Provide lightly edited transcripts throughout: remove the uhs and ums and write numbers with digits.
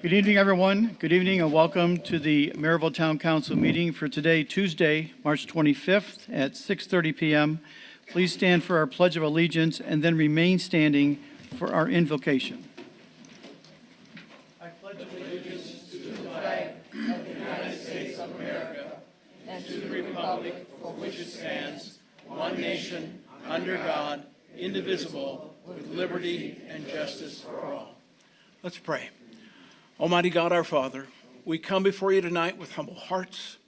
Good evening, everyone. Good evening and welcome to the Merrillville Town Council meeting for today, Tuesday, March 25th at 6:30 p.m. Please stand for our Pledge of Allegiance and then remain standing for our invocation. I pledge allegiance to the flag of the United States of America and to the republic for which it stands, one nation, under God, indivisible, with liberty and justice for all. Let's pray. Almighty God, our Father, we come before you tonight with humble hearts,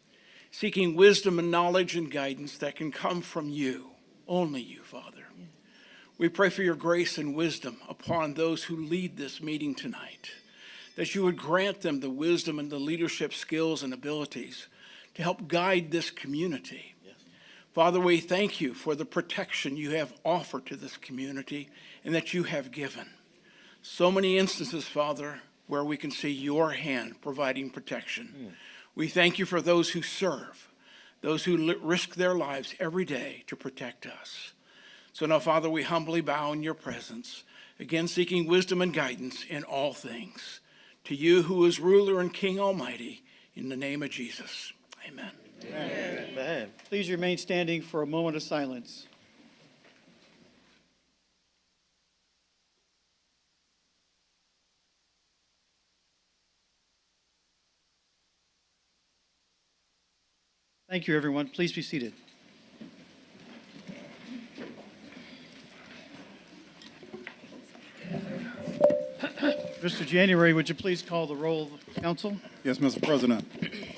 seeking wisdom and knowledge and guidance that can come from you, only you, Father. We pray for your grace and wisdom upon those who lead this meeting tonight, that you would grant them the wisdom and the leadership skills and abilities to help guide this community. Yes. Father, we thank you for the protection you have offered to this community and that you have given. So many instances, Father, where we can see your hand providing protection. We thank you for those who serve, those who risk their lives every day to protect us. So now, Father, we humbly bow in your presence, again seeking wisdom and guidance in all things. To you who is ruler and King Almighty, in the name of Jesus, amen. Amen. Amen. Please remain standing for a moment of silence. Thank you, everyone. Please be seated. Mr. January, would you please call the roll of the council? Yes, Mr. President.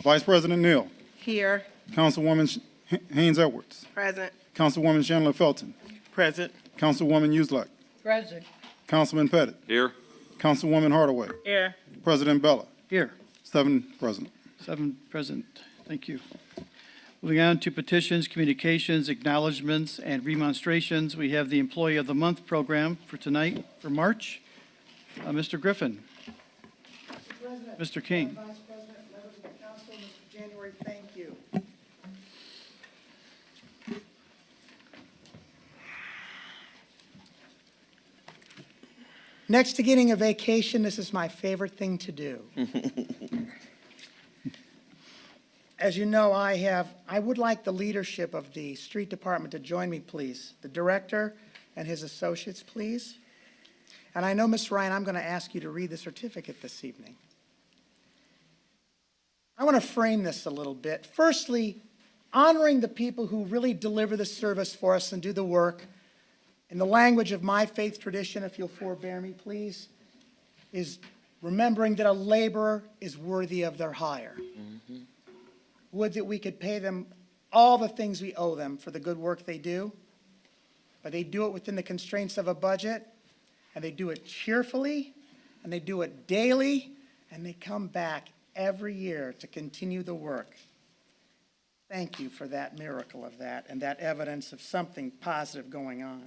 Vice President Neal. Here. Councilwoman Haynes Edwards. Present. Councilwoman Chandler Felton. Present. Councilwoman Uselak. Present. Councilman Pettit. Here. Councilwoman Hardaway. Here. President Bella. Here. 7 present. 7 present. Thank you. Moving on to petitions, communications, acknowledgements, and remonstrations. We have the Employee of the Month program for tonight, for March. Mr. Griffin. Mr. King. Vice President, members of the council, Mr. January, thank you. Next to getting a vacation, this is my favorite thing to do. As you know, I would like the leadership of the street department to join me, please. The director and his associates, please. And I know, Ms. Ryan, I'm going to ask you to read the certificate this evening. I want to frame this a little bit. Firstly, honoring the people who really deliver the service for us and do the work. In the language of my faith tradition, if you'll forbear me, please, is remembering that a laborer is worthy of their hire. Mm-hmm. Would that we could pay them all the things we owe them for the good work they do, but they do it within the constraints of a budget, and they do it cheerfully, and they do it daily, and they come back every year to continue the work. Thank you for that miracle of that and that evidence of something positive going on.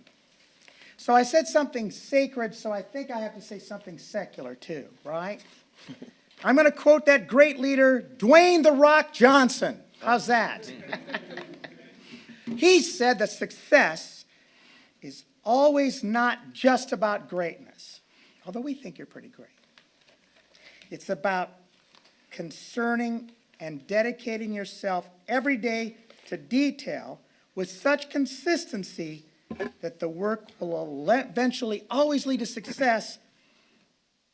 So I said something sacred, so I think I have to say something secular too, right? I'm going to quote that great leader, Dwayne "The Rock" Johnson. How's that? He said that success is always not just about greatness, although we think you're pretty great. It's about concerning and dedicating yourself every day to detail with such consistency that the work will eventually always lead to success,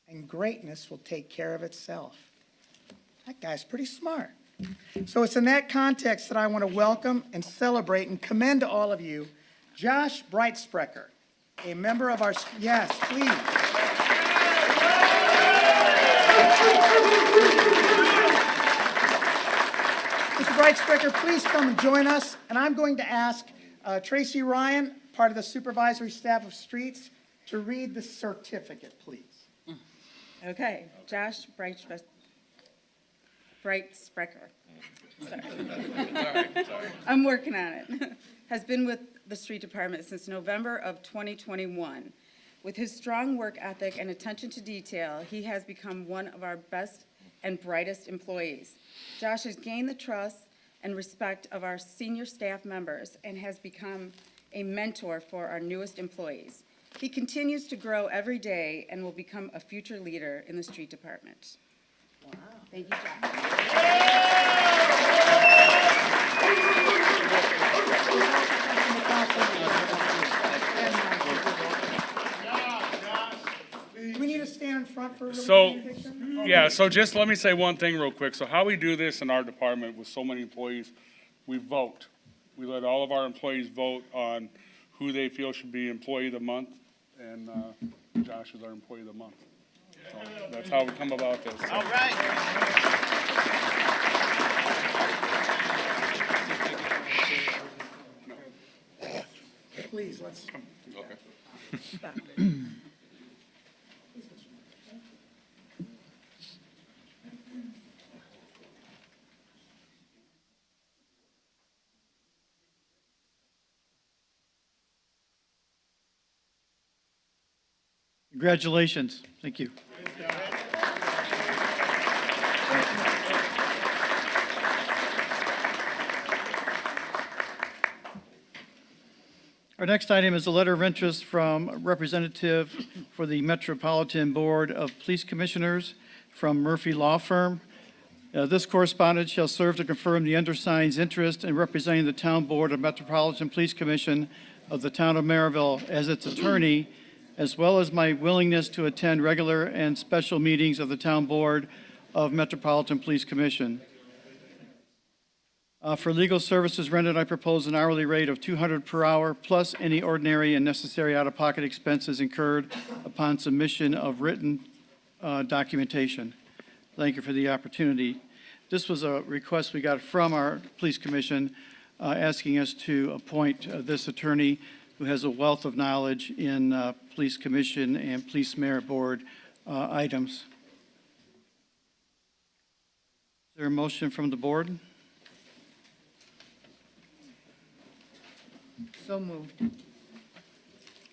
and greatness will take care of itself. That guy's pretty smart. So it's in that context that I want to welcome and celebrate and commend to all of you Josh Breitsprecher, a member of our, yes, please. Mr. Breitsprecher, please come and join us. And I'm going to ask Tracy Ryan, part of the supervisory staff of streets, to read the certificate, please. Okay, Josh Breitsprecher. Sorry. I'm working on it. Has been with the street department since November of 2021. With his strong work ethic and attention to detail, he has become one of our best and brightest employees. Josh has gained the trust and respect of our senior staff members and has become a mentor for our newest employees. He continues to grow every day and will become a future leader in the street department. Thank you, Josh. Do we need to stand in front for a little So, picture? yeah, so just let me say one thing real quick. So how we do this in our department with so many employees, we vote. We let all of our employees vote on who they feel should be Employee of the Month, and Josh is our Employee of the Month. So that's how we come about this. All right. Please, let's. Congratulations. Thank you. Our next item is a letter of interest from a representative for the Metropolitan Board of Police Commissioners from Murphy Law Firm. This correspondence shall serve to confirm the undersigned's interest in representing the Town Board of Metropolitan Police Commission of the Town of Merrillville as its attorney, as well as my willingness to attend regular and special meetings of the Town Board of Metropolitan Police Commission. For legal services rendered, I propose an hourly rate of $200 per hour, plus any ordinary and necessary out-of-pocket expenses incurred upon submission of written documentation. Thank you for the opportunity. This was a request we got from our police commission asking us to appoint this attorney who has a wealth of knowledge in police commission and police merit board items. Is there a motion from the board? So moved.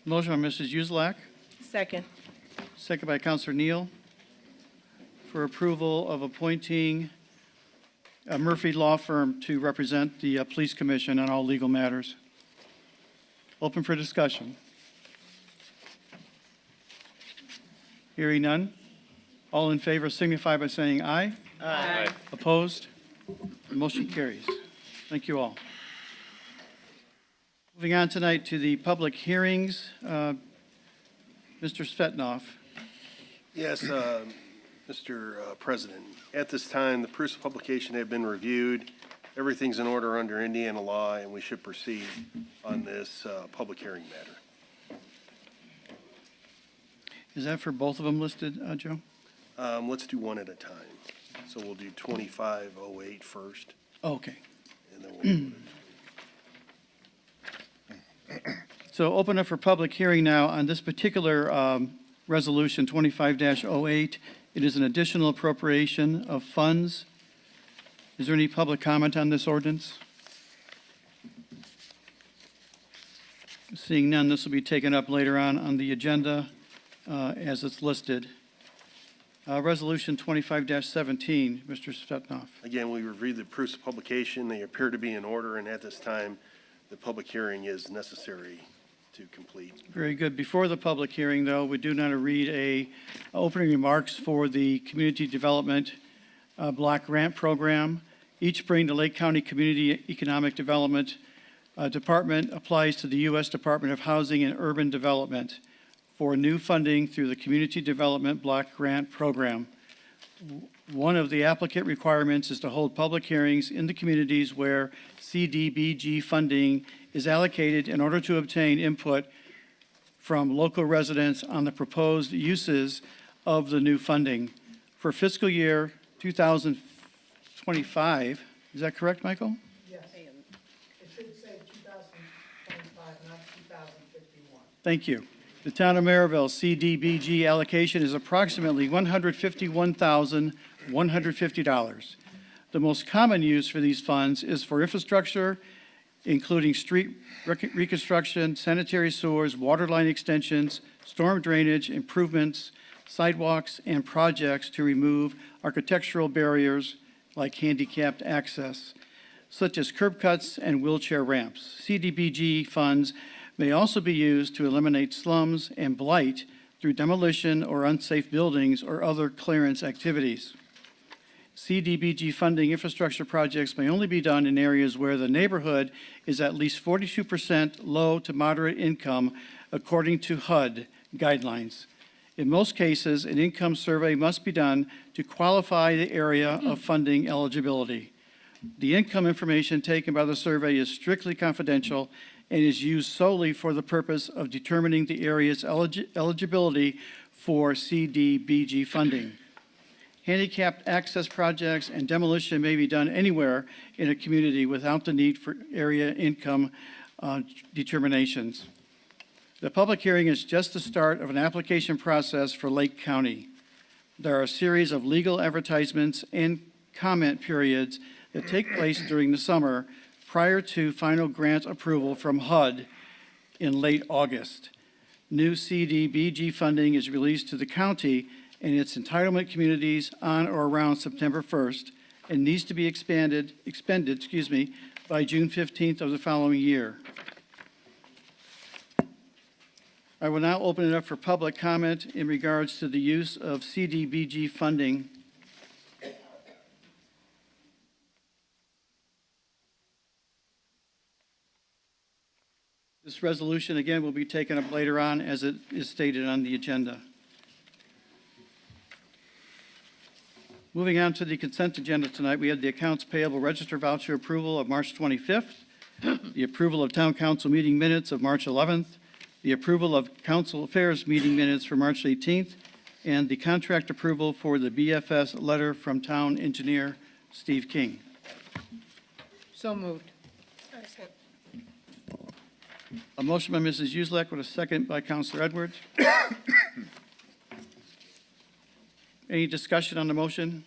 Motion by Mrs. Uzelak, Second. second by Counselor Neal, for approval of appointing Murphy Law Firm to represent the Police Commission on all legal matters. Open for discussion. Hearing none. All in favor signify by saying aye. Aye. Opposed? The motion carries. Thank you all. Moving on tonight to the public hearings. Mr. Svetnov. Yes, Mr. President. At this time, the proofs of publication have been reviewed. Everything's in order under Indiana law, and we should proceed on this public hearing matter. Is that for both of them listed, Joe? Let's do one at a time. So we'll do 2508 first, Oh, okay. and then we'll So open up for public hearing now on this particular resolution, 25-08. It is an additional appropriation of funds. Is there any public comment on this ordinance? Seeing none, this will be taken up later on the agenda as it's listed. Resolution 25-17, Mr. Svetnov. Again, we reviewed the proofs of publication. They appear to be in order, and at this time, the public hearing is necessary to complete. Very good. Before the public hearing, though, we do want to read opening remarks for the Community Development Block Grant Program. Each spring, the Lake County Community Economic Development Department applies to the U.S. Department of Housing and Urban Development for new funding through the Community Development Block Grant Program. One of the applicant requirements is to hold public hearings in the communities where CDBG funding is allocated in order to obtain input from local residents on the proposed uses of the new funding. For fiscal year 2025, is that correct, Michael? Yes. It should say 2025, not 2051. Thank you. The Town of Merrillville CDBG allocation is approximately $151,150. The most common use for these funds is for infrastructure, including street reconstruction, sanitary sewers, water line extensions, storm drainage improvements, sidewalks, and projects to remove architectural barriers like handicapped access, such as curb cuts and wheelchair ramps. CDBG funds may also be used to eliminate slums and blight through demolition or unsafe buildings or other clearance activities. CDBG funding infrastructure projects may only be done in areas where the neighborhood is at least 42% low to moderate income, according to HUD guidelines. In most cases, an income survey must be done to qualify the area of funding eligibility. The income information taken by the survey is strictly confidential and is used solely for the purpose of determining the area's eligibility for CDBG funding. Handicapped access projects and demolition may be done anywhere in a community without the need for area income determinations. The public hearing is just the start of an application process for Lake County. There are a series of legal advertisements and comment periods that take place during the summer prior to final grant approval from HUD in late August. New CDBG funding is released to the county and its entitlement communities on or around September 1st and needs to be expended by June 15th of the following year. I will now open it up for public comment in regards to the use of CDBG funding. This resolution, again, will be taken up later on as it is stated on the agenda. Moving on to the consent agenda tonight, we had the accounts payable register voucher approval of March 25th, the approval of town council meeting minutes of March 11th, the approval of council affairs meeting minutes for March 18th, and the contract approval for the BFS letter from town engineer Steve King. So moved. A motion by Mrs. Uselak with a second by Councilor Edwards. Any discussion on the motion?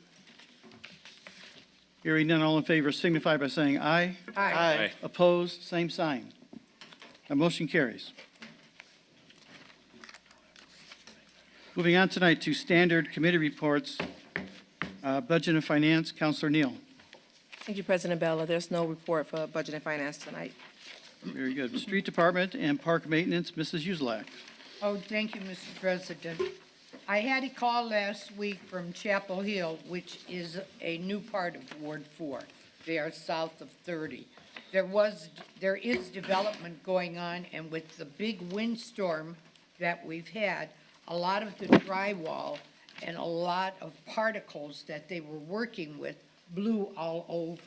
Hearing none, all in favor signify by saying aye. Aye. Opposed, same sign. The motion carries. Moving on tonight to standard committee reports, Budget and Finance, Councilor Neal. Thank you, President Bella. There's no report for Budget and Finance tonight. Very good. Street Department and Park Maintenance, Mrs. Uselak. Oh, thank you, Mr. President. I had a call last week from Chapel Hill, which is a new part of Ward 4. They are south of 30. There is development going on, and with the big windstorm that we've had, a lot of the drywall and a lot of particles that they were working with blew all over.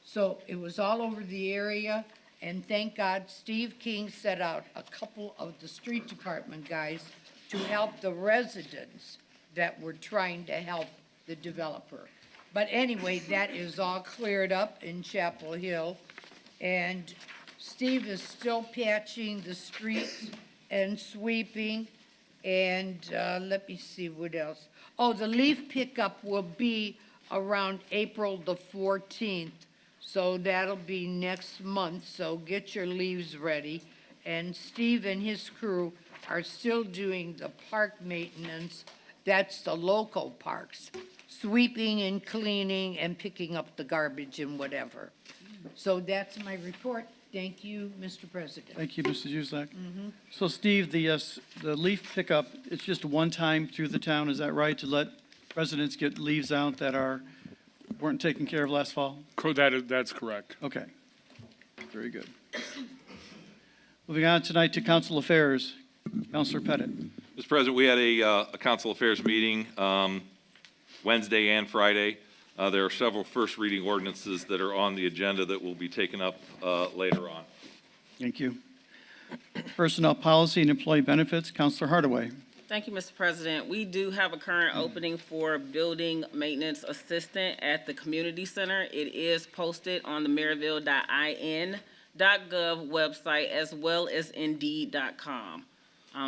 So it was all over the area. And thank God Steve King set out a couple of the street department guys to help the residents that were trying to help the developer. But anyway, that is all cleared up in Chapel Hill. And Steve is still patching the streets and sweeping. And let me see what else. Oh, the leaf pickup will be around April the 14th. So that'll be next month, so get your leaves ready. And Steve and his crew are still doing the park maintenance. That's the local parks, sweeping and cleaning and picking up the garbage and whatever. So that's my report. Thank you, Mr. President. Thank you, Mrs. Uselak. So Steve, the leaf pickup, it's just one time through the town, is that right, to let residents get leaves out that weren't taken care of last fall? That's correct. Okay, very good. Moving on tonight to council affairs, Councilor Pettit. Mr. President, we had a council affairs meeting Wednesday and Friday. There are several first reading ordinances that are on the agenda that will be taken up later on. Thank you. Personnel policy and employee benefits, Councilor Hardaway. Thank you, Mr. President. We do have a current opening for building maintenance assistant at the community center. It is posted on the Merrillville.in.gov website as well as Indeed.com.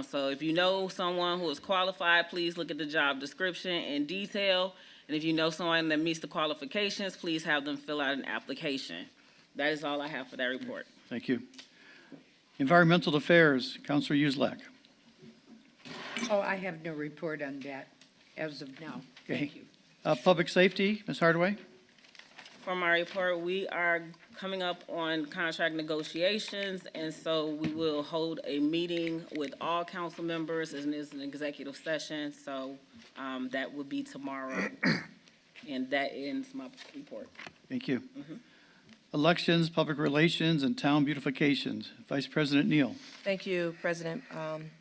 So if you know someone who is qualified, please look at the job description in detail. And if you know someone that meets the qualifications, please have them fill out an application. That is all I have for that report. Thank you. Environmental affairs, Councilor Uselak. Oh, I have no report on that as of now. Okay. Thank you. Public safety, Ms. Hardaway. For my report, we are coming up on contract negotiations, and so we will hold a meeting with all council members, and it's an executive session, so that will be tomorrow. And that ends my report. Thank you. Elections, public relations, and town beautifications. Vice President Neal. Thank you, President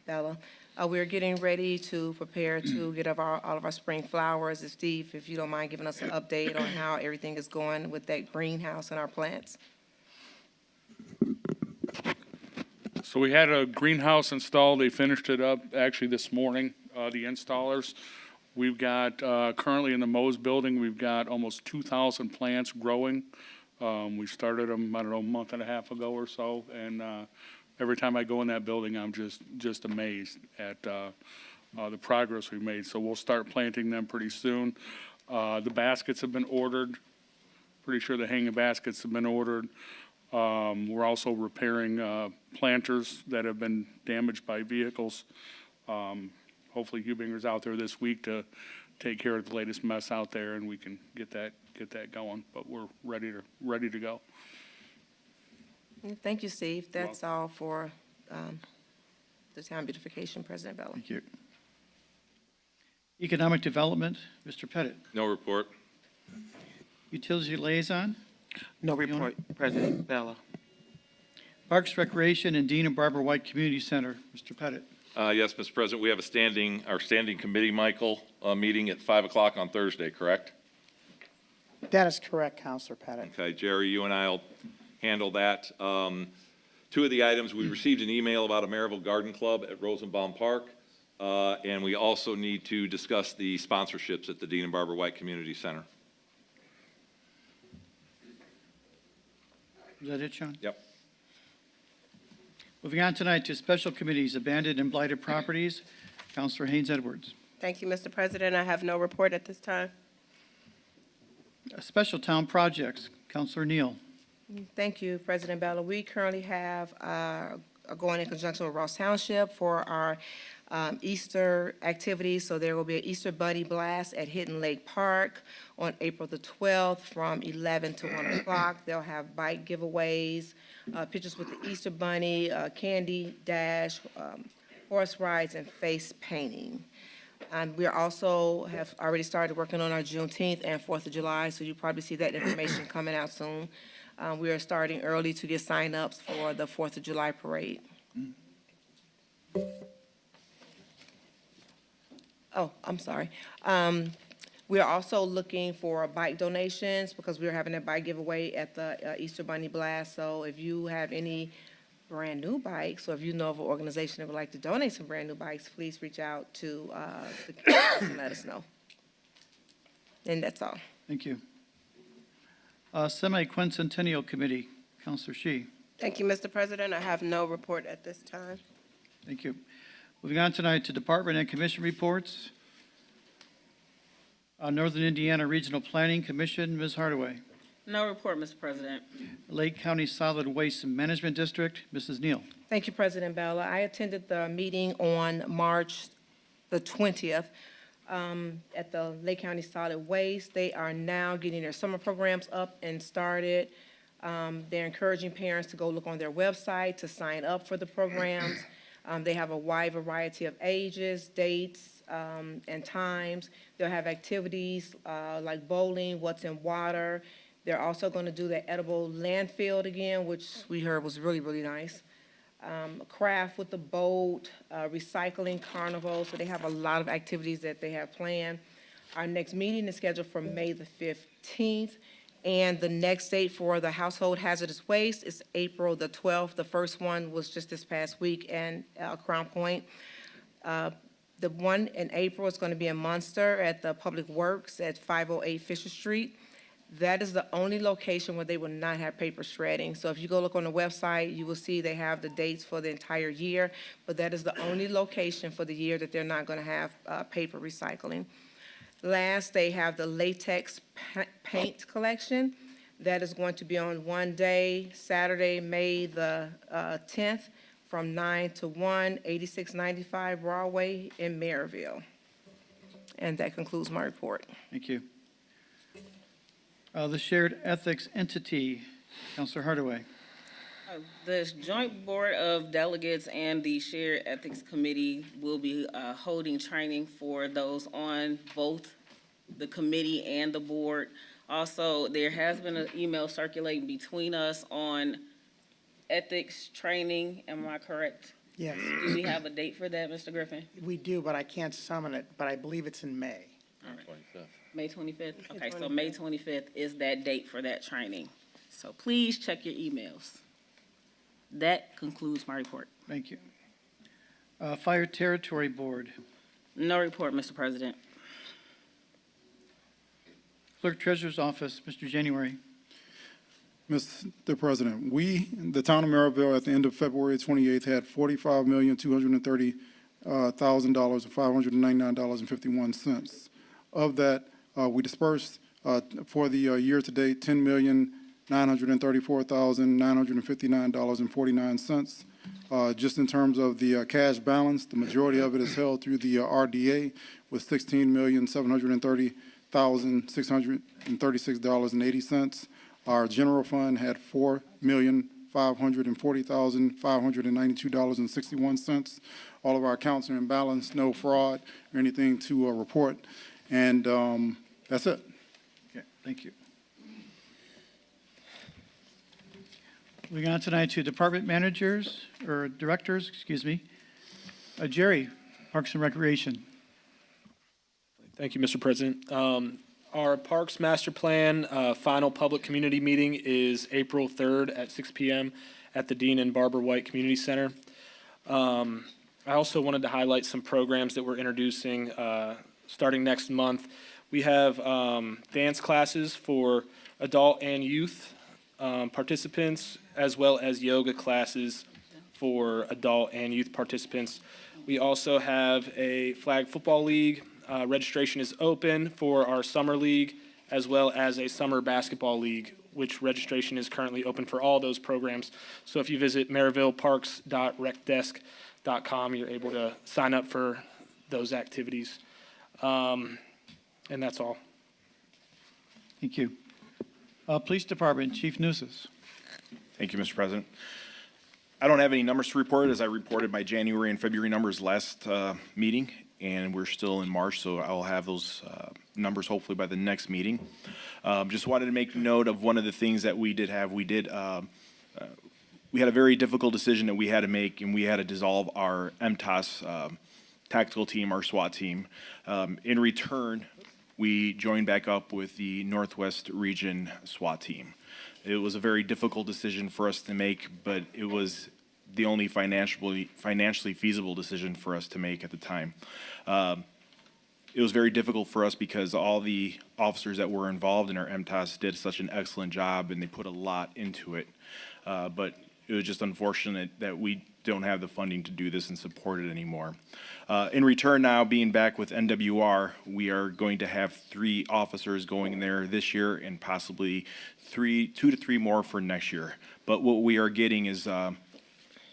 Bella. We're getting ready to prepare to get all of our spring flowers. And Steve, if you don't mind giving us an update on how everything is going with that greenhouse and our plants. So we had a greenhouse installed. They finished it up actually this morning, the installers. We've got, currently in the Mo's building, we've got almost 2,000 plants growing. We started them, I don't know, a month and a half ago or so, and every time I go in that building, I'm just amazed at the progress we've made. So we'll start planting them pretty soon. The baskets have been ordered. Pretty sure the hanging baskets have been ordered. We're also repairing planters that have been damaged by vehicles. Hopefully Hubinger's out there this week to take care of the latest mess out there, and we can get that going. But we're ready to go. Thank you, Steve. That's all for the town beautification, President Bella. Thank you. Economic Development, Mr. Pettit. No report. Utility Liaison, No report, President Bella. Parks, Recreation, and Dean and Barbara White Community Center, Mr. Pettit. Yes, Mr. President, we have our standing committee, Michael, meeting at 5 o'clock on Thursday, correct? That is correct, Counselor Pettit. Okay, Jerry, you and I will handle that. Two of the items, we received an email about a Merrillville Garden Club at Rosenbaum Park, and we also need to discuss the sponsorships at the Dean and Barbara White Community Center. Is that it, Sean? Yep. Moving on tonight to special committees, abandoned and blighted properties. Counselor Haynes Edwards. Thank you, Mr. President. I have no report at this time. Special town projects, Counselor Neal. Thank you, President Bella. We currently have going in conjunction with Ross Township for our Easter activities. So there will be an Easter Bunny Blast at Hidden Lake Park on April the 12th from 11 to 1 o'clock. They'll have bike giveaways, pictures with the Easter Bunny, candy dash, horse rides, and face painting. And we also have already started working on our Juneteenth and 4th of July, so you'll probably see that information coming out soon. We are starting early to get sign-ups for the 4th of July parade. Oh, I'm sorry. We are also looking for bike donations because we're having a bike giveaway at the Easter Bunny Blast. So if you have any brand-new bikes, or if you know of an organization that would like to donate some brand-new bikes, please reach out to the council and let us know. And that's all. Thank you. Semi-Quincentennial Committee, Counselor Shi. Thank you, Mr. President. I have no report at this time. Thank you. Moving on tonight to Department and Commission reports. Northern Indiana Regional Planning Commission, Ms. Hardaway. No report, Mr. President. Lake County Solid Waste Management District, Mrs. Neal. Thank you, President Bella. I attended the meeting on March the 20th at the Lake County Solid Waste. They are now getting their summer programs up and started. They're encouraging parents to go look on their website to sign up for the programs. They have a wide variety of ages, dates, and times. They'll have activities like bowling, what's in water. They're also going to do the edible landfill again, which we heard was really, really nice. Craft with the boat, recycling carnival. So they have a lot of activities that they have planned. Our next meeting is scheduled for May the 15th. And the next date for the household hazardous waste is April the 12th. The first one was just this past week in Crown Point. The one in April is going to be in Munster at the Public Works at 508 Fisher Street. That is the only location where they will not have paper shredding. So if you go look on the website, you will see they have the dates for the entire year, but that is the only location for the year that they're not going to have paper recycling. Last, they have the latex paint collection. That is going to be on one day, Saturday, May the 10th, from 9 to 1, 8695 Broadway in Merrillville. And that concludes my report. Thank you. The Shared Ethics Entity, Counselor Hardaway. The Joint Board of Delegates and the Shared Ethics Committee will be holding training for those on both the committee and the board. Also, there has been an email circulating between us on ethics training. Am I correct? Yes, Do we have a date for that, Mr. Griffin? we do, but I can't summon it, but I believe it's in May. May 25th? Okay, so May 25th is that date for that training. So please check your emails. That concludes my report. Thank you. Fire Territory Board, No report, Mr. President. Clerk Treasurer's Office, Mr. January. Mr. President, we, the town of Merrillville, at the end of February 28th, had $45,230,000 or $599.51. Of that, we dispersed for the year-to-date $10,934,959.49. Just in terms of the cash balance, the majority of it is held through the RDA with $16,730,636.80. Our general fund had $4,540,592.61. All of our accounts are in balance, no fraud or anything to report. And that's it. Okay, thank you. Moving on tonight to department managers, or directors, excuse me. Jerry, Parks and Recreation. Thank you, Mr. President. Our Parks Master Plan final public community meeting is April 3rd at 6 p.m. at the Dean and Barbara White Community Center. I also wanted to highlight some programs that we're introducing starting next month. We have dance classes for adult and youth participants, as well as yoga classes for adult and youth participants. We also have a flag football league. Registration is open for our summer league, as well as a summer basketball league, which registration is currently open for all those programs. So if you visit merrillvilleparks.recdesk.com, you're able to sign up for those activities. And that's all. Thank you. Police Department, Chief Nusis. Thank you, Mr. President. I don't have any numbers to report, as I reported my January and February numbers last meeting, and we're still in March, so I'll have those numbers hopefully by the next meeting. Just wanted to make note of one of the things that we did have. We had a very difficult decision that we had to make, and we had to dissolve our MTOS tactical team, our SWAT team. In return, we joined back up with the Northwest Region SWAT team. It was a very difficult decision for us to make, but it was the only financially feasible decision for us to make at the time. It was very difficult for us because all the officers that were involved in our MTOS did such an excellent job, and they put a lot into it. But it was just unfortunate that we don't have the funding to do this and support it anymore. In return now, being back with NWR, we are going to have 3 officers going there this year and possibly 2 to 3 more for next year. But what we are getting is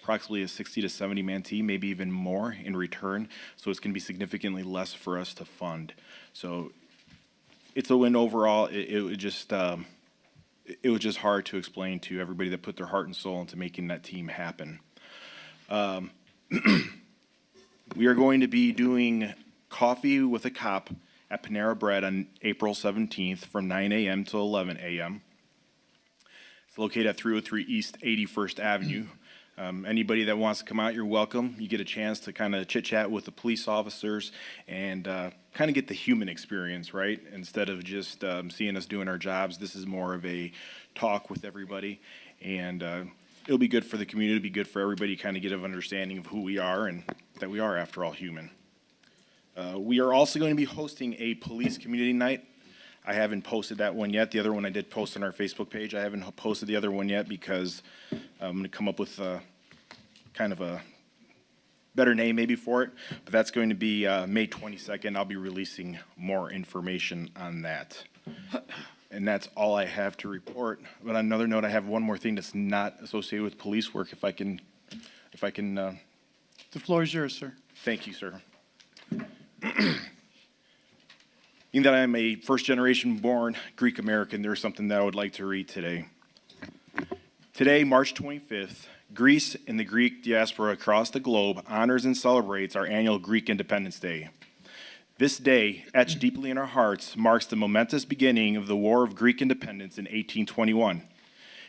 approximately a 60 to 70 man team, maybe even more in return. So it's going to be significantly less for us to fund. So it's a win overall. It was just hard to explain to everybody that put their heart and soul into making that team happen. We are going to be doing Coffee with a Cop at Panera Bread on April 17th from 9 a.m. to 11 a.m. It's located at 303 East 81st Avenue. Anybody that wants to come out, you're welcome. You get a chance to kind of chit-chat with the police officers and kind of get the human experience, right? Instead of just seeing us doing our jobs, this is more of a talk with everybody. And it'll be good for the community. It'll be good for everybody to kind of get an understanding of who we are and that we are, after all, human. We are also going to be hosting a police community night. I haven't posted that one yet. The other one I did post on our Facebook page. I haven't posted the other one yet because I'm going to come up with kind of a better name maybe for it. But that's going to be May 22nd. I'll be releasing more information on that. And that's all I have to report. But on another note, I have one more thing that's not associated with police work, if I can. The floor is yours, sir. Thank you, sir. Being that I am a first-generation born Greek American, there's something that I would like to read today. Today, March 25th, Greece and the Greek diaspora across the globe honors and celebrates our annual Greek Independence Day. This day, etched deeply in our hearts, marks the momentous beginning of the War of Greek Independence in 1821.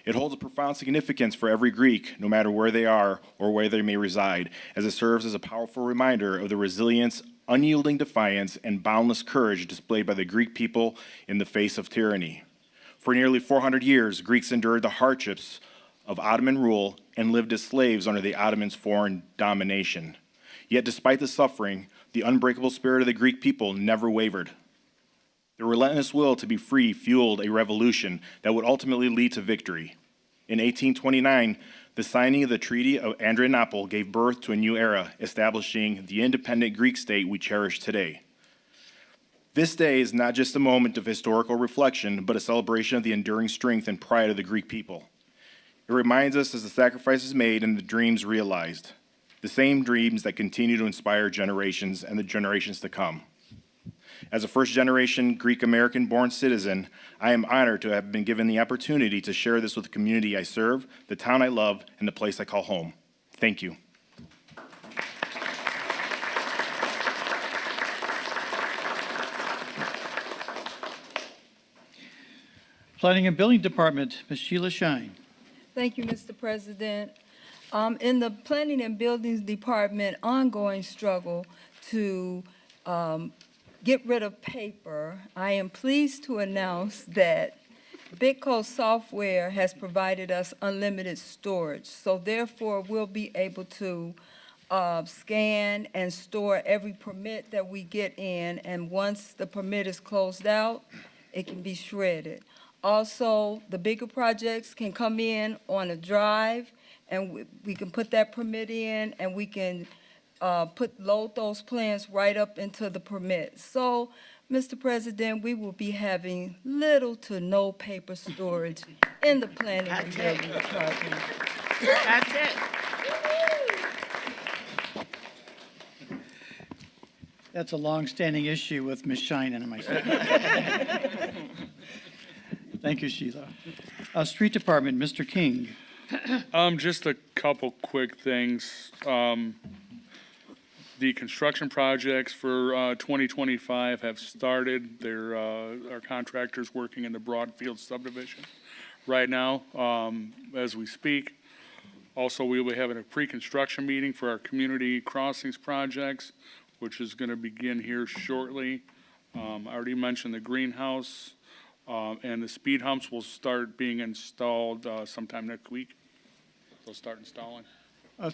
It holds a profound significance for every Greek, no matter where they are or where they may reside, as it serves as a powerful reminder of the resilience, unyielding defiance, and boundless courage displayed by the Greek people in the face of tyranny. For nearly 400 years, Greeks endured the hardships of Ottoman rule and lived as slaves under the Ottomans' foreign domination. Yet despite the suffering, the unbreakable spirit of the Greek people never wavered. Their relentless will to be free fueled a revolution that would ultimately lead to victory. In 1829, the signing of the Treaty of Adrianople gave birth to a new era, establishing the independent Greek state we cherish today. This day is not just a moment of historical reflection, but a celebration of the enduring strength and pride of the Greek people. It reminds us of the sacrifices made and the dreams realized, the same dreams that continue to inspire generations and the generations to come. As a first-generation Greek-American born citizen, I am honored to have been given the opportunity to share this with the community I serve, the town I love, and the place I call home. Thank you. Planning and Building Department, Ms. Sheila Shine. Thank you, Mr. President. In the Planning and Buildings Department, ongoing struggle to get rid of paper, I am pleased to announce that Bitco Software has provided us unlimited storage. So therefore, we'll be able to scan and store every permit that we get in, and once the permit is closed out, it can be shredded. Also, the bigger projects can come in on a drive, and we can put that permit in, and we can load those plans right up into the permit. So, Mr. President, we will be having little to no paper storage in the Planning and Building Department. That's it. That's a long-standing issue with Ms. Shine and myself. Thank you, Sheila. Street Department, Mr. King. Just a couple quick things. The construction projects for 2025 have started. Our contractors working in the Broadfield subdivision right now as we speak. Also, we will be having a pre-construction meeting for our community crossings projects, which is going to begin here shortly. I already mentioned the greenhouse, and the speed humps will start being installed sometime next week. They'll start installing.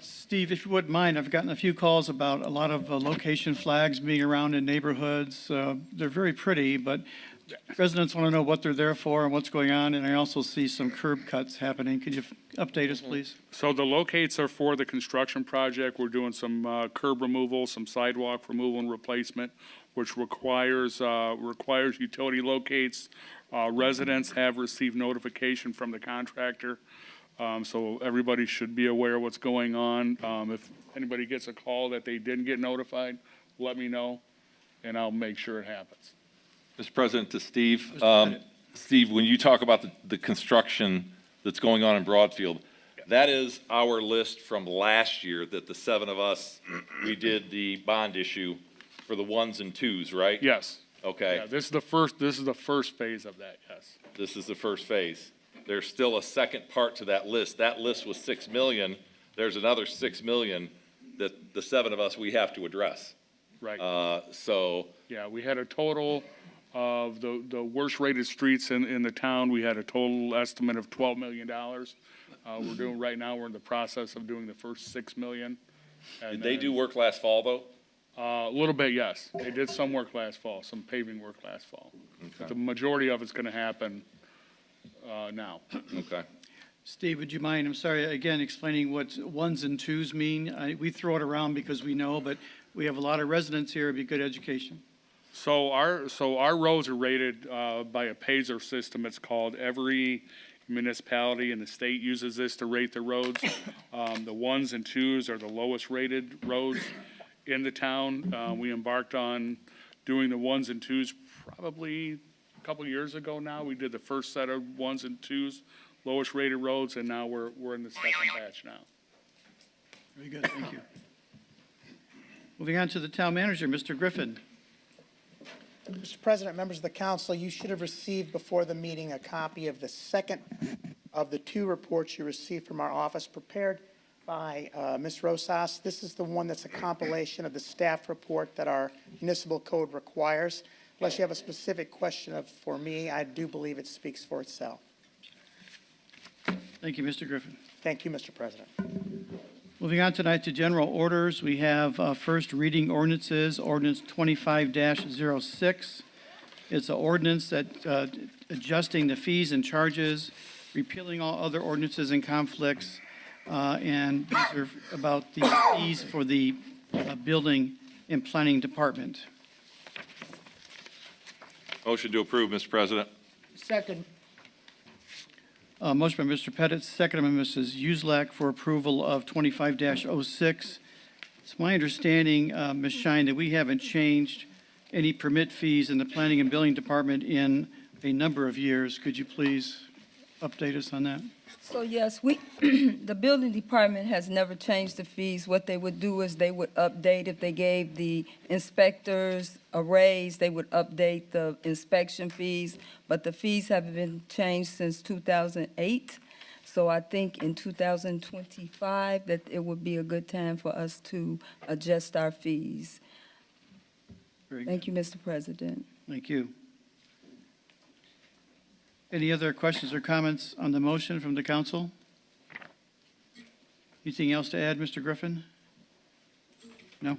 Steve, if you wouldn't mind, I've gotten a few calls about a lot of location flags being around in neighborhoods. They're very pretty, but residents want to know what they're there for and what's going on, and I also see some curb cuts happening. Could you update us, please? So the locates are for the construction project. We're doing some curb removal, some sidewalk removal and replacement, which requires utility locates. Residents have received notification from the contractor, so everybody should be aware of what's going on. If anybody gets a call that they didn't get notified, let me know, and I'll make sure it happens. Mr. President, to Steve. Steve, when you talk about the construction that's going on in Broadfield, that is our list from last year that the seven of us, we did the bond issue for the ones and twos, right? Yes. Okay. Yeah, this is the first phase of that, yes. This is the first phase. There's still a second part to that list. That list was 6 million. There's another 6 million that the seven of us, we have to address. Right. Yeah, we had a total of the worst rated streets in the town. We had a total estimate of $12 million. Right now, we're in the process of doing the first 6 million. Did they do work last fall, though? A little bit, yes. They did some work last fall, some paving work last fall. Okay. But the majority of it's going to happen now. Okay. Steve, would you mind, I'm sorry, again, explaining what ones and twos mean? We throw it around because we know, but we have a lot of residents here. It'd be good education. So our roads are rated by a PASER system. It's called. Every municipality in the state uses this to rate the roads. The ones and twos are the lowest rated roads in the town. We embarked on doing the ones and twos probably a couple years ago now. We did the first set of 1s and 2s, lowest rated roads, and now we're in the second batch now. Very good, thank you. Moving on to the town manager, Mr. Griffin. Mr. President, members of the council, you should have received before the meeting a copy of the second of the 2 reports you received from our office prepared by Ms. Rosas. This is the one that's a compilation of the staff report that our municipal code requires. Unless you have a specific question for me, I do believe it speaks for itself. Thank you, Mr. Griffin. Thank you, Mr. President. Moving on tonight to general orders, we have first reading ordinances, ordinance 25-06. It's an ordinance that adjusting the fees and charges, repealing all other ordinances and conflicts, and these are about the fees for the building and planning department. Motion to approve, Mr. President. Second. Motion by Mr. Pettit, second by Mrs. Uselak for approval of 25-06. It's my understanding, Ms. Shine, that we haven't changed any permit fees in the planning and building department in a number of years. Could you please update us on that? So yes, the building department has never changed the fees. What they would do is they would update, if they gave the inspectors a raise, they would update the inspection fees, but the fees haven't been changed since 2008. So I think in 2025 that it would be a good time for us to adjust our fees. Very Thank you, Mr. President. Thank you. Any other questions or comments on the motion from the council? Anything else to add, Mr. Griffin? No?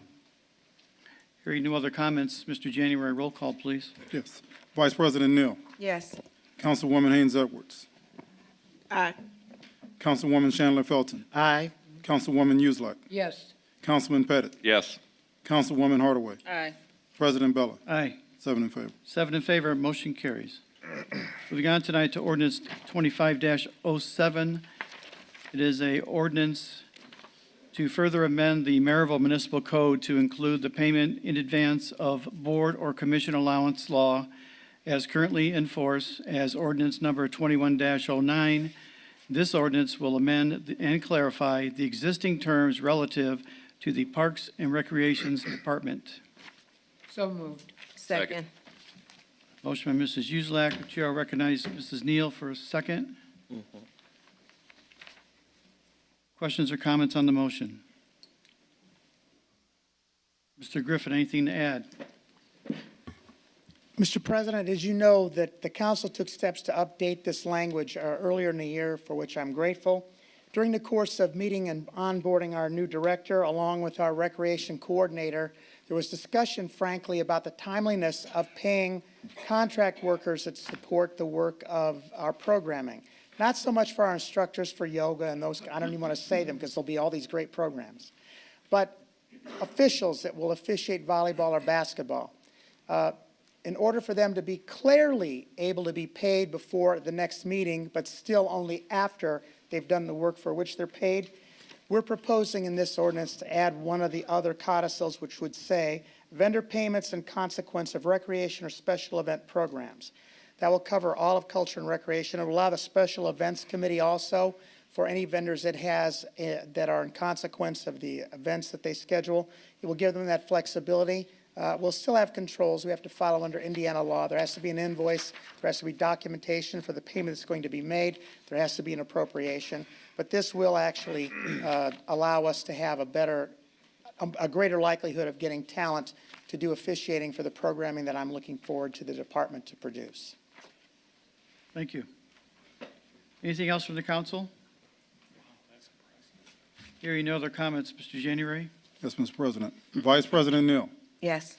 Hearing no other comments, Mr. January, roll call, please. Yes. Vice President Neal. Yes. Councilwoman Haynes Edwards. Aye. Councilwoman Chandler Felton. Aye. Councilwoman Uselak. Yes. Councilman Pettit. Yes. Councilwoman Hardaway. Aye. President Bella. Aye. 7 in favor. 7 in favor, motion carries. Moving on tonight to ordinance 25-07. It is a ordinance to further amend the Merrillville Municipal Code to include the payment in advance of board or commission allowance law as currently in force as ordinance number 21-09. This ordinance will amend and clarify the existing terms relative to the Parks and Recreations Department. So moved. Second. Motion by Mrs. Uselak. The chair will recognize Mrs. Neal for a second. Questions or comments on the motion? Mr. Griffin, anything to add? Mr. President, as you know, that the council took steps to update this language earlier in the year, for which I'm grateful. During the course of meeting and onboarding our new director, along with our recreation coordinator, there was discussion, frankly, about the timeliness of paying contract workers that support the work of our programming. Not so much for our instructors for yoga and those, I don't even want to say them because there'll be all these great programs, but officials that will officiate volleyball or basketball. In order for them to be clearly able to be paid before the next meeting, but still only after they've done the work for which they're paid, we're proposing in this ordinance to add one of the other codicils, which would say vendor payments in consequence of recreation or special event programs. That will cover all of culture and recreation. It will allow the special events committee also for any vendors that that are in consequence of the events that they schedule. It will give them that flexibility. We'll still have controls. We have to follow under Indiana law. There has to be an invoice. There has to be documentation for the payment that's going to be made. There has to be an appropriation. But this will actually allow us to have a greater likelihood of getting talent to do officiating for the programming that I'm looking forward to the department to produce. Thank you. Anything else from the council? Hearing no other comments, Mr. January? Yes, Mr. President. Vice President Neal. Yes.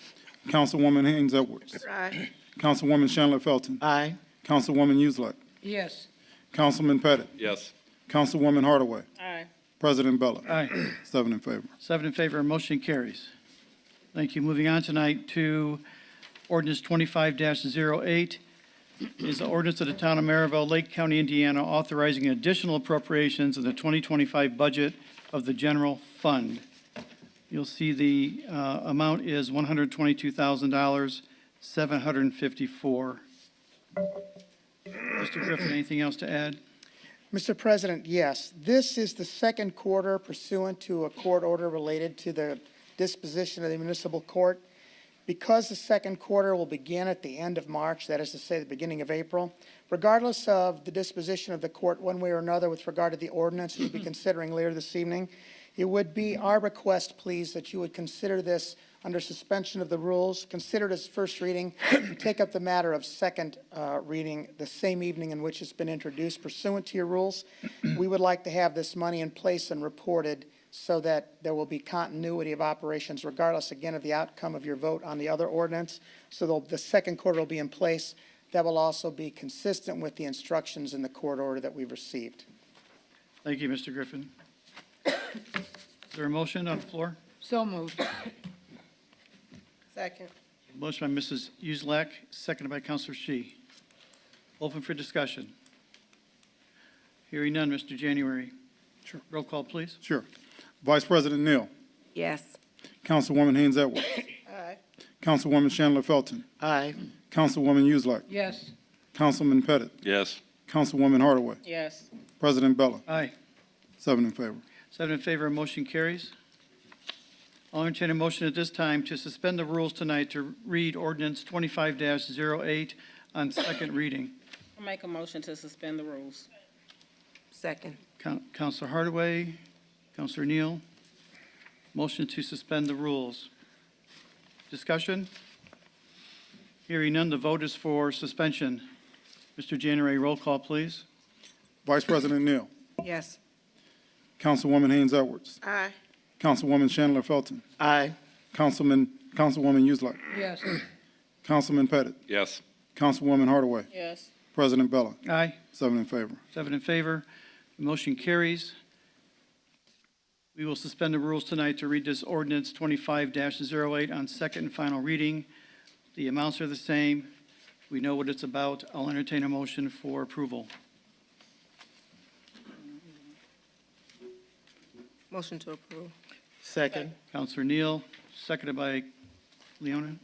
Councilwoman Haynes Edwards. Aye. Councilwoman Chandler Felton. Aye. Councilwoman Uselak. Yes. Councilman Pettit. Yes. Councilwoman Hardaway. Aye. President Bella. Aye. 7 in favor. 7 in favor, motion carries. Thank you. Moving on tonight to ordinance 25-08. Is the ordinance of the town of Merrillville, Lake County, Indiana, authorizing additional appropriations in the 2025 budget of the general fund. You'll see the amount is $122,000 $754. Mr. Griffin, anything else to add? Mr. President, yes. This is the second quarter pursuant to a court order related to the disposition of the municipal court. Because the second quarter will begin at the end of March, that is to say, the beginning of April, regardless of the disposition of the court one way or another with regard to the ordinance you'll be considering later this evening, it would be our request, please, that you would consider this under suspension of the rules, consider it as first reading, and take up the matter of second reading the same evening in which it's been introduced pursuant to your rules. We would like to have this money in place and reported so that there will be continuity of operations regardless, again, of the outcome of your vote on the other ordinance. So the second quarter will be in place. That will also be consistent with the instructions in the court order that we've received. Thank you, Mr. Griffin. Is there a motion on the floor? So moved. Second. Motion by Mrs. Uselak, seconded by Counselor Shi. Open for discussion. Hearing none, Mr. January. Sure. Roll call, please. Sure. Vice President Neal, Yes. Councilwoman Haynes Edwards, Aye. Councilwoman Chandler Felton, Aye. Councilwoman Uselak, Yes. Councilman Pettit, Yes. Councilwoman Hardaway, Yes. President Bella, Aye. 7 in favor. 7 in favor, motion carries. I'll entertain a motion at this time to suspend the rules tonight to read ordinance 25-08 on second reading. I'll make a motion to suspend the rules. Second. Counselor Hardaway, Counselor Neal. Motion to suspend the rules. Discussion? Hearing none, the vote is for suspension. Mr. January, roll call, please. Vice President Neal, Yes. Councilwoman Haynes Edwards, Aye. Councilwoman Chandler Felton, Aye. Councilwoman Uselak, Yes. Councilman Pettit, Yes. Councilwoman Hardaway, Yes. President Bella, Aye. 7 in favor. 7 in favor. The motion carries. We will suspend the rules tonight to read this ordinance 25-08 on second and final reading. The amounts are the same. We know what it's about. I'll entertain a motion for approval. Motion to approve. Second. Counselor Neal, seconded by Leona.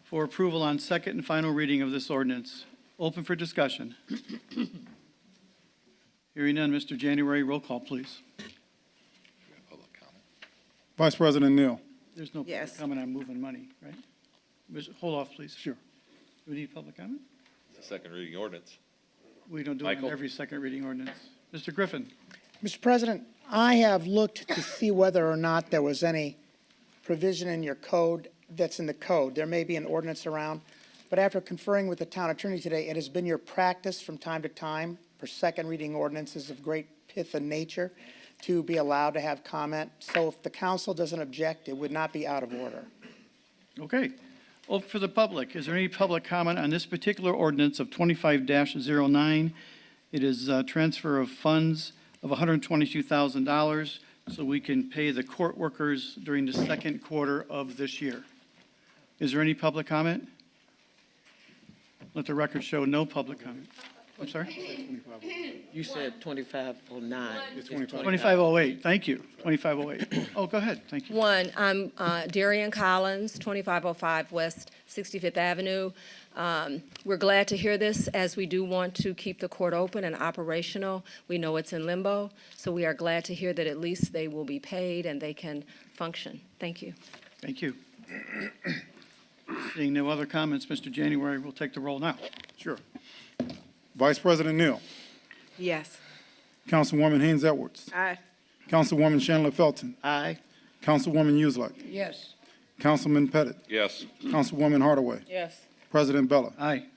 For approval on second and final reading of this ordinance. Open for discussion. Hearing none, Mr. January, roll call, please. Vice President Neal, There's no public Yes. comment on moving money, right? Hold off, please. Sure. Do we need public comment? Second reading ordinance. We don't do it on Michael? every second reading ordinance. Mr. Griffin? Mr. President, I have looked to see whether or not there was any provision in your code that's in the code. There may be an ordinance around, but after conferring with the town attorney today, it has been your practice from time to time for second reading ordinances of great pith and nature to be allowed to have comment. So if the council doesn't object, it would not be out of order. Okay. Open for the public. Is there any public comment on this particular ordinance of 25-09? It is transfer of funds of $122,000 so we can pay the court workers during the second quarter of this year. Is there any public comment? Let the record show no public comment. I'm sorry? You said 2509. It's 25. 2508, thank you. 2508. Oh, go ahead, thank you. One, I'm Darian Collins, 2505 West 65th Avenue. We're glad to hear this, as we do want to keep the court open and operational. We know it's in limbo, so we are glad to hear that at least they will be paid and they can function. Thank you. Thank you. Seeing no other comments, Mr. January will take the roll now. Sure. Vice President Neal, Yes. Councilwoman Haynes Edwards, Aye. Councilwoman Chandler Felton, Aye. Councilwoman Uselak, Yes. Councilman Pettit, Yes. Councilwoman Hardaway, Yes. President Bella, Aye.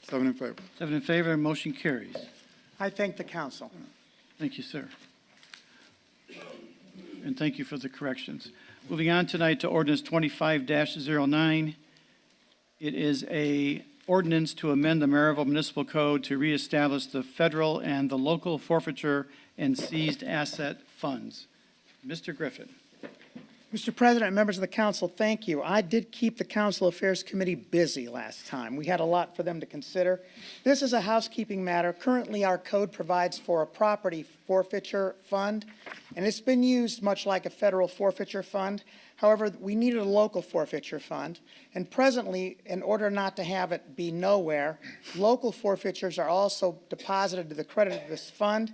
7 in favor. 7 in favor, motion carries. I thank the council. Thank you, sir. And thank you for the corrections. Moving on tonight to ordinance 25-09. It is a ordinance to amend the Merrillville Municipal Code to reestablish the federal and the local forfeiture and seized asset funds. Mr. Griffin. Mr. President, members of the council, thank you. I did keep the Council Affairs Committee busy last time. We had a lot for them to consider. This is a housekeeping matter. Currently, our code provides for a property forfeiture fund, and it's been used much like a federal forfeiture fund. However, we needed a local forfeiture fund, and presently, in order not to have it be nowhere, local forfeitures are also deposited to the credit of this fund,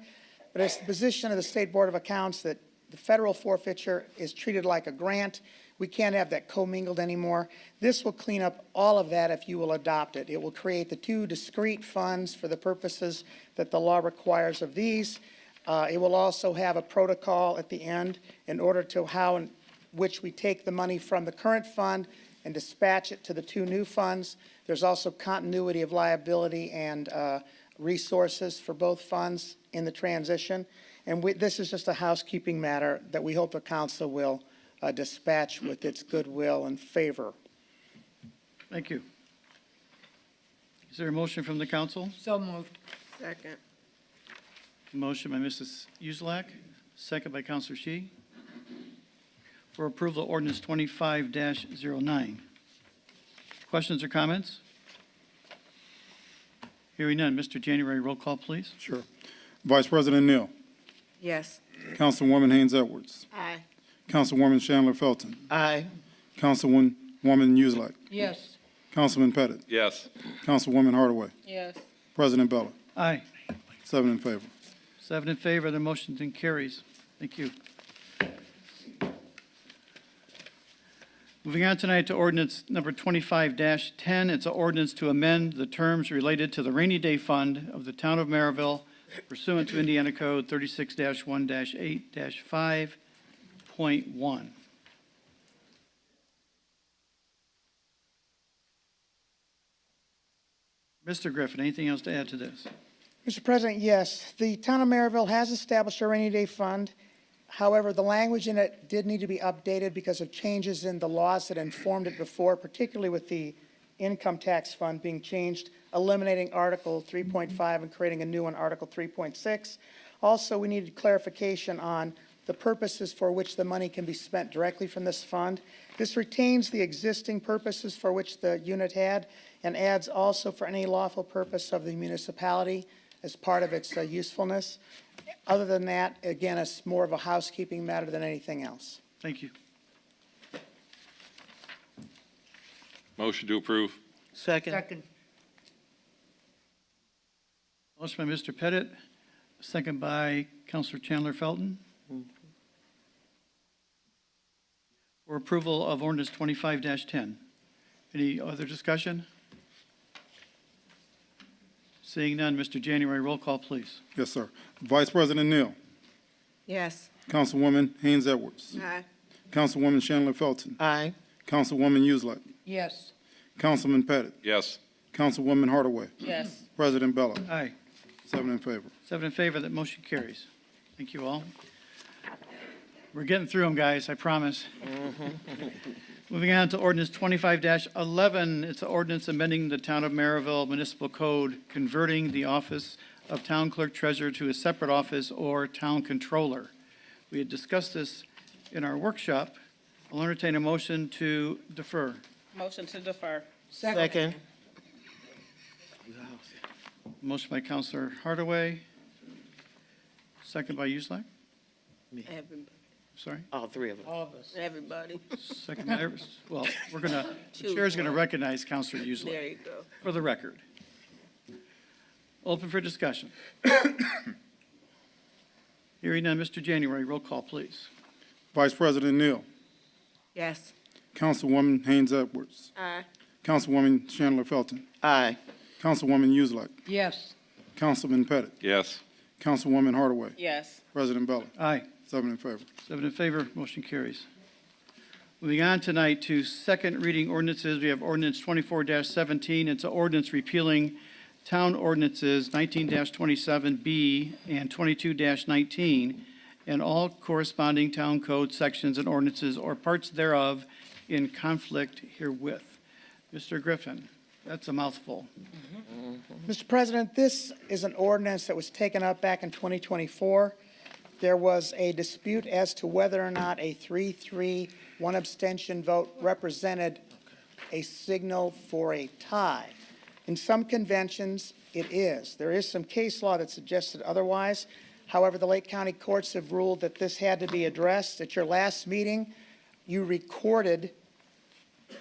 but it's the position of the State Board of Accounts that the federal forfeiture is treated like a grant. We can't have that commingled anymore. This will clean up all of that if you will adopt it. It will create the two discrete funds for the purposes that the law requires of these. It will also have a protocol at the end in order to how and which we take the money from the current fund and dispatch it to the two new funds. There's also continuity of liability and resources for both funds in the transition. And this is just a housekeeping matter that we hope the council will dispatch with its goodwill and favor. Thank you. Is there a motion from the council? So moved. Second. Motion by Mrs. Uselak, second by Counselor Shi. For approval of ordinance 25-09. Questions or comments? Hearing none. Mr. January, roll call, please. Sure. Vice President Neal, Yes. Councilwoman Haynes Edwards, Aye. Councilwoman Chandler Felton, Aye. Councilwoman Uselak, Yes. Councilman Pettit, Yes. Councilwoman Hardaway, Yes. President Bella. Aye. 7 in favor. 7 in favor, the motion then carries. Thank you. Moving on tonight to ordinance number 25-10. It's an ordinance to amend the terms related to the rainy day fund of the town of Merrillville pursuant to Indiana Code 36-1-8-5.1. Mr. Griffin, anything else to add to this? Mr. President, yes, the town of Maryville has established a rainy day fund. However, the language in it did need to be updated because of changes in the laws that informed it before, particularly with the income tax fund being changed, eliminating Article 3.5 and creating a new one, Article 3.6. Also, we needed clarification on the purposes for which the money can be spent directly from this fund. This retains the existing purposes for which the unit had and adds also for any lawful purpose of the municipality as part of its usefulness. Other than that, again, it's more of a housekeeping matter than anything else. Thank you. Motion to approve. Second. Second. Motion by Mr. Pettit, second by Counselor Chandler Felton. For approval of ordinance 25-10. Any other discussion? Seeing none, Mr. January, roll call, please. Yes, sir. Vice President Neal, Yes. Councilwoman Haynes Edwards, Aye. Councilwoman Chandler Felton, Aye. Councilwoman Uselak, Yes. Councilman Pettit, Yes. Councilwoman Hardaway, Yes. President Bella. Aye. 7 in favor. 7 in favor, that motion carries. Thank you all. We're getting through them, guys, I promise. Moving on to ordinance 25-11. It's an ordinance amending the Town of Merrillville Municipal Code, converting the office of Town Clerk Treasurer to a separate office or Town Controller. We had discussed this in our workshop. I'll entertain a motion to defer. Motion to defer. Second. Motion by Counselor Hardaway, second by Uselak. Sorry? All three of us. All of us. Everybody. Second by, well, the chair's going to recognize Counselor Uselak. There you go. For the record. Open for discussion. Hearing none, Mr. January, roll call, please. Vice President Neal, Yes. Councilwoman Haynes Edwards, Aye. Councilwoman Chandler Felton, Aye. Councilwoman Uselak, Yes. Councilman Pettit, Yes. Councilwoman Hardaway, Yes. President Bella. Aye. 7 in favor. 7 in favor, motion carries. Moving on tonight to second reading ordinances, we have ordinance 24-17. It's an ordinance repealing town ordinances 19-27B and 22-19 and all corresponding town code sections and ordinances or parts thereof in conflict herewith. Mr. Griffin, that's a mouthful. Mr. President, this is an ordinance that was taken up back in 2024. there was a dispute as to whether or not a 3-3, one abstention vote represented a signal for a tie. In some conventions, it is. There is some case law that suggested otherwise. However, the Lake County courts have ruled that this had to be addressed. At your last meeting, you recorded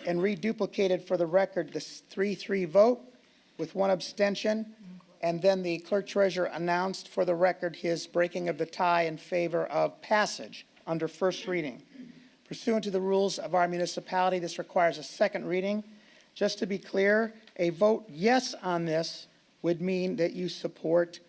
and reduplicated for the record this 3-3 vote with one abstention, and then the clerk treasurer announced for the record his breaking of the tie in favor of passage under first reading. Pursuant to the rules of our municipality, this requires a second reading. Just to be clear, a vote yes on this would mean that you support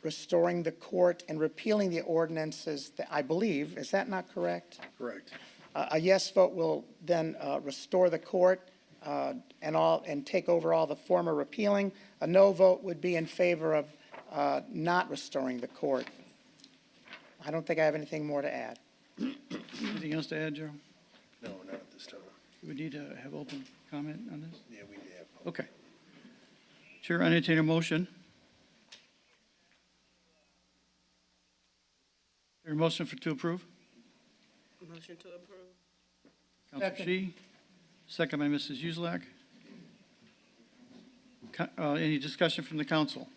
restoring the court and repealing the ordinances that I believe, is that not correct? Correct. A yes vote will then restore the court and take over all the former repealing. A no vote would be in favor of not restoring the court. I don't think I have anything more to add. Anything else to add, Gerald? No, not at this time. Do we need to have open comment on this? Yeah, we have. Okay. Chair, I entertain a motion. Is there a motion to approve? Motion to approve. Counselor Second. Shi, second by Mrs. Uselak. Any discussion from the council?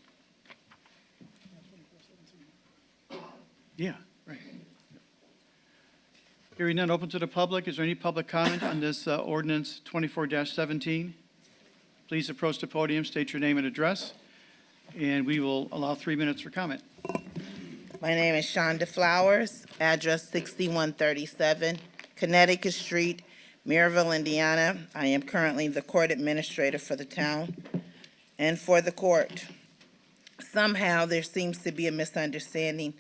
Yeah, right. Hearing none, open to the public. Is there any public comment on this ordinance 24-17? Please approach the podium, state your name and address, and we will allow 3 minutes for comment. My name is Shonda Flowers, address 6137 Connecticut Street, Merrillville, Indiana. I am currently the court administrator for the town and for the court. Somehow, there seems to be a misunderstanding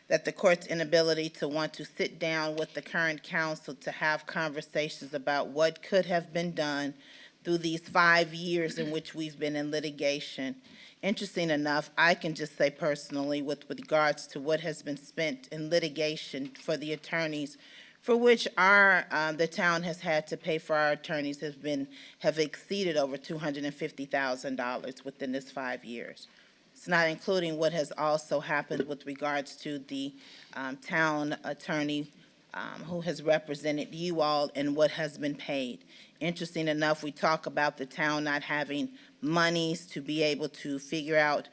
that the court's inability to want to sit down with the current council to have conversations about what could have been done through these 5 years in which we've been in litigation. Interesting enough, I can just say personally, with regards to what has been spent in litigation for the attorneys, for which the town has had to pay for our attorneys have exceeded over $250,000 within this 5 years. It's not including what has also happened with regards to the town attorney who has represented you all and what has been paid. Interesting enough, we talk about the town not having monies to be able to figure out,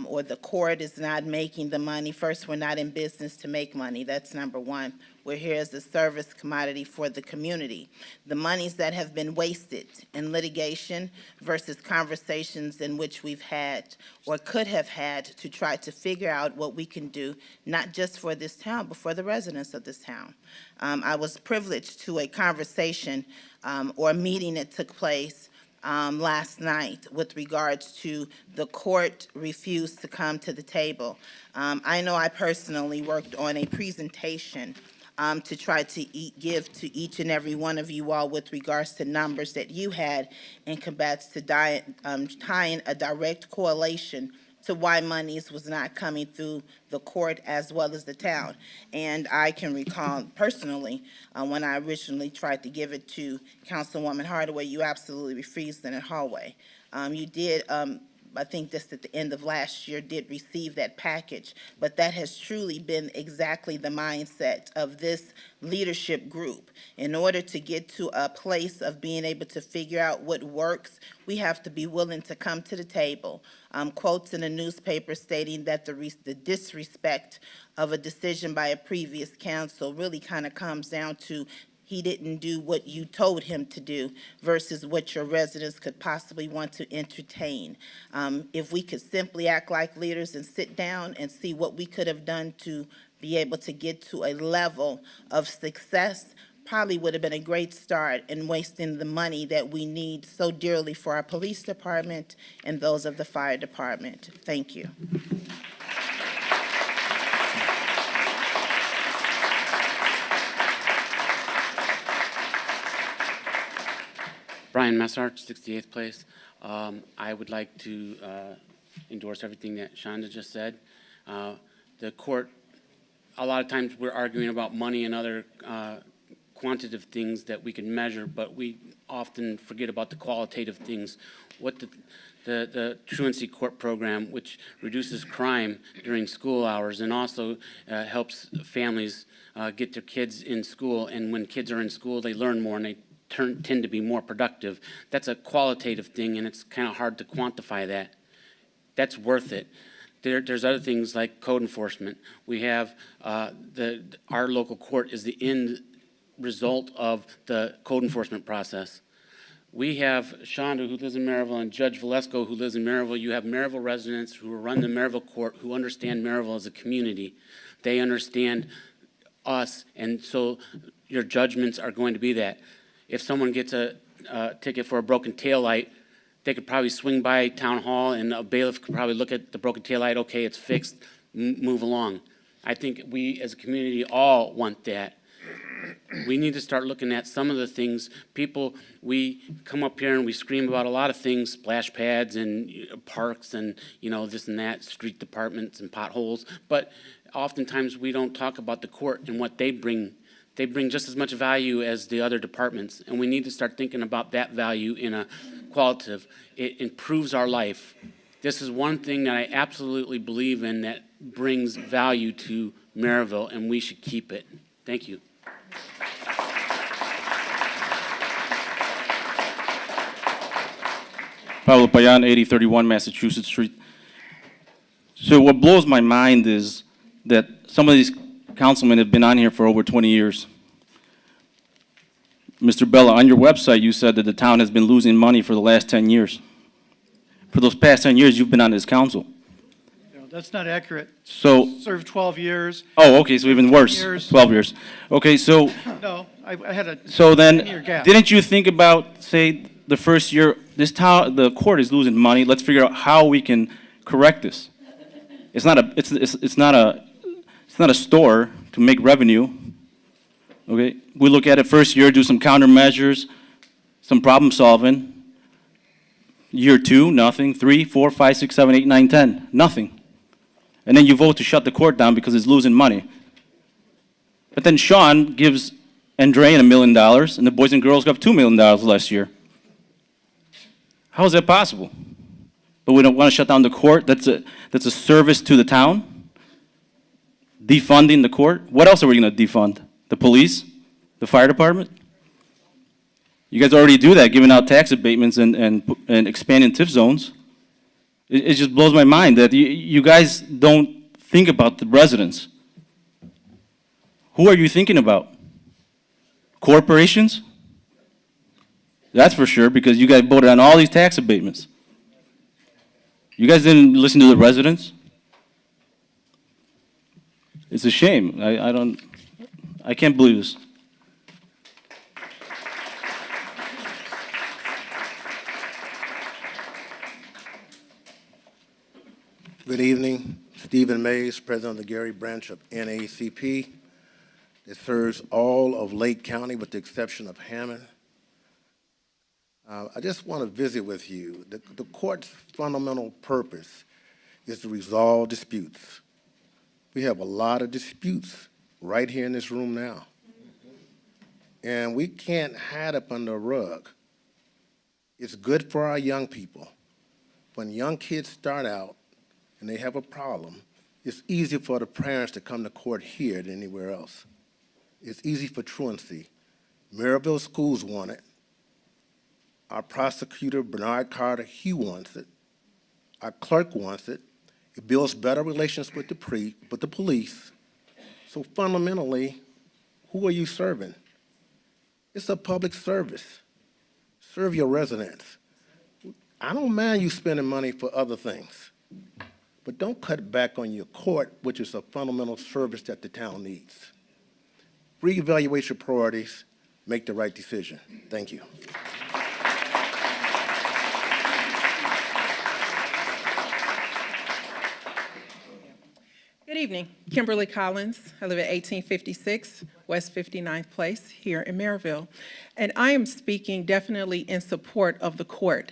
or the court is not making the money. First, we're not in business to make money. That's number one. We're here as a service commodity for the community. The monies that have been wasted in litigation versus conversations in which we've had or could have had to try to figure out what we can do, not just for this town, but for the residents of this town. I was privileged to a conversation or a meeting that took place last night with regards to the court refused to come to the table. I know I personally worked on a presentation to try to give to each and every one of you all with regards to numbers that you had in combats to tying a direct correlation to why monies was not coming through the court as well as the town. And I can recall personally, when I originally tried to give it to Councilwoman Hardaway, you absolutely refused in the hallway. You did, I think just at the end of last year, did receive that package, but that has truly been exactly the mindset of this leadership group. In order to get to a place of being able to figure out what works, we have to be willing to come to the table. Quotes in the newspaper stating that the disrespect of a decision by a previous council really kind of comes down to he didn't do what you told him to do versus what your residents could possibly want to entertain. If we could simply act like leaders and sit down and see what we could have done to be able to get to a level of success, probably would have been a great start in wasting the money that we need so dearly for our police department and those of the fire department. Thank you. Brian Messart, 68th Place. I would like to endorse everything that Shonda just said. The court, a lot of times we're arguing about money and other quantitative things that we can measure, but we often forget about the qualitative things. What the truancy court program, which reduces crime during school hours and also helps families get their kids in school. And when kids are in school, they learn more and they tend to be more productive. That's a qualitative thing, and it's kind of hard to quantify that. That's worth it. There's other things like code enforcement. We have our local court is the end result of the code enforcement process. We have Shonda, who lives in Merrillville, and Judge Valesco, who lives in Merrillville. You have Merrillville residents who run the Merrillville court, who understand Merrillville as a community. They understand us, and so your judgments are going to be that. If someone gets a ticket for a broken taillight, they could probably swing by town hall, and a bailiff could probably look at the broken taillight, okay, it's fixed, move along. I think we as a community all want that. We need to start looking at some of the things. People, we come up here and we scream about a lot of things, splash pads and parks and, this and that, street departments and potholes. But oftentimes we don't talk about the court and what they bring. They bring just as much value as the other departments. And we need to start thinking about that value in a qualitative. It improves our life. This is one thing that I absolutely believe in that brings value to Merrillville, and we should keep it. Thank you. Pablo Payan, 8031 Massachusetts Street. So what blows my mind is that some of these councilmen have been on here for over 20 years. Mr. Bella, on your website, you said that the town has been losing money for the last 10 years. For those past 10 years, you've been on this council. That's not accurate. So, Served 12 years. oh, okay, so even worse, years. 12 years. Okay, so, No, I had a so then, 10-year gap. didn't you think about, say, the first year, this town, the court is losing money, let's figure out how we can correct this. It's not a store to make revenue. Okay, we look at it first year, do some countermeasures, some problem solving. Year 2, nothing. 3, 4, 5, 6, 7, 8, 9, 10, nothing. And then you vote to shut the court down because it's losing money. But then Sean gives Andrea $1 million, and the Boys and Girls got $2 million last year. How is that possible? But we don't want to shut down the court? That's a service to the town? Defunding the court? What else are we going to defund? The police? The fire department? You guys already do that, giving out tax abatements and expanding TIF zones. It just blows my mind that you guys don't think about the residents. Who are you thinking about? Corporations? That's for sure, because you guys voted on all these tax abatements. You guys didn't listen to the residents? It's a shame. I can't believe this. Good evening. Stephen Mays, President of the Gary branch of NAACP. It serves all of Lake County with the exception of Hammond. I just want to visit with you. The court's fundamental purpose is to resolve disputes. We have a lot of disputes right here in this room now. And we can't hide up under a rug. It's good for our young people. When young kids start out and they have a problem, it's easy for the parents to come to court here than anywhere else. It's easy for truancy. Merrillville schools want it. Our prosecutor, Bernard Carter, he wants it. Our clerk wants it. It builds better relations with the police. So fundamentally, who are you serving? It's a public service. Serve your residents. I don't mind you spending money for other things, but don't cut back on your court, which is a fundamental service that the town needs. Reevaluate your priorities, make the right decision. Thank you. Good evening. Kimberly Collins. I live at 1856 West 59th Place here in Merrillville. And I am speaking definitely in support of the court.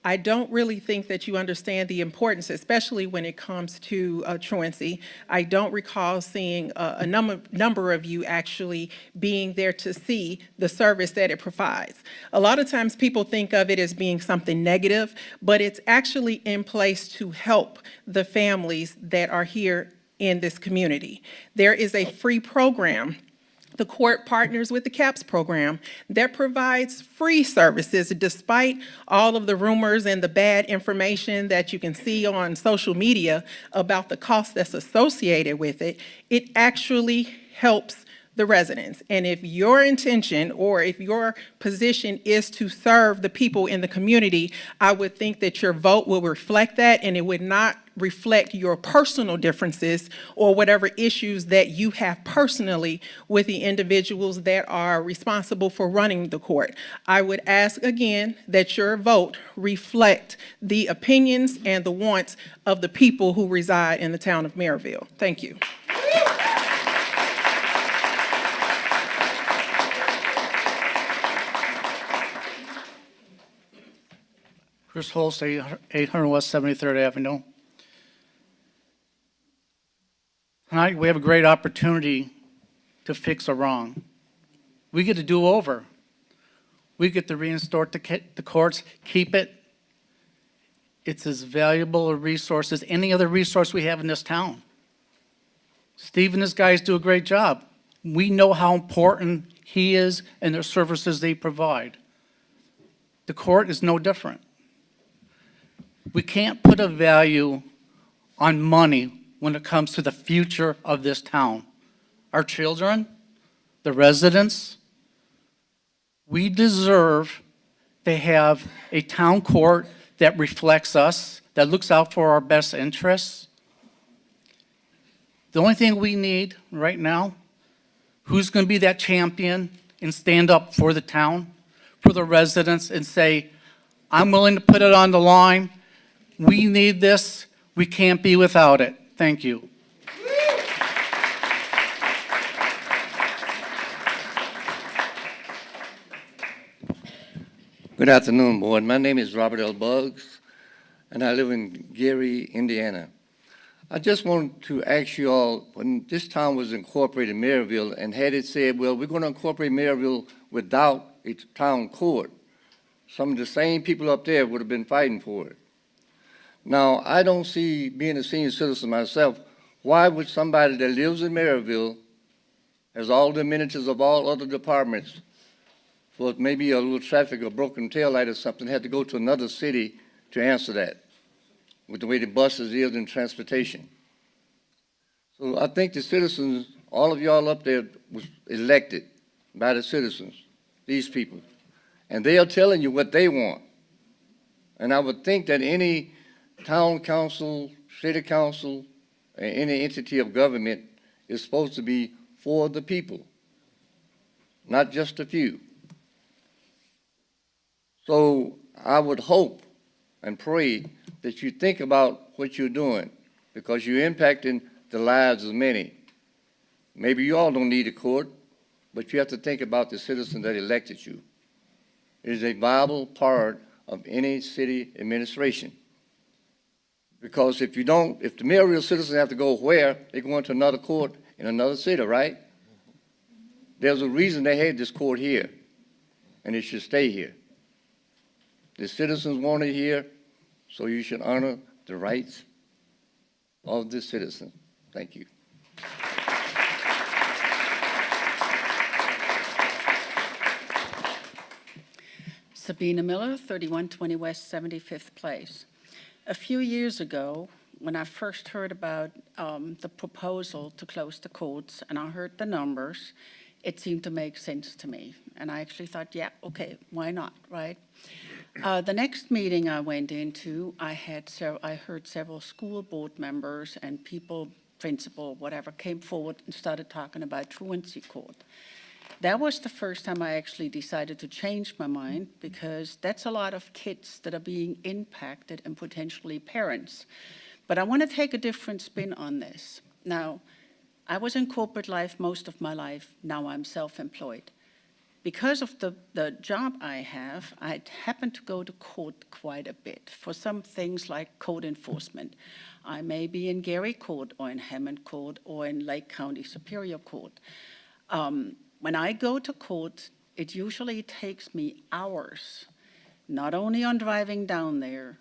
I don't really think that you understand the importance, especially when it comes to truancy. I don't recall seeing a number of you actually being there to see the service that it provides. A lot of times people think of it as being something negative, but it's actually in place to help the families that are here in this community. There is a free program. The court partners with the CAPS program that provides free services despite all of the rumors and the bad information that you can see on social media about the cost that's associated with it. It actually helps the residents. And if your intention or if your position is to serve the people in the community, I would think that your vote will reflect that, and it would not reflect your personal differences or whatever issues that you have personally with the individuals that are responsible for running the court. I would ask again that your vote reflect the opinions and the wants of the people who reside in the town of Merrillville. Thank you. Chris Holst, 800 West 73rd Avenue. Tonight, we have a great opportunity to fix a wrong. We get to do over. We get to reinstore the courts, keep it. It's as valuable a resource as any other resource we have in this town. Steve and his guys do a great job. We know how important he is and the services they provide. The court is no different. We can't put a value on money when it comes to the future of this town. Our children, the residents, we deserve to have a town court that reflects us, that looks out for our best interests. The only thing we need right now, who's going to be that champion and stand up for the town, for the residents, and say, I'm willing to put it on the line. We need this. We can't be without it. Thank you. Good afternoon, Board. My name is Robert L. Buggs, and I live in Gary, Indiana. I just want to ask you all, when this town was incorporated, Merrillville, and had it said, well, we're going to incorporate Merrillville without a town court, some of the same people up there would have been fighting for it. Now, I don't see, being a senior citizen myself, why would somebody that lives in Merrillville, has all the amenities of all other departments, for maybe a little traffic or broken taillight or something, have to go to another city to answer that, with the way the buses is in transportation? So I think the citizens, all of y'all up there was elected by the citizens, these people, and they are telling you what they want. And I would think that any town council, city council, and any entity of government is supposed to be for the people, not just a few. So I would hope and pray that you think about what you're doing, because you're impacting the lives of many. Maybe you all don't need a court, but you have to think about the citizens that elected you. It is a vital part of any city administration. Because if you don't, if the Merrillville citizens have to go where, they're going to another court in another city, right? There's a reason they had this court here, and it should stay here. The citizens want it here, so you should honor the rights of the citizens. Thank you. Sabina Miller, 3120 West 75th Place. A few years ago, when I first heard about the proposal to close the courts, and I heard the numbers, it seemed to make sense to me. And I actually thought, yeah, okay, why not, right? The next meeting I went into, I heard several school board members and people, principal, whatever, came forward and started talking about truancy court. That was the first time I actually decided to change my mind, because that's a lot of kids that are being impacted and potentially parents. But I want to take a different spin on this. Now, I was in corporate life most of my life. Now I'm self-employed. Because of the job I have, I happen to go to court quite a bit for some things like code enforcement. I may be in Gary Court or in Hammond Court or in Lake County Superior Court. When I go to court, it usually takes me hours, not only on driving down there,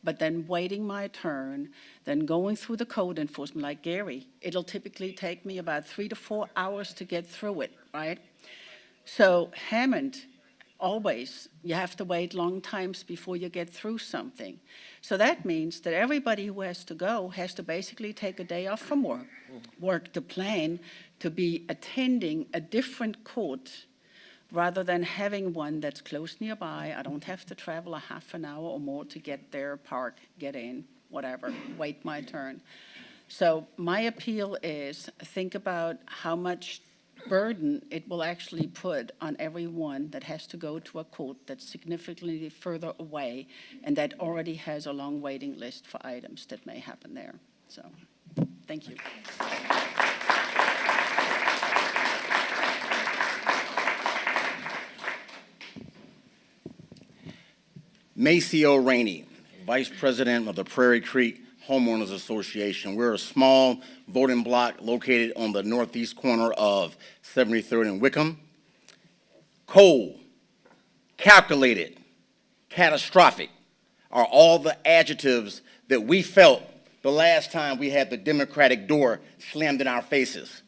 but then waiting my turn, then going through the code enforcement like Gary. It'll typically take me about 3 to 4 hours to get through it, right? So Hammond, always, you have to wait long times before you get through something. So that means that everybody who has to go has to basically take a day off from work to plan to be attending a different court rather than having one that's close nearby. I don't have to travel a half an hour or more to get there, park, get in, whatever, wait my turn. So my appeal is think about how much burden it will actually put on everyone that has to go to a court that's significantly further away and that already has a long waiting list for items that may happen there. So, thank you. Maceo Rainey, Vice President of the Prairie Creek Homeowners Association. We're a small voting block located on the northeast corner of 73rd and Wickham. Cold, calculated, catastrophic are all the adjectives that we felt the last time we had the Democratic door slammed in our faces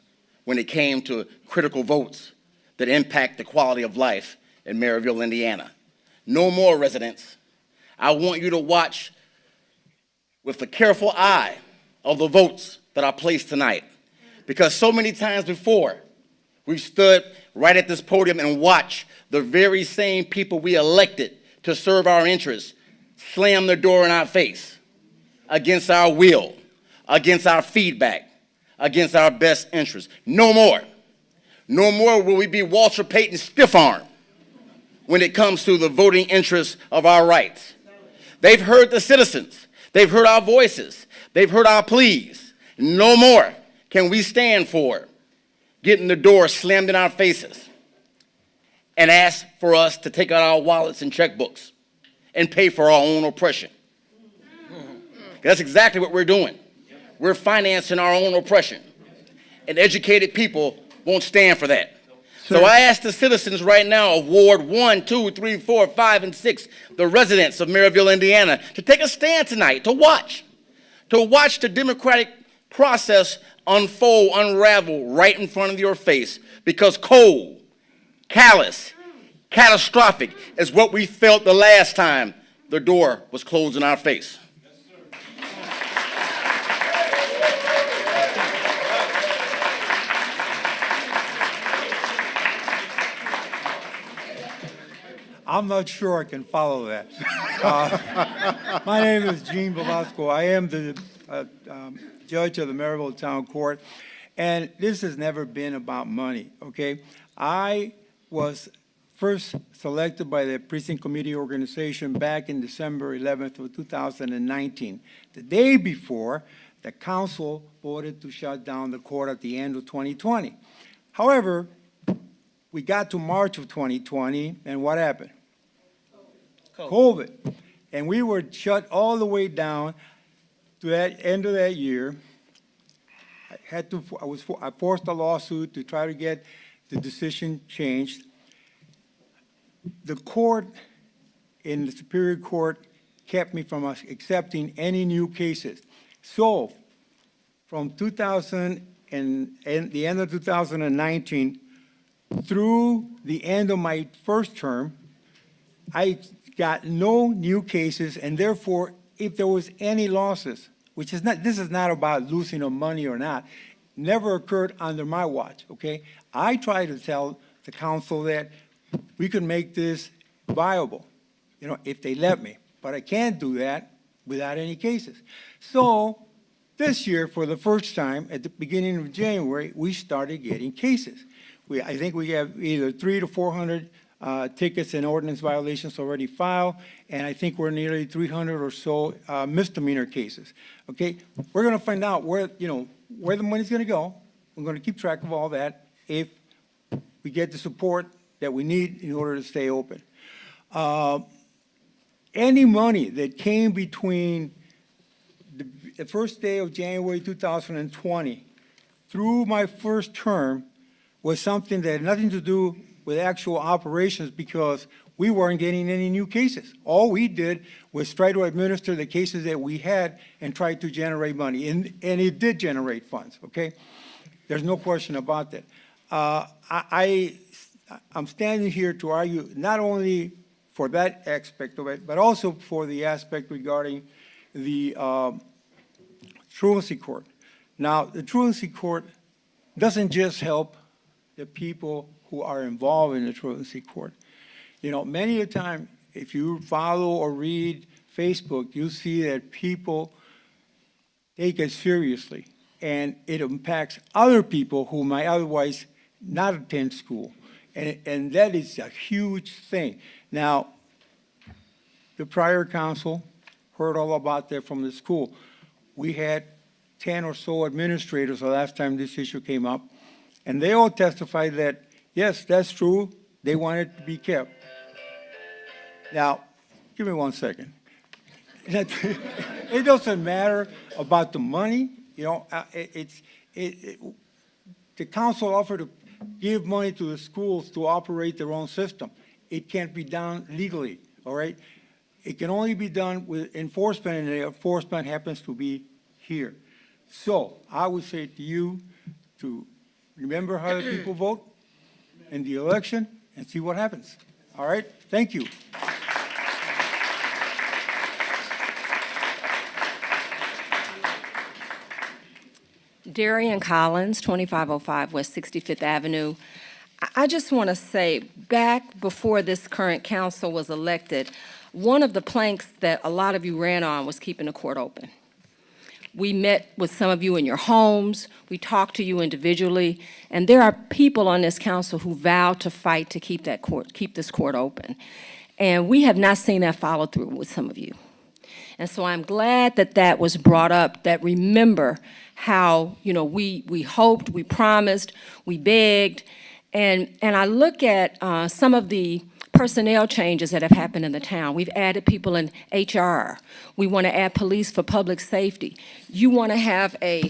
when it came to critical votes that impact the quality of life in Merrillville, Indiana. No more, residents. I want you to watch with a careful eye of the votes that are placed tonight. Because so many times before, we've stood right at this podium and watched the very same people we elected to serve our interests slam the door in our face against our will, against our feedback, against our best interests. No more. No more will we be Walter Payton stiff-armed when it comes to the voting interests of our rights. They've heard the citizens. They've heard our voices. They've heard our pleas. No more can we stand for getting the door slammed in our faces and ask for us to take out our wallets and checkbooks and pay for our own oppression. That's exactly what we're doing. We're financing our own oppression. And educated people won't stand for that. So I ask the citizens right now of Ward 1, 2, 3, 4, 5, and 6, the residents of Merrillville, Indiana, to take a stand tonight, to watch the democratic process unfold, unravel right in front of your face. Because cold, callous, catastrophic is what we felt the last time the door was closed in our face. I'm not sure I can follow that. My name is Gene Velasco. I am the judge of the Merrillville Town Court, and this has never been about money, okay? I was first selected by the Precinct Committee organization back in December 11th of 2019. The day before, the council voted to shut down the court at the end of 2020. However, we got to March of 2020, and what happened? COVID. And we were shut all the way down to that end of that year. I forced a lawsuit to try to get the decision changed. The court in the Superior Court kept me from accepting any new cases. So from 2000 and the end of 2019 through the end of my first term, I got no new cases, and therefore, if there was any losses, which is not, this is not about losing of money or not, never occurred under my watch, okay? I try to tell the council that we could make this viable, you know, if they let me, but I can't do that without any cases. So this year, for the first time, at the beginning of January, we started getting cases. I think we have either 300 to 400 tickets and ordinance violations already filed, and I think we're nearly 300 or so misdemeanor cases. Okay, we're going to find out where the money's going to go. We're going to keep track of all that if we get the support that we need in order to stay open. Any money that came between the first day of January 2020 through my first term was something that had nothing to do with actual operations because we weren't getting any new cases. All we did was try to administer the cases that we had and try to generate money, and it did generate funds, okay? There's no question about that. I'm standing here to argue not only for that aspect of it, but also for the aspect regarding the truancy court. Now, the truancy court doesn't just help the people who are involved in the truancy court. You know, many a time, if you follow or read Facebook, you see that people take it seriously, and it impacts other people who might otherwise not attend school. And that is a huge thing. Now, the prior council heard all about that from the school. We had 10 or so administrators the last time this issue came up, and they all testified that, yes, that's true, they want it to be kept. Now, give me 1 second. It doesn't matter about the money, you know, the council offered to give money to the schools to operate their own system. It can't be done legally, all right? It can only be done with enforcement, and the enforcement happens to be here. So I would say to you to remember how the people vote in the election and see what happens. All right? Thank you. Darian Collins, 2505 West 65th Avenue. I just want to say, back before this current council was elected, one of the planks that a lot of you ran on was keeping the court open. We met with some of you in your homes, we talked to you individually, and there are people on this council who vow to fight to keep this court open. And we have not seen that follow through with some of you. And so I'm glad that that was brought up, that remember how, you know, we hoped, we promised, we begged, and I look at some of the personnel changes that have happened in the town. We've added people in HR. We want to add police for public safety. We want to have a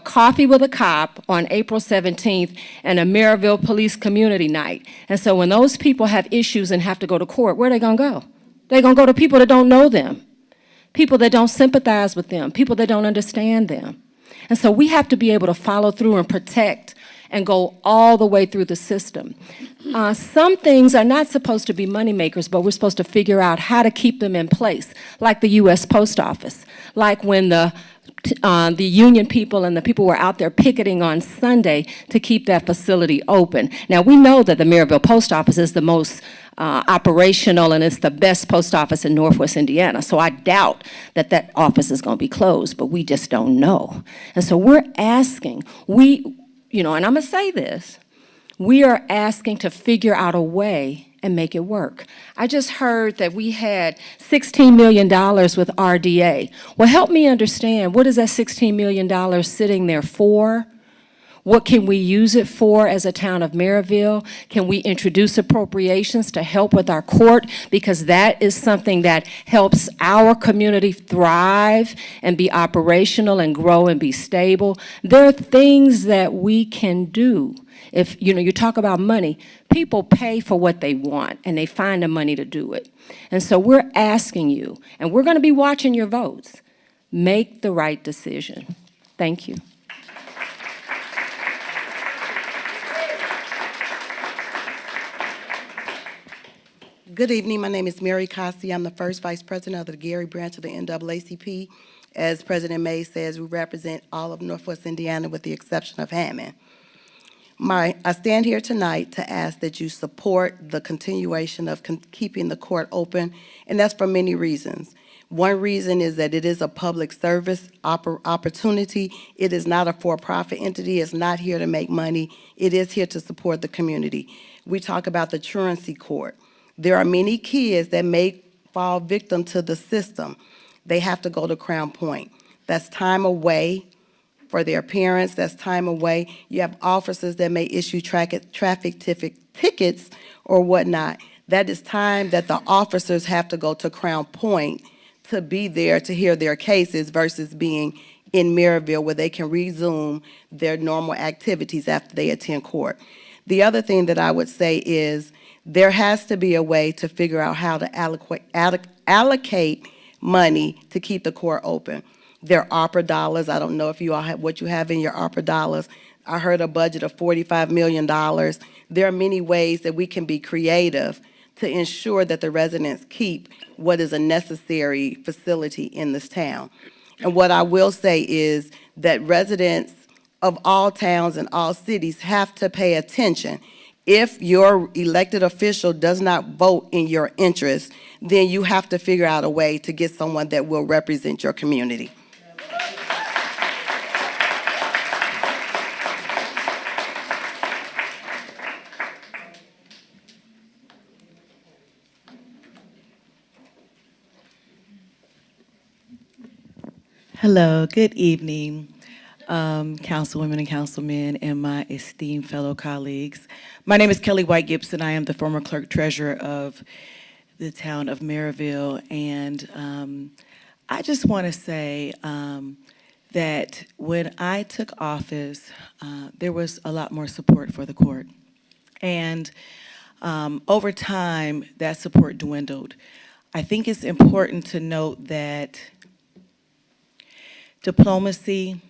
coffee with a cop on April 17th and a Merrillville Police Community Night. And so when those people have issues and have to go to court, where are they going to go? They're going to go to people that don't know them, people that don't sympathize with them, people that don't understand them. And so we have to be able to follow through and protect and go all the way through the system. Some things are not supposed to be moneymakers, but we're supposed to figure out how to keep them in place, like the U.S. Post Office, like when the union people and the people were out there picketing on Sunday to keep that facility open. Now, we know that the Merrillville Post Office is the most operational, and it's the best post office in Northwest Indiana. So I doubt that that office is going to be closed, but we just don't know. And so we're asking, and I'm going to say this, we are asking to figure out a way and make it work. I just heard that we had $16 million with RDA. Well, help me understand, what is that $16 million sitting there for? What can we use it for as a town of Merrillville? Can we introduce appropriations to help with our court? Because that is something that helps our community thrive and be operational and grow and be stable. There are things that we can do. If, you talk about money, people pay for what they want and they find the money to do it. And so we're asking you, and we're going to be watching your votes, make the right decision. Thank you. Good evening. My name is Mary Cossey. I'm the first vice president of the Gary branch of the NAACP. As President May says, we represent all of Northwest Indiana with the exception of Hammond. I stand here tonight to ask that you support the continuation of keeping the court open, and that's for many reasons. One reason is that it is a public service opportunity. It is not a for-profit entity. It's not here to make money. It is here to support the community. We talk about the truancy court. There are many kids that may fall victim to the system. They have to go to Crown Point. That's time away for their parents. That's time away. You have officers that may issue traffic tickets or whatnot, that is time that the officers have to go to Crown Point to be there to hear their cases versus being in Merrillville where they can resume their normal activities after they attend court. The other thing that I would say is there has to be a way to figure out how to allocate money to keep the court open. There are ARPA dollars. I don't know if you all have what you have in your ARPA dollars. I heard a budget of $45 million. There are many ways that we can be creative to ensure that the residents keep what is a necessary facility in this town. And what I will say is that residents of all towns and all cities have to pay attention. If your elected official does not vote in your interest, then you have to figure out a way to get someone that will represent your community. Hello, good evening, councilwomen and councilmen, and my esteemed fellow colleagues. My name is Kelly White Gibson. I am the former clerk treasurer of the town of Merrillville, and I just want to say that when I took office, there was a lot more support for the court. And over time, that support dwindled. I think it's important to note that diplomacy,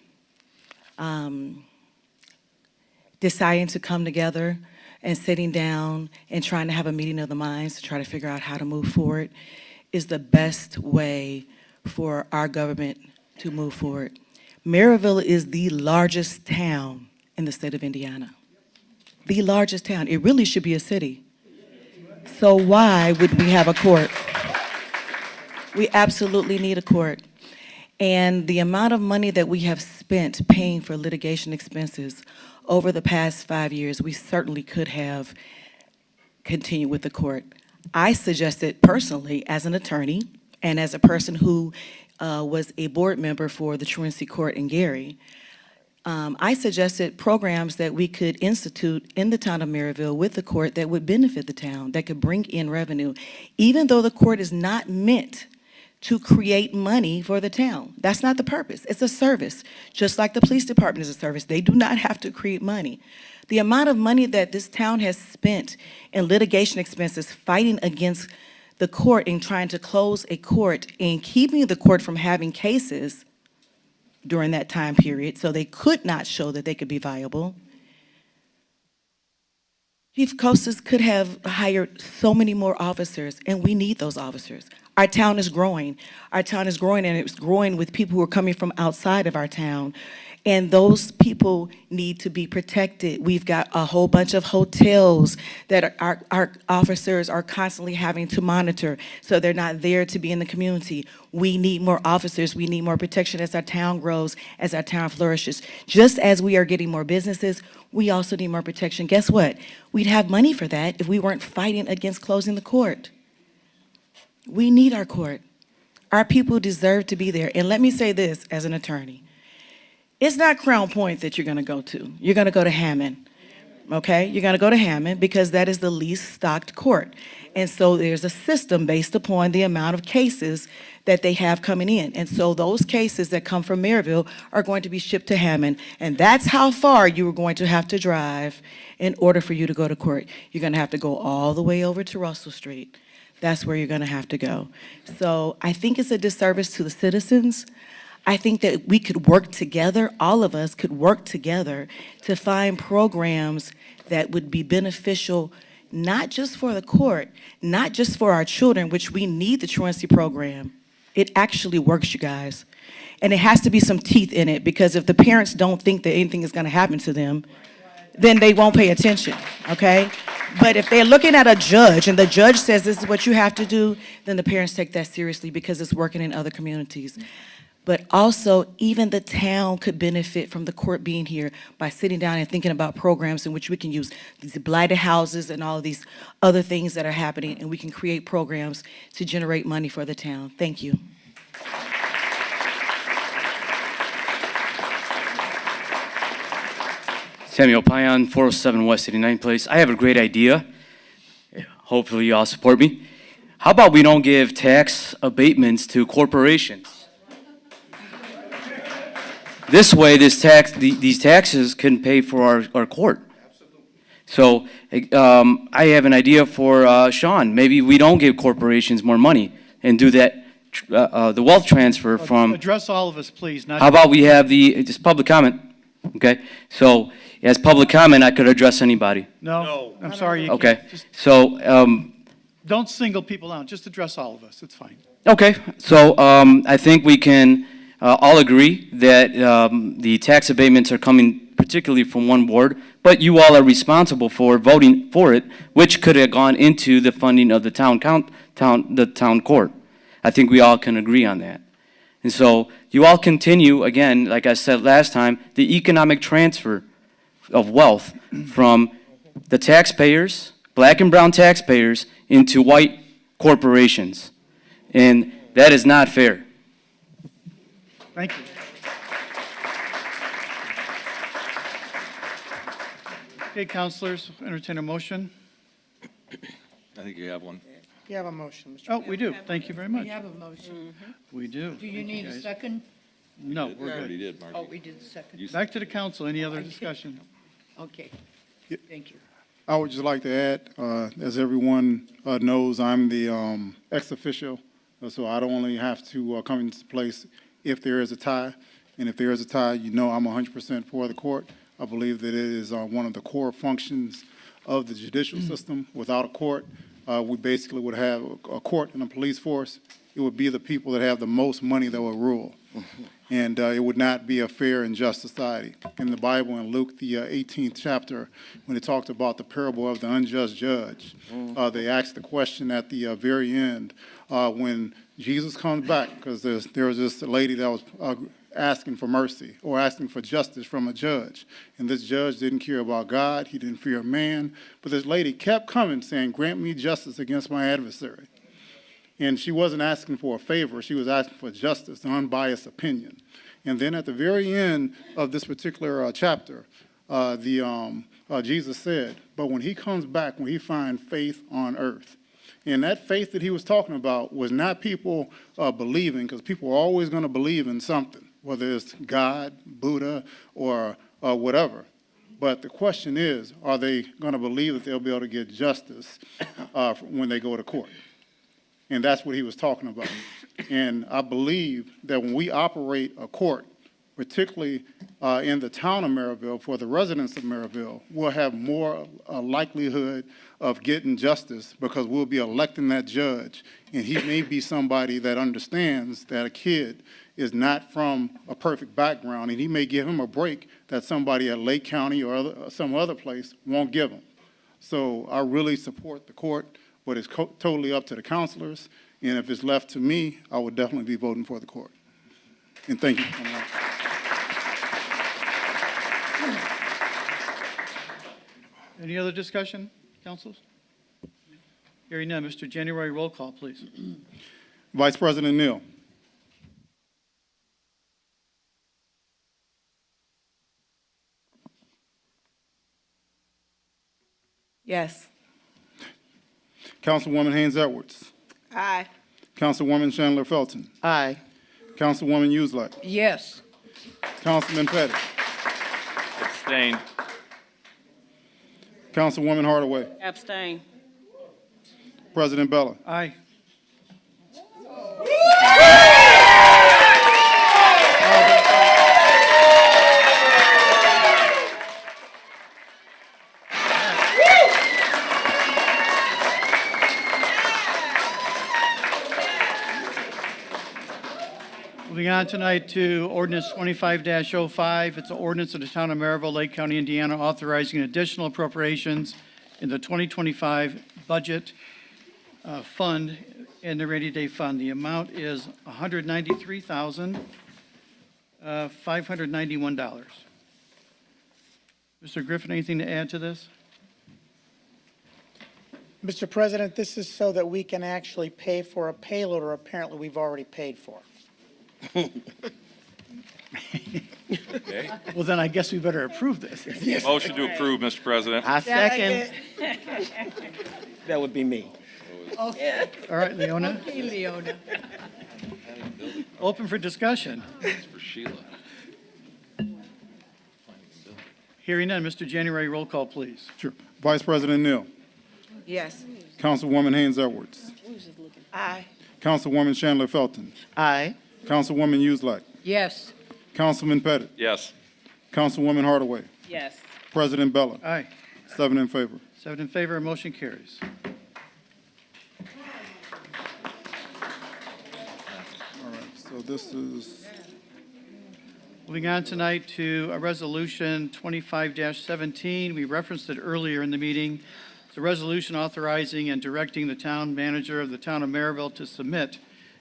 deciding to come together and sitting down and trying to have a meeting of the minds to try to figure out how to move forward is the best way for our government to move forward. Merrillville is the largest town in the state of Indiana. The largest town. It really should be a city. So why would we have a court? We absolutely need a court. And the amount of money that we have spent paying for litigation expenses over the past 5 years, we certainly could have continued with the court. I suggested personally, as an attorney and as a person who was a board member for the Truancy Court in Gary, I suggested programs that we could institute in the town of Merrillville with the court that would benefit the town, that could bring in revenue, even though the court is not meant to create money for the town. That's not the purpose. It's a service. Just like the police department is a service. They do not have to create money. The amount of money that this town has spent in litigation expenses fighting against the court and trying to close a court and keeping the court from having cases during that time period so they could not show that they could be viable. Chief Costas could have hired so many more officers, and we need those officers. Our town is growing. Our town is growing, and it's growing with people who are coming from outside of our town. And those people need to be protected. We've got a whole bunch of hotels that our officers are constantly having to monitor, so they're not there to be in the community. We need more officers. We need more protection as our town grows, as our town flourishes. Just as we are getting more businesses, we also need more protection. Guess what? We'd have money for that if we weren't fighting against closing the court. We need our court. Our people deserve to be there. And let me say this as an attorney. It's not Crown Point that you're going to go to. You're going to go to Hammond, okay? You're going to go to Hammond because that is the least stocked court. And so there's a system based upon the amount of cases that they have coming in. And so those cases that come from Merrillville are going to be shipped to Hammond. And that's how far you are going to have to drive in order for you to go to court. You're going to have to go all the way over to Russell Street. That's where you're going to have to go. So I think it's a disservice to the citizens. I think that we could work together, all of us could work together to find programs that would be beneficial, not just for the court, not just for our children, which we need the truancy program. It actually works, you guys. And it has to be some teeth in it, because if the parents don't think that anything is going to happen to them, then they won't pay attention, okay? But if they're looking at a judge and the judge says this is what you have to do, then the parents take that seriously because it's working in other communities. But also, even the town could benefit from the court being here by sitting down and thinking about programs in which we can use these blighted houses and all of these other things that are happening, and we can create programs to generate money for the town. Thank you. Samuel Payan, 407 West 89th Place. I have a great idea. Hopefully you all support me. How about we don't give tax abatements to corporations? This way, these taxes can pay for our court. So I have an idea for Sean. Maybe we don't give corporations more money and do that, the wealth transfer from. Address all of us, please. Not How about we have just public comment? Okay, so as public comment, I could address anybody. No, I'm sorry. You Okay, can't. Just so, don't single people out. Just address all of us. It's fine. okay, so I think we can all agree that the tax abatements are coming particularly from one board, but you all are responsible for voting for it, which could have gone into the funding of the town court. I think we all can agree on that. And so you all continue, again, like I said last time, the economic transfer of wealth from the taxpayers, black and brown taxpayers, into white corporations. And that is not fair. Thank you. Okay, councilors, entertain a motion. I think you have one. You have a motion, Mr. Oh, we do. Thank you very much. We have a motion. We do. Do you Thank need a guys. second? No, We we're already good. did, Margie. Oh, we did the second. Back to the council. Any other discussion? Okay. Thank you. I would just like to add, as everyone knows, I'm the ex officio, so I don't only have to come into place if there is a tie. And if there is a tie, you know I'm 100% for the court. I believe that it is one of the core functions of the judicial system. Without a court, we basically would have a court and a police force. It would be the people that have the most money that will rule. And it would not be a fair and just society. In the Bible, in Luke, the 18th chapter, when it talked about the parable of the unjust judge, they asked the question at the very end, when Jesus comes back, because there was this lady that was asking for mercy or asking for justice from a judge. And this judge didn't care about God. He didn't fear man. But this lady kept coming saying, grant me justice against my adversary. And she wasn't asking for a favor. She was asking for justice, an unbiased opinion. And then at the very end of this particular chapter, Jesus said, but when he comes back, when he finds faith on earth, and that faith that he was talking about was not people believing, because people are always going to believe in something, whether it's God, Buddha, or whatever. But the question is, are they going to believe that they'll be able to get justice when they go to court? And that's what he was talking about. And I believe that when we operate a court, particularly in the town of Merrillville, for the residents of Merrillville, we'll have more likelihood of getting justice because we'll be electing that judge. And he may be somebody that understands that a kid is not from a perfect background, and he may give him a break that somebody at Lake County or some other place won't give him. So I really support the court, but it's totally up to the counselors. And if it's left to me, I would definitely be voting for the court. And thank you for coming out. Any other discussion, councils? Hearing none. Mr. January, roll call, please. Vice President Neal. Yes. Councilwoman Haynes Edwards. Aye. Councilwoman Chandler Felton. Aye. Councilwoman Uselak. Yes. Councilman Pettit. Abstain. Councilwoman Hardaway. Abstain. President Bella. Aye. Moving on tonight to ordinance 25-05. It's an ordinance of the town of Merrillville, Lake County, Indiana, authorizing additional appropriations in the 2025 budget fund and the rainy day fund. The amount is $193,591. Mr. Griffin, anything to add to this? Mr. President, this is so that we can actually pay for a payloader apparently we've already paid for. Okay. Well, then I guess we better approve this. Motion to approve, Mr. President. I second. That would be me. Okay. All right, Leona, Okay, Leona. open for discussion. It's for Sheila. Hearing none, Mr. January, roll call, please. Sure. Vice President Neal, Yes. Councilwoman Haynes Edwards, Aye. Councilwoman Chandler Felton, Aye. Councilwoman Uselak, Yes. Councilman Pettit, Yes. Councilwoman Hardaway, Yes. President Bella, Aye. 7 in favor. 7 in favor, motion carries. All right, so this is, Moving on tonight to a resolution 25-17. We referenced it earlier in the meeting. It's a resolution authorizing and directing the town manager of the town of Merrillville to submit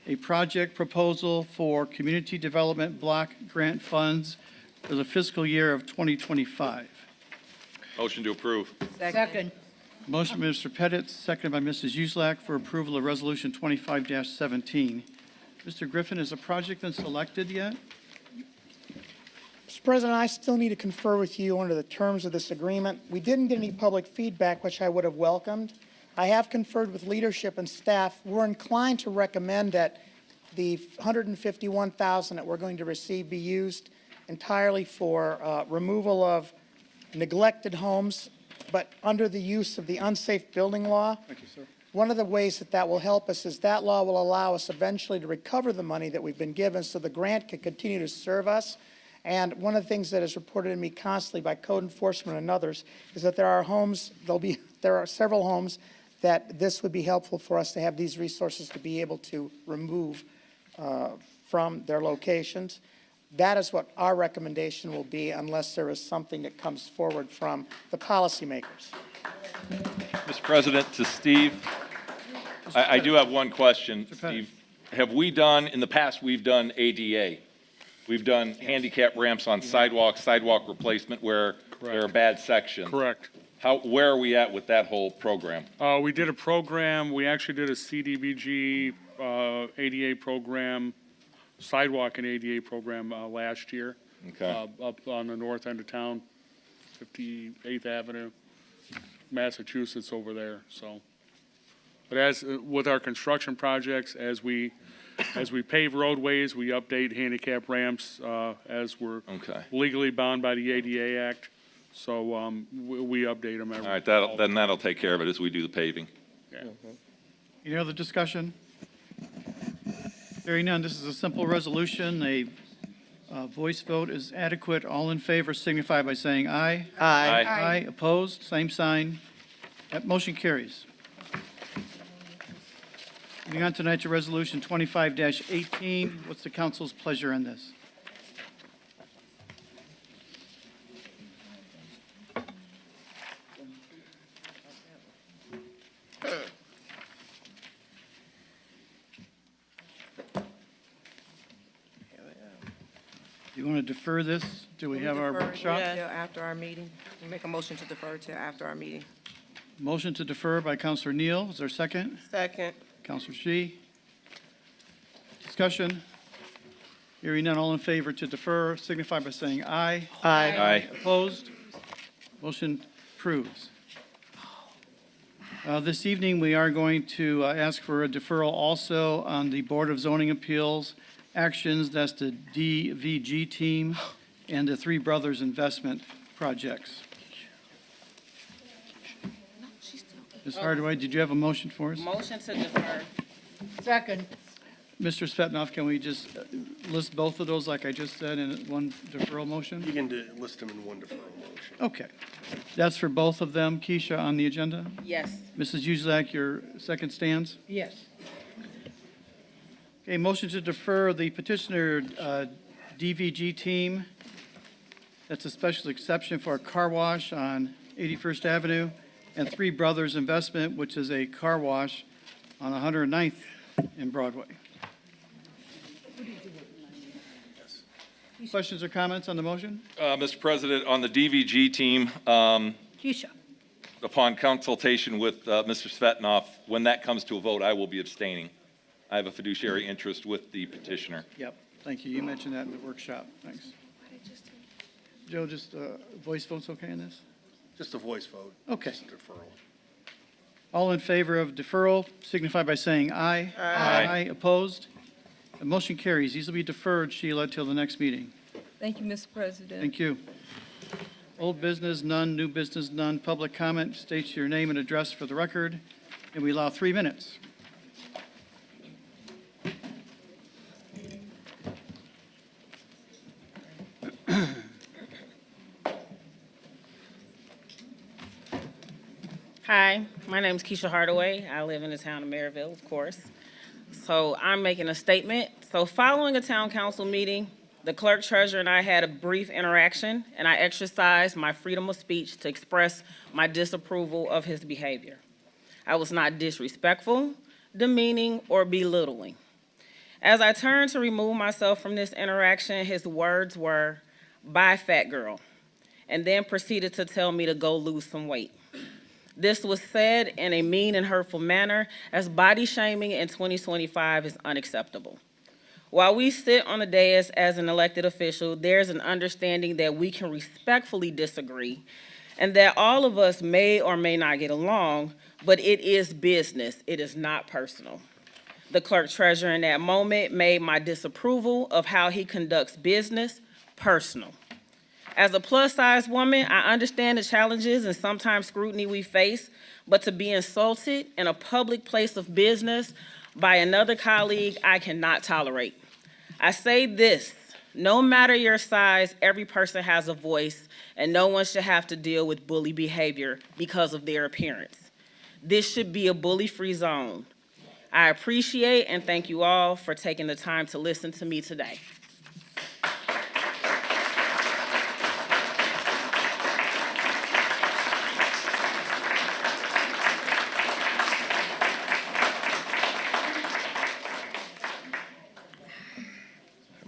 a project proposal for community development block grant funds for the fiscal year of 2025. Motion to approve. Second. Motion by Mr. Pettit, seconded by Mrs. Uselak for approval of resolution 25-17. Mr. Griffin, has a project been selected yet? Mr. President, I still need to confer with you under the terms of this agreement. We didn't get any public feedback, which I would have welcomed. I have conferred with leadership and staff. We're inclined to recommend that the $151,000 that we're going to receive be used entirely for removal of neglected homes, but under the use of the unsafe building law. thank you, sir. One of the ways that that will help us is that law will allow us eventually to recover the money that we've been given so the grant can continue to serve us. And one of the things that is reported to me constantly by code enforcement and others is that there are several homes that this would be helpful for us to have these resources to be able to remove from their locations. That is what our recommendation will be unless there is something that comes forward from the policymakers. Mr. President, to Steve, I do have one question, Mr. Pettit. Steve. Have we done, in the past, we've done ADA. We've done handicap ramps on sidewalk replacement where there are bad sections. Correct. Where are we at with that whole program? We did a program, we actually did a CDBG ADA program, sidewalk and ADA program last year. Okay. Up on the north end of town, 58th Avenue, Massachusetts over there, so. But as, with our construction projects, as we pave roadways, we update handicap ramps as we're Okay. legally bound by the ADA Act. So we update them every. All right, that'll take care of it as we do the paving. Yeah. Any other discussion? Hearing none, this is a simple resolution. A voice vote is adequate. All in favor signify by saying aye. Aye. Aye. Opposed, same sign. That motion carries. Moving on tonight to Resolution 25-18. What's the council's pleasure on this? Do you want to defer this? Do we have our workshop? After our meeting. We make a motion to defer till after our meeting. Motion to defer by Counselor Neal. Is there a second? Second. Counselor Shi. Discussion. Hearing none, all in favor to defer signify by saying aye. Aye. Opposed? Motion approves. This evening, we are going to ask for a deferral also on the Board of Zoning Appeals actions. That's the DVG team and the Three Brothers Investment projects. Ms. Hardaway, did you have a motion for us? Motion to defer. Second. Mr. Svetnov, can we just list both of those like I just said in one deferral motion? You can list them in one deferral motion. Okay. That's for both of them. Keisha, on the agenda? Yes. Mrs. Uzelak, your second stands? Yes. Okay, motion to defer the petitioner DVG team. That's a special exception for a car wash on 81st Avenue, and Three Brothers Investment, which is a car wash on 109th in Broadway. Questions or comments on the motion? Mr. President, on the DVG team, Keisha. upon consultation with Mr. Svetnov, when that comes to a vote, I will be abstaining. I have a fiduciary interest with the petitioner. Yep, thank you. You mentioned that in the workshop. Thanks. Joe, just voice vote's okay on this? Just a voice vote. Okay. Just a deferral. All in favor of deferral signify by saying aye. Aye. Opposed? The motion carries. These will be deferred, Sheila, till the next meeting. Thank you, Mr. President. Thank you. Old business, none. New business, none. Public comment, state your name and address for the record, and we allow 3 minutes. Hi, my name is Keisha Hardaway. I live in the town of Merrillville, of course. So I'm making a statement. So following a town council meeting, the clerk treasurer and I had a brief interaction, and I exercised my freedom of speech to express my disapproval of his behavior. I was not disrespectful, demeaning, or belittling. As I turned to remove myself from this interaction, his words were, "Bye, fat girl," and then proceeded to tell me to go lose some weight. This was said in a mean and hurtful manner, as body shaming in 2025 is unacceptable. While we sit on the dais as an elected official, there's an understanding that we can respectfully disagree and that all of us may or may not get along, but it is business, it is not personal. The clerk treasurer in that moment made my disapproval of how he conducts business personal. As a plus-size woman, I understand the challenges and sometimes scrutiny we face, but to be insulted in a public place of business by another colleague, I cannot tolerate. I say this, no matter your size, every person has a voice, and no one should have to deal with bully behavior because of their appearance. This should be a bully-free zone. I appreciate and thank you all for taking the time to listen to me today.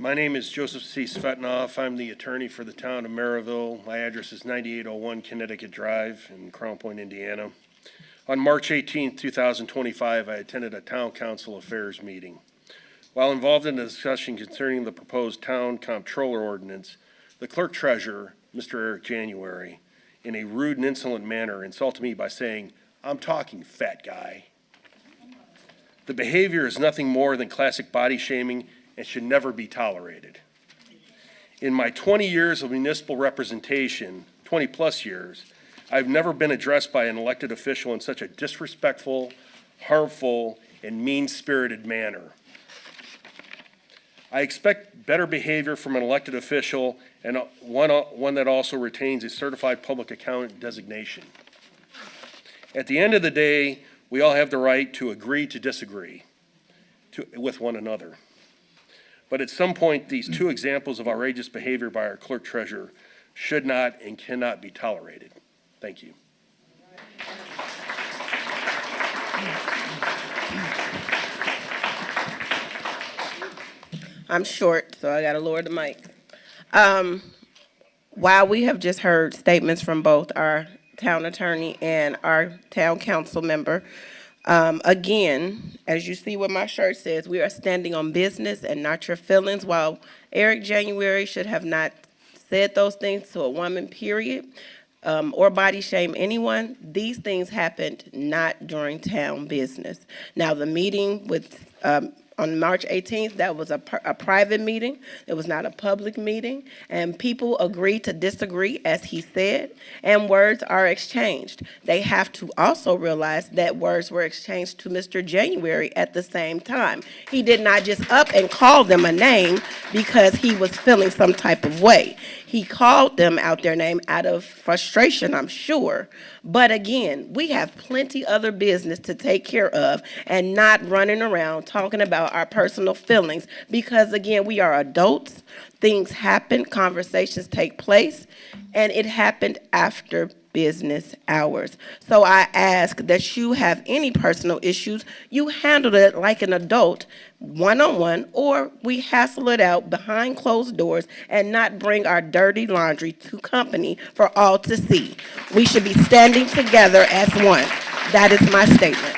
My name is Joseph C. Svetnoff. I'm the attorney for the town of Merrillville. My address is 9801 Connecticut Drive in Crown Point, Indiana. On March 18, 2025, I attended a town council affairs meeting. While involved in a discussion concerning the proposed town comptroller ordinance, the clerk treasurer, Mr. Eric January, in a rude and insolent manner, insulted me by saying, "I'm talking, fat guy." The behavior is nothing more than classic body shaming and should never be tolerated. In my 20 years of municipal representation, 20-plus years, I've never been addressed by an elected official in such a disrespectful, harmful, and mean-spirited manner. I expect better behavior from an elected official and one that also retains a certified public accountant designation. At the end of the day, we all have the right to agree to disagree with one another. But at some point, these two examples of outrageous behavior by our clerk treasurer should not and cannot be tolerated. Thank you. I'm short, so I gotta lower the mic. While we have just heard statements from both our town attorney and our town council member, again, as you see what my shirt says, we are standing on business and not your feelings. While Eric January should have not said those things to a woman, period, or body shame anyone, these things happened not during town business. Now, the meeting with, on March 18th, that was a private meeting. It was not a public meeting. And people agreed to disagree, as he said, and words are exchanged. They have to also realize that words were exchanged to Mr. January at the same time. He did not just up and call them a name because he was feeling some type of way. He called them out their name out of frustration, I'm sure. But again, we have plenty other business to take care of and not running around talking about our personal feelings because, again, we are adults. Things happen, conversations take place, and it happened after business hours. So I ask that you have any personal issues, you handle it like an adult, one-on-one, or we hassle it out behind closed doors and not bring our dirty laundry to company for all to see. We should be standing together as one. That is my statement.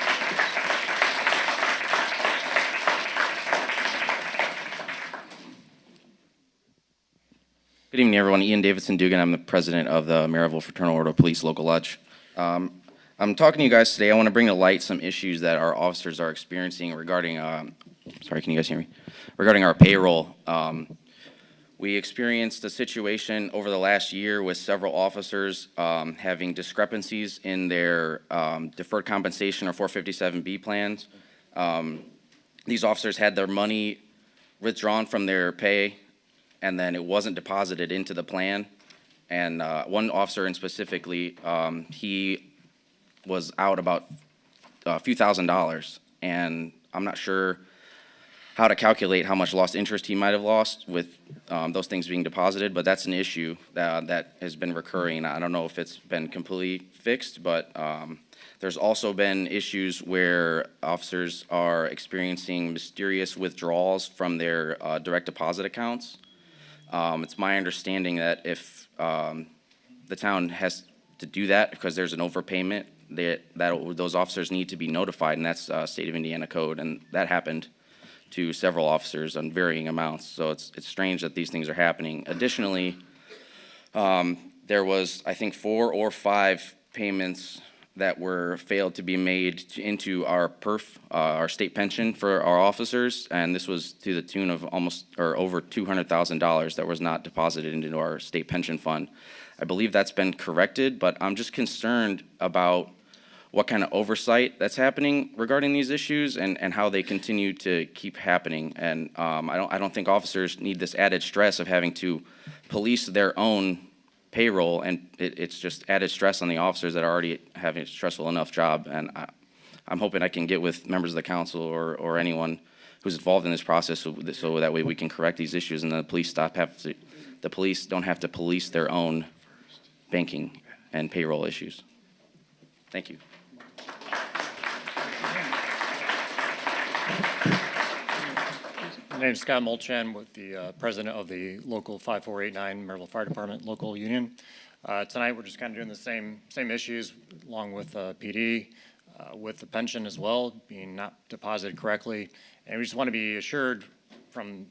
Good evening, everyone. Ian Davidson Dugan. I'm the president of the Merrillville Fraternal Order of Police Local Lodge. I'm talking to you guys today. I want to bring to light some issues that our officers are experiencing regarding, sorry, can you guys hear me? Regarding our payroll. We experienced a situation over the last year with several officers having discrepancies in their deferred compensation or 457B plans. These officers had their money withdrawn from their pay, and then it wasn't deposited into the plan. And one officer in specifically, he was out about a few $1,000s, and I'm not sure how to calculate how much lost interest he might have lost with those things being deposited, but that's an issue that has been recurring. I don't know if it's been completely fixed, but there's also been issues where officers are experiencing mysterious withdrawals from their direct deposit accounts. It's my understanding that if the town has to do that because there's an overpayment, those officers need to be notified, and that's state of Indiana code, and that happened to several officers on varying amounts. So it's strange that these things are happening. Additionally, there was, I think, 4 or 5 payments that were failed to be made into our PERF, our state pension for our officers, and this was to the tune of almost or over $200,000 that was not deposited into our state pension fund. I believe that's been corrected, but I'm just concerned about what kind of oversight that's happening regarding these issues and how they continue to keep happening. And I don't think officers need this added stress of having to police their own payroll, and it's just added stress on the officers that are already having a stressful enough job. And I'm hoping I can get with members of the council or anyone who's involved in this process so that way we can correct these issues and the police don't have to police their own banking and payroll issues. Thank you. My name is Scott Molchan, with the president of the local 5489 Merrillville Fire Department local union. Tonight, we're just kind of doing the same issues along with PD, with the pension as well, being not deposited correctly. And we just want to be assured from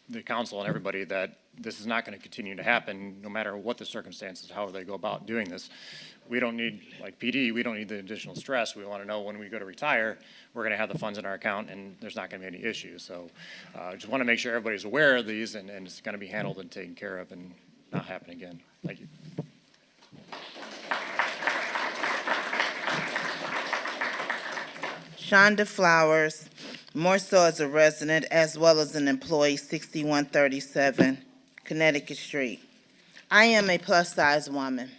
the council and everybody that this is not going to continue to happen no matter what the circumstances, how they go about doing this. We don't need, like PD, we don't need the additional stress. We want to know when we go to retire, we're going to have the funds in our account and there's not going to be any issues. So just want to make sure everybody's aware of these and it's going to be handled and taken care of and not happen again. Thank you. Shonda Flowers, more so as a resident as well as an employee, 6137 Connecticut Street. I am a plus-size woman.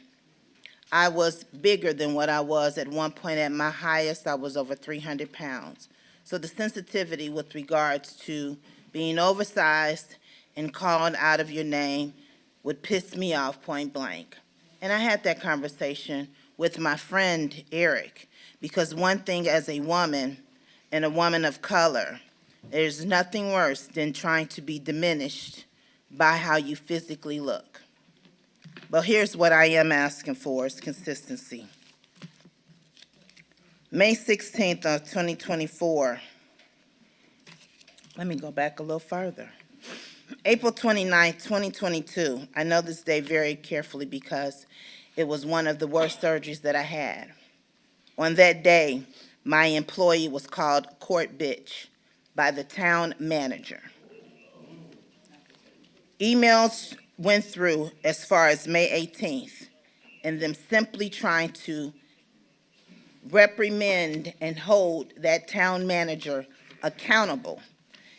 I was bigger than what I was at one point. At my highest, I was over 300 pounds. So the sensitivity with regards to being oversized and called out of your name would piss me off point blank. And I had that conversation with my friend Eric, because one thing as a woman and a woman of color, there's nothing worse than trying to be diminished by how you physically look. But here's what I am asking for is consistency. May 16th of 2024, let me go back a little further. April 29th, 2022, I know this day very carefully because it was one of the worst surgeries that I had. On that day, my employee was called court bitch by the town manager. Emails went through as far as May 18th, and them simply trying to reprimand and hold that town manager accountable.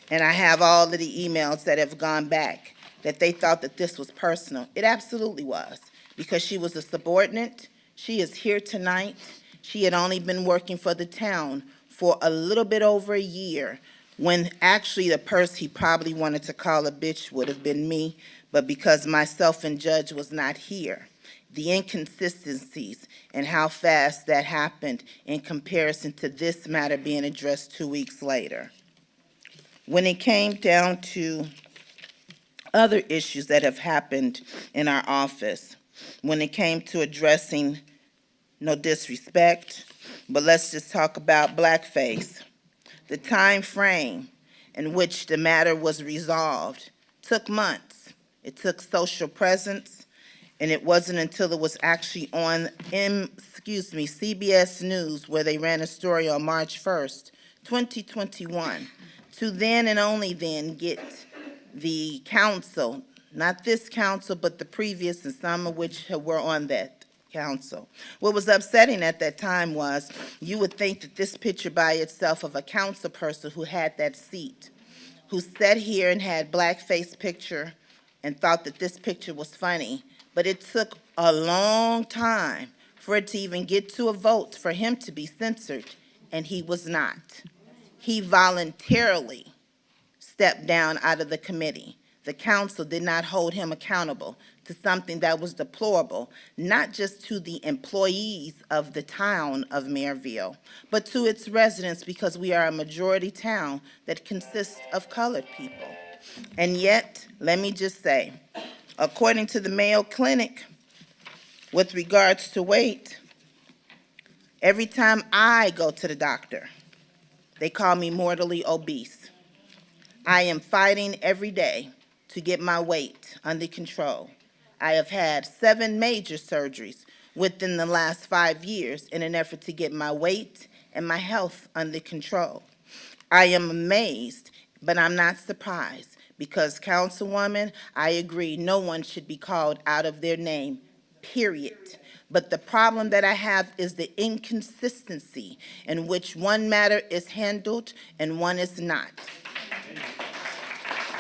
And I have all of the emails that have gone back that they thought that this was personal. It absolutely was, because she was a subordinate. She is here tonight. She had only been working for the town for a little bit over a year, when actually the person he probably wanted to call a bitch would have been me, but because myself and Judge was not here, the inconsistencies and how fast that happened in comparison to this matter being addressed 2 weeks later. When it came down to other issues that have happened in our office, when it came to addressing, no disrespect, but let's just talk about blackface. The time frame in which the matter was resolved took months. It took social presence, and it wasn't until it was actually on CBS News where they ran a story on March 1st, 2021, to then and only then get the council, not this council, but the previous, and some of which were on that council. What was upsetting at that time was you would think that this picture by itself of a council person who had that seat, who sat here and had blackface picture and thought that this picture was funny, but it took a long time for it to even get to a vote for him to be censored, and he was not. He voluntarily stepped down out of the committee. The council did not hold him accountable to something that was deplorable, not just to the employees of the town of Merrillville, but to its residents, because we are a majority town that consists of colored people. And yet, let me just say, according to the Mayo Clinic, with regards to weight, every time I go to the doctor, they call me mortally obese. I am fighting every day to get my weight under control. I have had 7 major surgeries within the last 5 years in an effort to get my weight and my health under control. I am amazed, but I'm not surprised, because, Councilwoman, I agree, no one should be called out of their name, period. But the problem that I have is the inconsistency in which one matter is handled and one is not.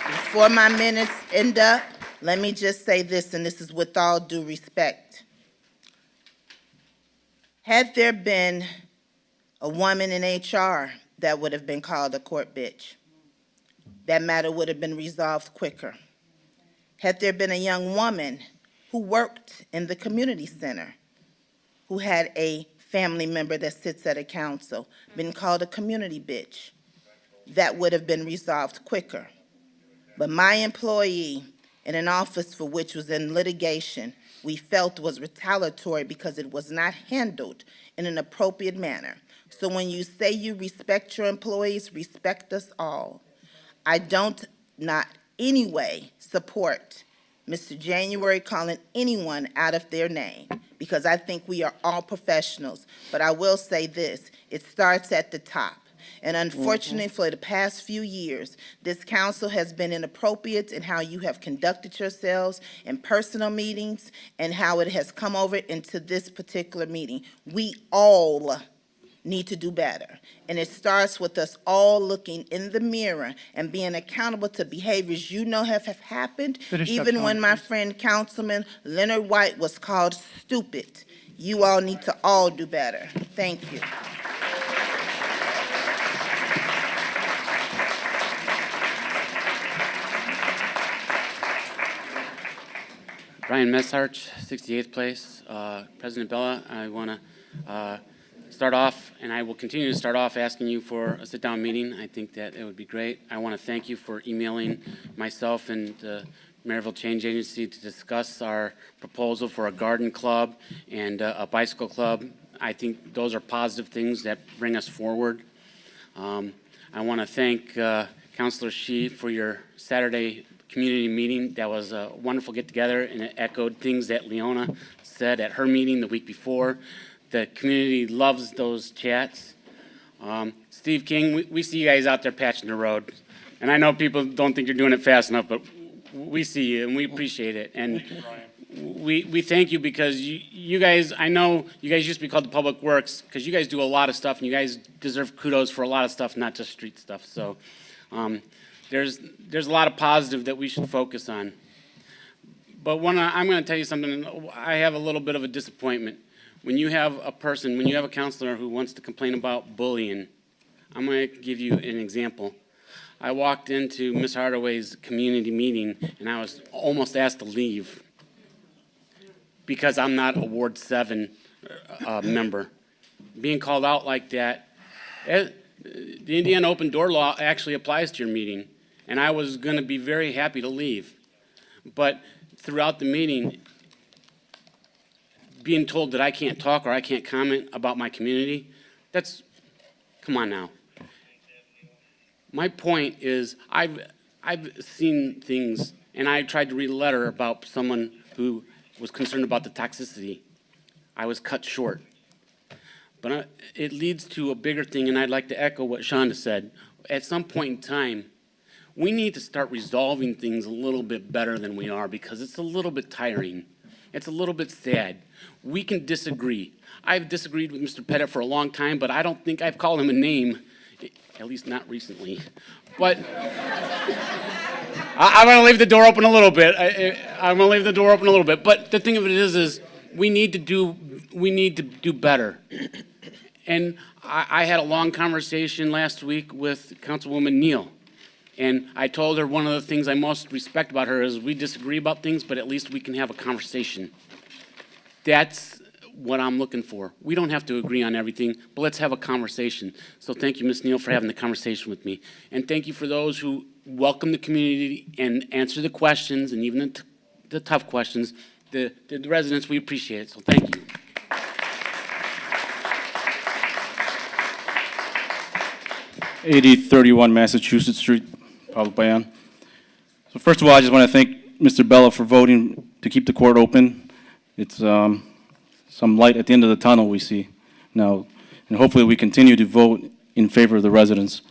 Before my minutes end up, let me just say this, and this is with all due respect. Had there been a woman in HR that would have been called a court bitch, that matter would have been resolved quicker. Had there been a young woman who worked in the community center, who had a family member that sits at a council, been called a community bitch, that would have been resolved quicker. But my employee in an office for which was in litigation, we felt was retaliatory because it was not handled in an appropriate manner. So when you say you respect your employees, respect us all. I don't not anyway support Mr. January calling anyone out of their name, because I think we are all professionals. But I will say this, it starts at the top. And unfortunately, for the past few years, this council has been inappropriate in how you have conducted yourselves in personal meetings and how it has come over into this particular meeting. We all need to do better. And it starts with us all looking in the mirror and being accountable to behaviors you know have happened, Finish up, even when Tony, my please. friend Councilman Leonard White was called stupid. You all need to all do better. Thank you. Brian Messarch, 68th Place. President Bella, I want to start off, and I will continue to start off asking you for a sit-down meeting. I think that it would be great. I want to thank you for emailing myself and the Merrillville Change Agency to discuss our proposal for a garden club and a bicycle club. I think those are positive things that bring us forward. I want to thank Councilor Shi for your Saturday community meeting. That was a wonderful get-together, and it echoed things that Leona said at her meeting the week before. The community loves those chats. Steve King, we see you guys out there patching the road, and I know people don't think you're doing it fast enough, but we see you, and we appreciate it. And we thank you because you guys, I know you guys used to be called the Public Works, because you guys do a lot of stuff, and you guys deserve kudos for a lot of stuff, not just street stuff. So there's a lot of positive that we should focus on. But I'm going to tell you something. I have a little bit of a disappointment. When you have a person, when you have a counselor who wants to complain about bullying, I'm going to give you an example. I walked into Ms. Hardaway's community meeting, and I was almost asked to leave because I'm not a Ward 7 member. Being called out like that, the Indiana Open Door Law actually applies to your meeting, and I was going to be very happy to leave. But throughout the meeting, being told that I can't talk or I can't comment about my community, come on now. My point is, I've seen things, and I tried to read a letter about someone who was concerned about the toxicity. I was cut short. But it leads to a bigger thing, and I'd like to echo what Shonda said. At some point in time, we need to start resolving things a little bit better than we are, because it's a little bit tiring. It's a little bit sad. We can disagree. I've disagreed with Mr. Pettit for a long time, but I don't think I've called him a name, at least not recently. But I'm going to leave the door open a little bit. I'm going to leave the door open a little bit. But the thing of it is we need to do better. And I had a long conversation last week with Councilwoman Neal. And I told her one of the things I most respect about her is we disagree about things, but at least we can have a conversation. That's what I'm looking for. We don't have to agree on everything, but let's have a conversation. So thank you, Ms. Neal, for having the conversation with me. And thank you for those who welcome the community and answer the questions, and even the tough questions. The residents, we appreciate it, so thank you. '8031 Massachusetts Street, Pablo Payan. So first of all, I just want to thank Mr. Bella for voting to keep the court open. It's some light at the end of the tunnel we see now, and hopefully we continue to vote in favor of the residents.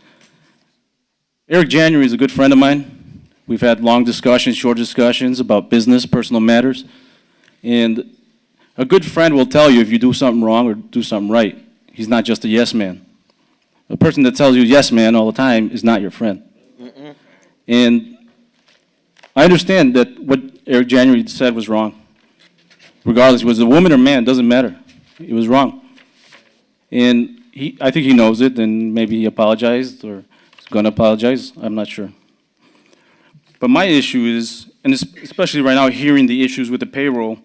Eric January is a good friend of mine. We've had long discussions, short discussions about business, personal matters, and a good friend will tell you if you do something wrong or do something right. He's not just a yes man. A person that tells you yes man all the time is not your friend. And I understand that what Eric January said was wrong. Regardless, was it a woman or man, doesn't matter. It was wrong. And I think he knows it, and maybe he apologized or is going to apologize. I'm not sure. But my issue is, and especially right now, hearing the issues with the payroll,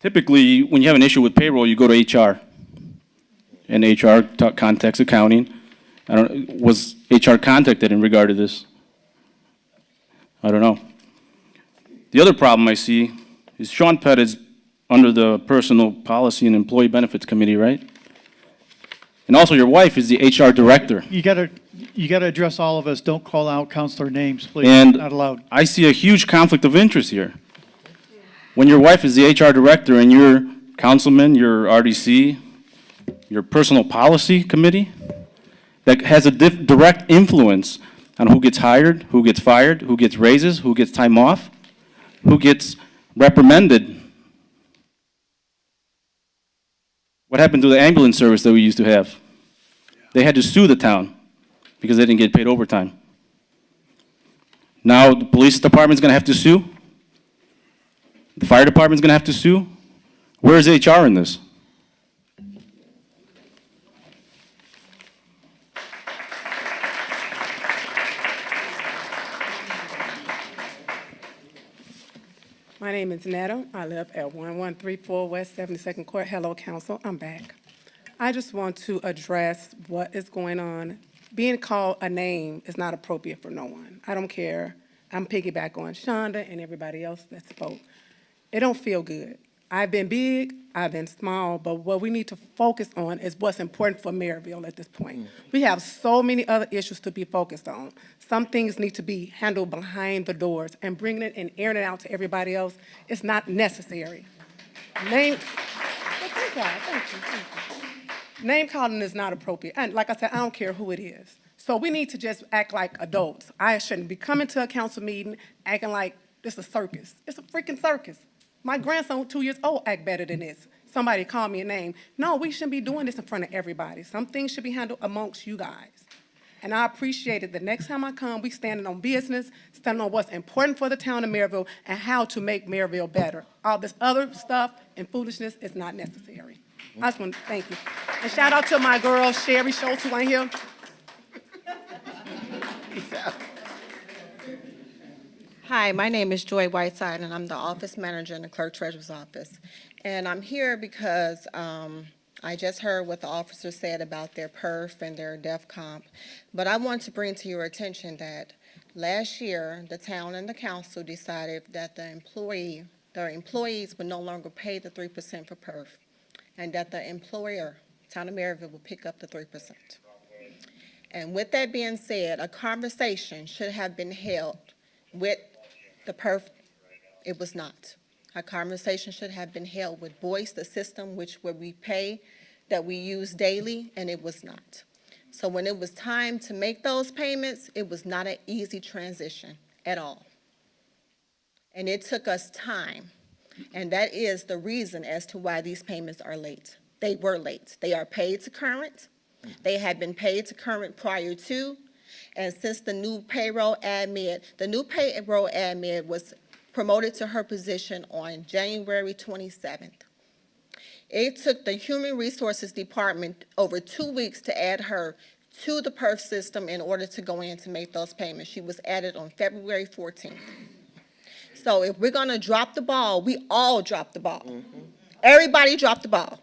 typically when you have an issue with payroll, you go to HR. And HR contacts accounting. Was HR contacted in regard to this? I don't know. The other problem I see is Sean Pettit is under the Personal Policy and Employee Benefits Committee, right? And also your wife is the HR director. You gotta address all of us. Don't call out counselor names, please. And Not allowed. I see a huge conflict of interest here. When your wife is the HR director and your councilman, your RDC, your Personal Policy Committee, that has a direct influence on who gets hired, who gets fired, who gets raises, who gets time off, who gets reprimanded. What happened to the ambulance service that we used to have? They had to sue the town because they didn't get paid overtime. Now the police department's going to have to sue. The fire department's going to have to sue. Where is HR in this? My name is Netta. I live at 1134 West 72nd Court. Hello, Council. I'm back. I just want to address what is going on. Being called a name is not appropriate for no one. I don't care. I'm piggyback on Shonda and everybody else that spoke. It don't feel good. I've been big, I've been small, but what we need to focus on is what's important for Merrillville at this point. We have so many other issues to be focused on. Some things need to be handled behind the doors, and bringing it and airing it out to everybody else is not necessary. Name calling is not appropriate. And like I said, I don't care who it is. So we need to just act like adults. I shouldn't be coming to a council meeting acting like this is a circus. It's a freaking circus. My grandson, 2 years old, act better than this. Somebody call me a name. No, we shouldn't be doing this in front of everybody. Some things should be handled amongst you guys. And I appreciate it. The next time I come, we standing on business, standing on what's important for the town of Merrillville and how to make Merrillville better. All this other stuff and foolishness is not necessary. I just want to thank you. And shout out to my girl, Sherry Schultz, who ain't here. Hi, my name is Joy Whiteside, and I'm the office manager in the clerk treasurer's office. And I'm here because I just heard what the officer said about their perf and their DEF comp. But I want to bring to your attention that last year, the town and the council decided that their employees would no longer pay the 3% for perf, and that the employer, town of Merrillville, will pick up the 3%. And with that being said, a conversation should have been held with The perf, it was not. Our conversation should have been held with Voice, the system where we pay, that we use daily, and it was not. So when it was time to make those payments, it was not an easy transition at all. And it took us time. And that is the reason as to why these payments are late. They were late. They are paid to current. They had been paid to current prior to. And since the new payroll admin was promoted to her position on January 27th. It took the Human Resources Department over 2 weeks to add her to the PERF system in order to go in to make those payments. She was added on February 14th. So if we're gonna drop the ball, we all dropped the ball. Everybody dropped the ball.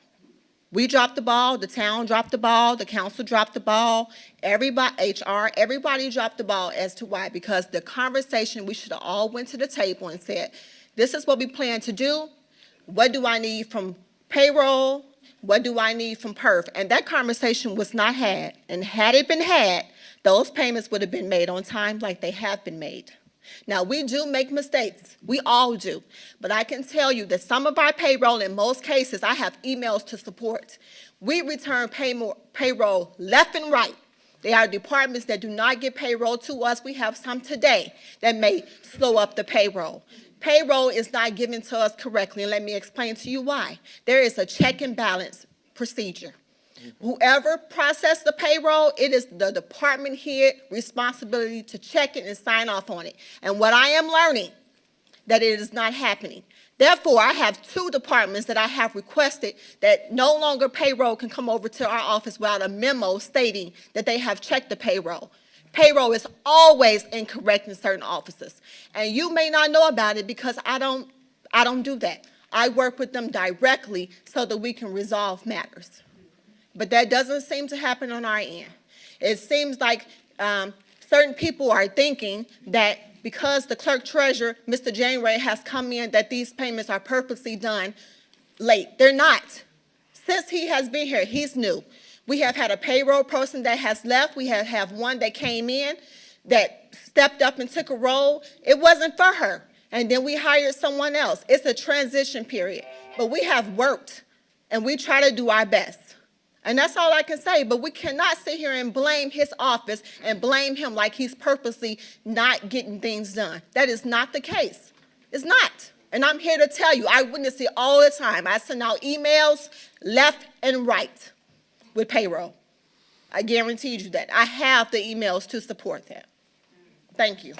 We dropped the ball, the town dropped the ball, the council dropped the ball, everybody, HR, everybody dropped the ball as to why. Because the conversation, we should have all went to the table and said, this is what we plan to do. What do I need from payroll? What do I need from PERF? And that conversation was not had. And had it been had, those payments would have been made on time like they have been made. Now, we do make mistakes. We all do. But I can tell you that some of our payroll, in most cases, I have emails to support. We return payroll left and right. There are departments that do not get payroll to us. We have some today that may slow up the payroll. Payroll is not given to us correctly, and let me explain to you why. There is a check and balance procedure. Whoever processed the payroll, it is the department head responsibility to check it and sign off on it. And what I am learning, that it is not happening. Therefore, I have 2 departments that I have requested that no longer payroll can come over to our office without a memo stating that they have checked the payroll. Payroll is always incorrect in certain offices. And you may not know about it because I don't do that. I work with them directly so that we can resolve matters. But that doesn't seem to happen on our end. It seems like certain people are thinking that because the clerk treasurer, Mr. January, has come in, that these payments are purposely done late. They're not. Since he has been here, he's new. We have had a payroll person that has left. We have one that came in that stepped up and took a role. It wasn't for her. And then we hired someone else. It's a transition period. But we have worked, and we try to do our best. And that's all I can say, but we cannot sit here and blame his office and blame him like he's purposely not getting things done. That is not the case. It's not. And I'm here to tell you, I witness it all the time. I send out emails left and right with payroll. I guarantee you that. I have the emails to support that. Thank you.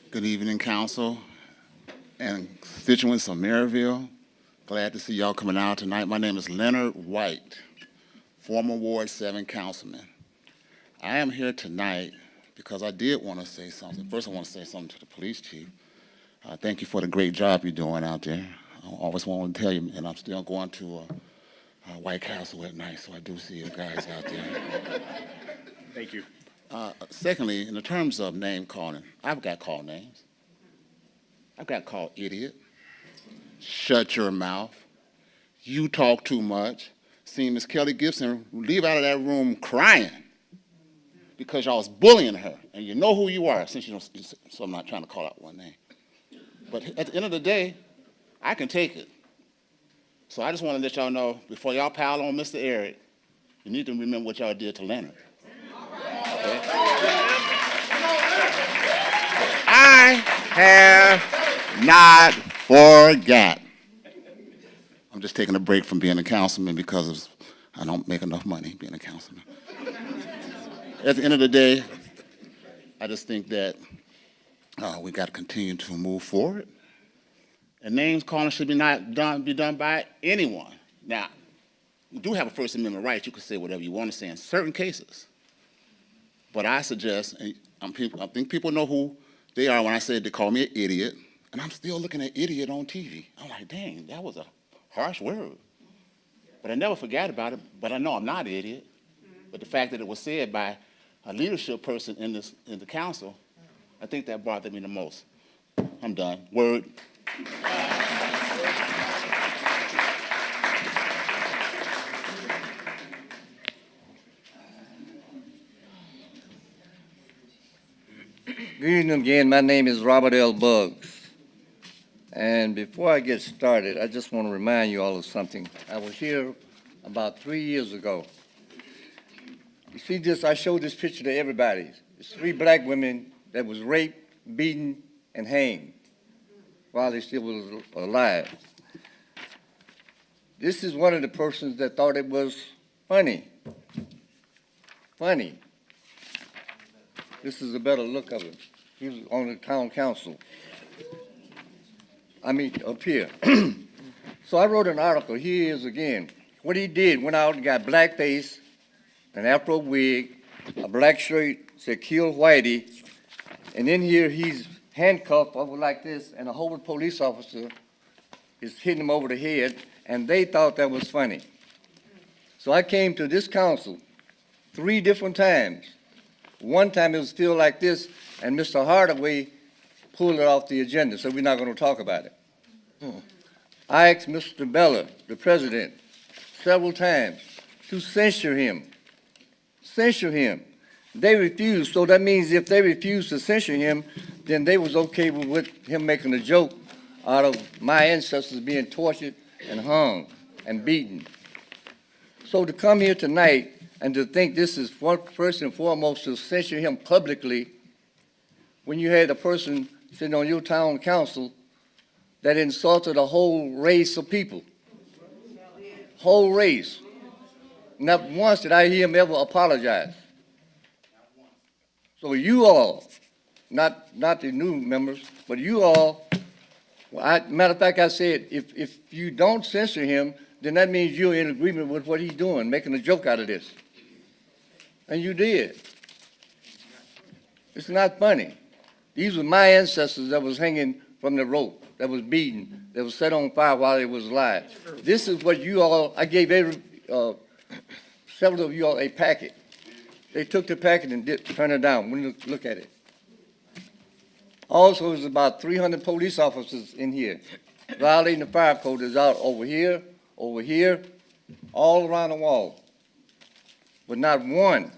Good evening, council and constituents of Merrillville. Glad to see y'all coming out tonight. My name is Leonard White, former Ward 7 councilman. I am here tonight because I did want to say something. First, I want to say something to the police chief. Thank you for the great job you're doing out there. I always wanted to tell you, and I'm still going to White Castle at night, so I do see you guys out there. Thank you. Secondly, in the terms of name calling, I've got called names. I've got called idiot, shut your mouth, you talk too much. Seen Miss Kelly Gibson leave out of that room crying because y'all was bullying her, and you know who you are, since you don't, so I'm not trying to call out one name. But at the end of the day, I can take it. So I just want to let y'all know, before y'all pile on Mr. Eric, you need to remember what y'all did to Leonard. Okay? I have not forgot. I'm just taking a break from being a councilman because I don't make enough money being a councilman. At the end of the day, I just think that we got to continue to move forward. And names calling should be done by anyone. Now, you do have a First Amendment right. You can say whatever you want to say in certain cases. But I suggest, and I think people know who they are when I said they call me an idiot, and I'm still looking at idiot on TV. I'm like, dang, that was a harsh word. But I never forgot about it, but I know I'm not an idiot. But the fact that it was said by a leadership person in the council, I think that bothered me the most. I'm done. Word. Good evening again. My name is Robert L. Buggs. And before I get started, I just want to remind you all of something. I was here about 3 years ago. You see this, I showed this picture to everybody. It's 3 black women that was raped, beaten, and hanged while they still was alive. This is one of the persons that thought it was funny. Funny. This is a better look of him. He was on the town council. I mean, up here. So I wrote an article. Here he is again. What he did, went out and got blackface, an afro wig, a black shirt, said kill Whitey, and in here he's handcuffed over like this, and a whole police officer is hitting him over the head, and they thought that was funny. So I came to this council 3 different times. One time it was still like this, and Mr. Hardaway pulled it off the agenda, so we're not going to talk about it. I asked Mr. Bella, the president, several times to censure him. Censure him. They refused, so that means if they refused to censure him, then they was okay with him making a joke out of my ancestors being tortured and hung and beaten. So to come here tonight and to think this is first and foremost to censure him publicly when you had a person sitting on your town council that insulted a whole race of people. Whole race. Not once did I hear him ever apologize. So you all, not the new members, but you all, matter of fact, I said, if you don't censor him, then that means you're in agreement with what he's doing, making a joke out of this. And you did. It's not funny. These were my ancestors that was hanging from the rope, that was beaten, that was set on fire while they was alive. This is what you all, I gave several of you all a packet. They took the packet and turned it down. When you look at it. Also, there's about 300 police officers in here. Violating the fire code is out over here, all around the wall. But not one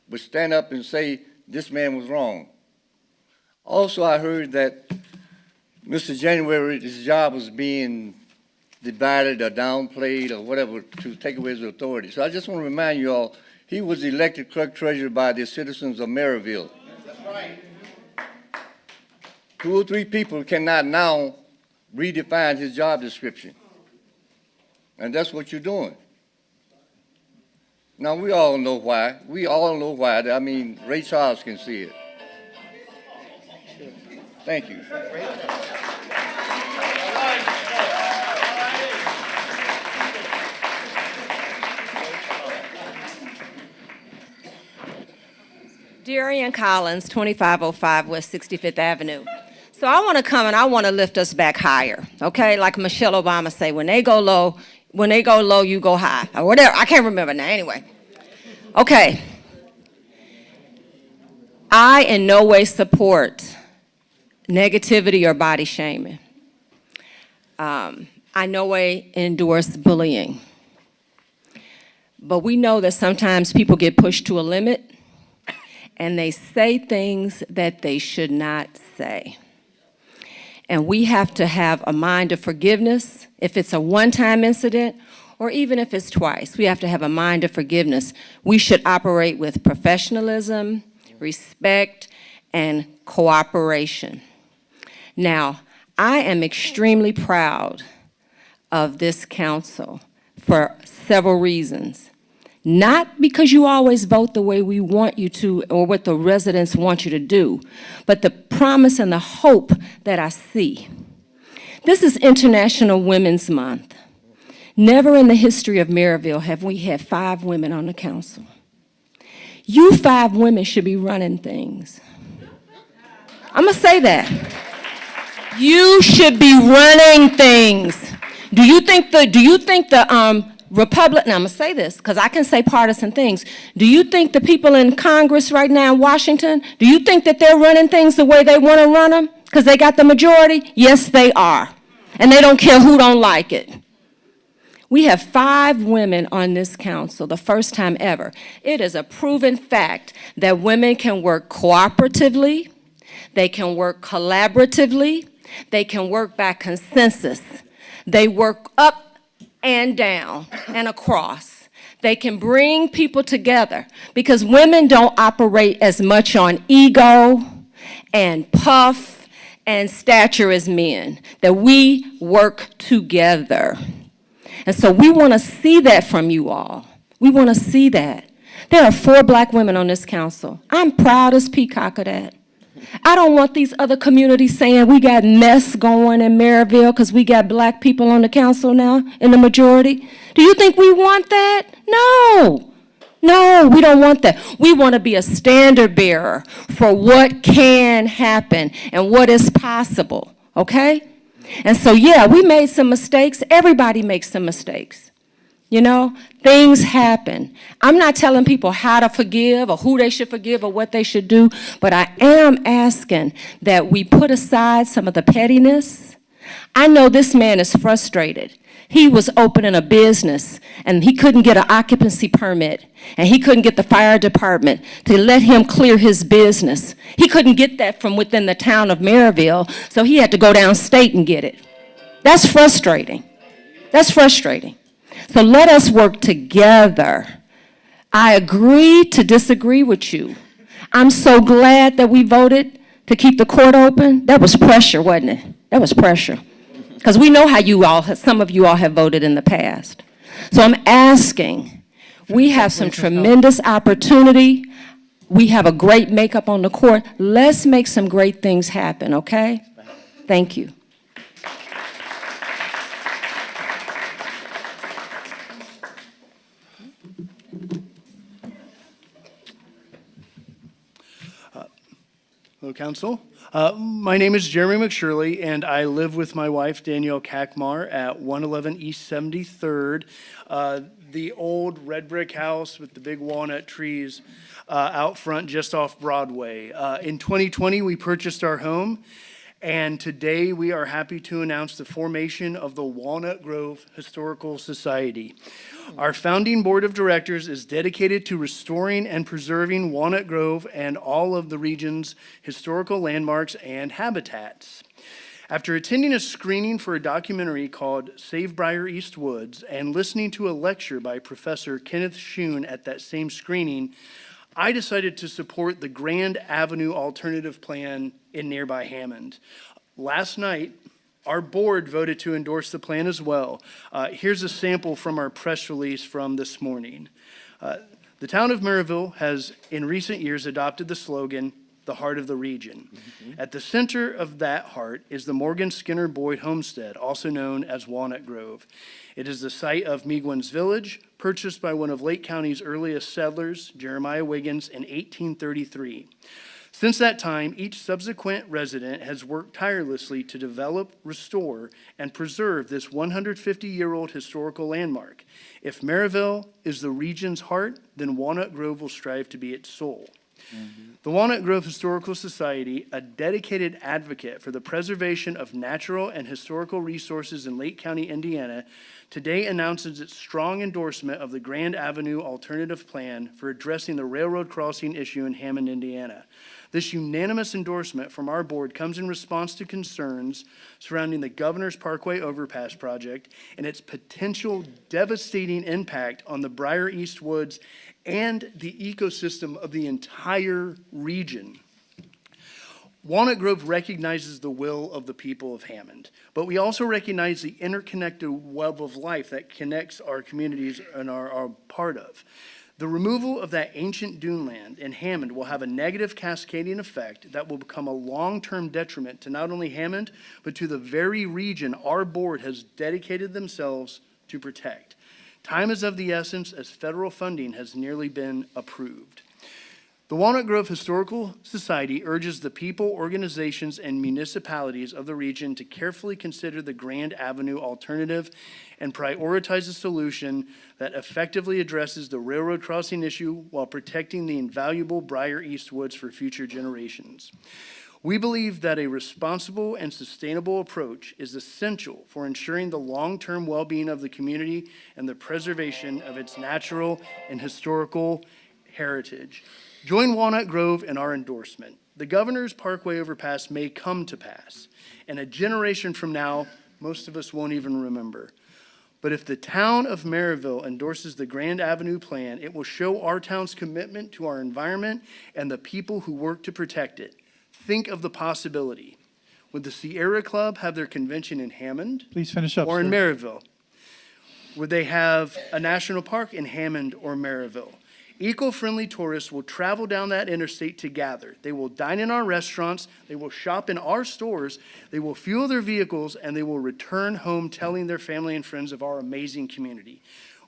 would stand up and say this man was wrong. Also, I heard that Mr. January, his job was being divided or downplayed or whatever to take away his authority. So I just want to remind you all, he was elected clerk treasurer by the citizens of Merrillville. That's right. 2 or 3 people cannot now redefine his job description. And that's what you're doing. Now, we all know why. We all know why. I mean, Ray Charles can see it. Thank you. Darian Collins, 2505 West 65th Avenue. So I want to come and I want to lift us back higher, okay? Like Michelle Obama say, when they go low, you go high, or whatever. I can't remember now, anyway. Okay. I in no way support negativity or body shaming. I no way endorse bullying. But we know that sometimes people get pushed to a limit and they say things that they should not say. And we have to have a mind of forgiveness if it's a one-time incident or even if it's twice. We have to have a mind of forgiveness. We should operate with professionalism, respect, and cooperation. Now, I am extremely proud of this council for several reasons. Not because you always vote the way we want you to or what the residents want you to do, but the promise and the hope that I see. This is International Women's Month. Never in the history of Merrillville have we had 5 women on the council. You 5 women should be running things. I'm gonna say that. You should be running things. Do you think the Republican, I'm going to say this because I can say partisan things. Do you think the people in Congress right now in Washington, do you think that they're running things the way they want to run them because they got the majority? Yes, they are. And they don't care who don't like it. We have 5 women on this council, the first time ever. It is a proven fact that women can work cooperatively, they can work collaboratively, they can work by consensus. They work up and down and across. They can bring people together because women don't operate as much on ego and puff and stature as men, that we work together. And so we want to see that from you all. We want to see that. There are 4 black women on this council. I'm proud as peacock of that. I don't want these other communities saying we got mess going in Merrillville because we got black people on the council now in the majority. Do you think we want that? No. No, we don't want that. We want to be a standard bearer for what can happen and what is possible, okay? And so, yeah, we made some mistakes. Everybody makes some mistakes. You know, things happen. I'm not telling people how to forgive or who they should forgive or what they should do, but I am asking that we put aside some of the pettiness. I know this man is frustrated. He was opening a business and he couldn't get an occupancy permit and he couldn't get the fire department to let him clear his business. He couldn't get that from within the town of Merrillville, so he had to go downstate and get it. That's frustrating. That's frustrating. So let us work together. I agree to disagree with you. I'm so glad that we voted to keep the court open. That was pressure, wasn't it? That was pressure. Because we know how some of you all have voted in the past. So I'm asking, we have some tremendous opportunity. We have a great makeup on the court. Let's make some great things happen, okay? Thank you. Hello, Council. My name is Jeremy McShirley, and I live with my wife, Danielle Kakmar, at 111 East 73rd, the old red brick house with the big walnut trees out front just off Broadway. In 2020, we purchased our home, and today we are happy to announce the formation of the Walnut Grove Historical Society. Our founding board of directors is dedicated to restoring and preserving Walnut Grove and all of the region's historical landmarks and habitats. After attending a screening for a documentary called Save Briar East Woods and listening to a lecture by Professor Kenneth Schoon at that same screening, I decided to support the Grand Avenue Alternative Plan in nearby Hammond. Last night, our board voted to endorse the plan as well. Here's a sample from our press release from this morning. The town of Merrillville has, in recent years, adopted the slogan, "The Heart of the Region." At the center of that heart is the Morgan Skinner Boyd Homestead, also known as Walnut Grove. It is the site of Meegwin's Village, purchased by one of Lake County's earliest settlers, Jeremiah Wiggins, in 1833. Since that time, each subsequent resident has worked tirelessly to develop, restore, and preserve this 150-year-old historical landmark. If Merrillville is the region's heart, then Walnut Grove will strive to be its soul. The Walnut Grove Historical Society, a dedicated advocate for the preservation of natural and historical resources in Lake County, Indiana, today announces its strong endorsement of the Grand Avenue Alternative Plan for addressing the railroad crossing issue in Hammond, Indiana. This unanimous endorsement from our board comes in response to concerns surrounding the Governor's Parkway Overpass project and its potential devastating impact on the Briar East Woods and the ecosystem of the entire region. Walnut Grove recognizes the will of the people of Hammond, but we also recognize the interconnected web of life that connects our communities and are part of. The removal of that ancient duneland in Hammond will have a negative cascading effect that will become a long-term detriment to not only Hammond, but to the very region our board has dedicated themselves to protect. Time is of the essence as federal funding has nearly been approved. The Walnut Grove Historical Society urges the people, organizations, and municipalities of the region to carefully consider the Grand Avenue alternative and prioritize a solution that effectively addresses the railroad crossing issue while protecting the invaluable Briar East Woods for future generations. We believe that a responsible and sustainable approach is essential for ensuring the long-term well-being of the community and the preservation of its natural and historical heritage. Join Walnut Grove in our endorsement. The Governor's Parkway overpass may come to pass, and a generation from now, most of us won't even remember. But if the town of Merrillville endorses the Grand Avenue plan, it will show our town's commitment to our environment and the people who work to protect it. Think of the possibility. Would the Sierra Club have their convention in Hammond? Please finish up, Or in sir. Merrillville? Would they have a national park in Hammond or Merrillville? Eco-friendly tourists will travel down that interstate to gather. They will dine in our restaurants, they will shop in our stores, they will fuel their vehicles, and they will return home telling their family and friends of our amazing community.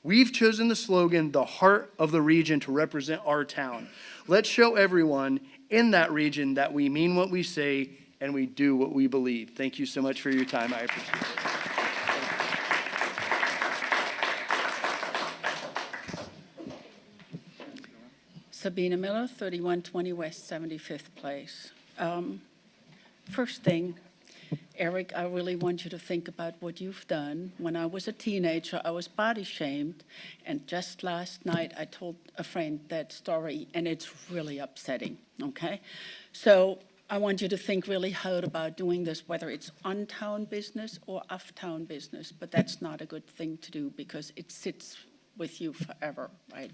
We've chosen the slogan, "The Heart of the Region," to represent our town. Let's show everyone in that region that we mean what we say and we do what we believe. Thank you so much for your time. I appreciate it. Sabina Miller, 3120 West 75th Place. First thing, Eric, I really want you to think about what you've done. When I was a teenager, I was body shamed, and just last night I told a friend that story, and it's really upsetting, okay? So I want you to think really hard about doing this, whether it's on town business or off town business, but that's not a good thing to do because it sits with you forever, right?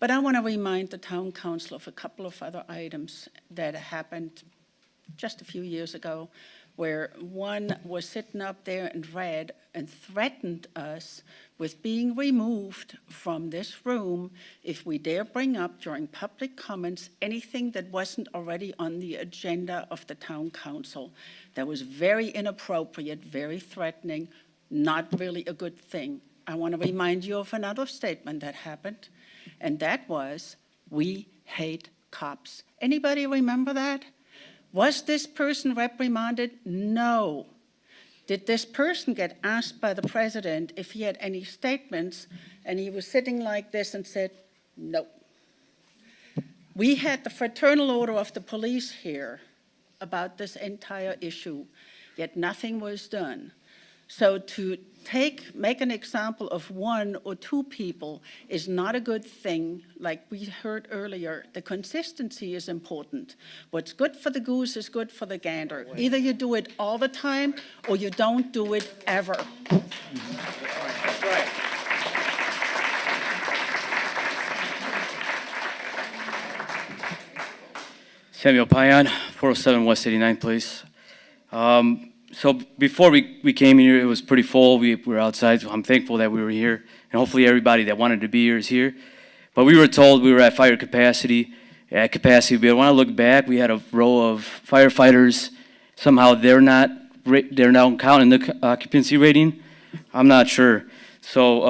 But I want to remind the town council of a couple of other items that happened just a few years ago, where one was sitting up there and read and threatened us with being removed from this room if we dare bring up during public comments anything that wasn't already on the agenda of the town council. That was very inappropriate, very threatening, not really a good thing. I want to remind you of another statement that happened, and that was, "We hate cops." Anybody remember that? Was this person reprimanded? No. Did this person get asked by the president if he had any statements, and he was sitting like this and said, no. We had the fraternal order of the police here about this entire issue, yet nothing was done. So to make an example of one or two people is not a good thing. Like we heard earlier, the consistency is important. What's good for the goose is good for the gander. Either you do it all the time or you don't do it ever. That's right. Samuel Payan, 407 West 89th Place. So before we came here, it was pretty full. We were outside, so I'm thankful that we were here. And hopefully everybody that wanted to be here is here. But we were told we were at fire capacity. At capacity, but when I look back, we had a row of firefighters. Somehow they're not counting the occupancy rating. I'm not sure. So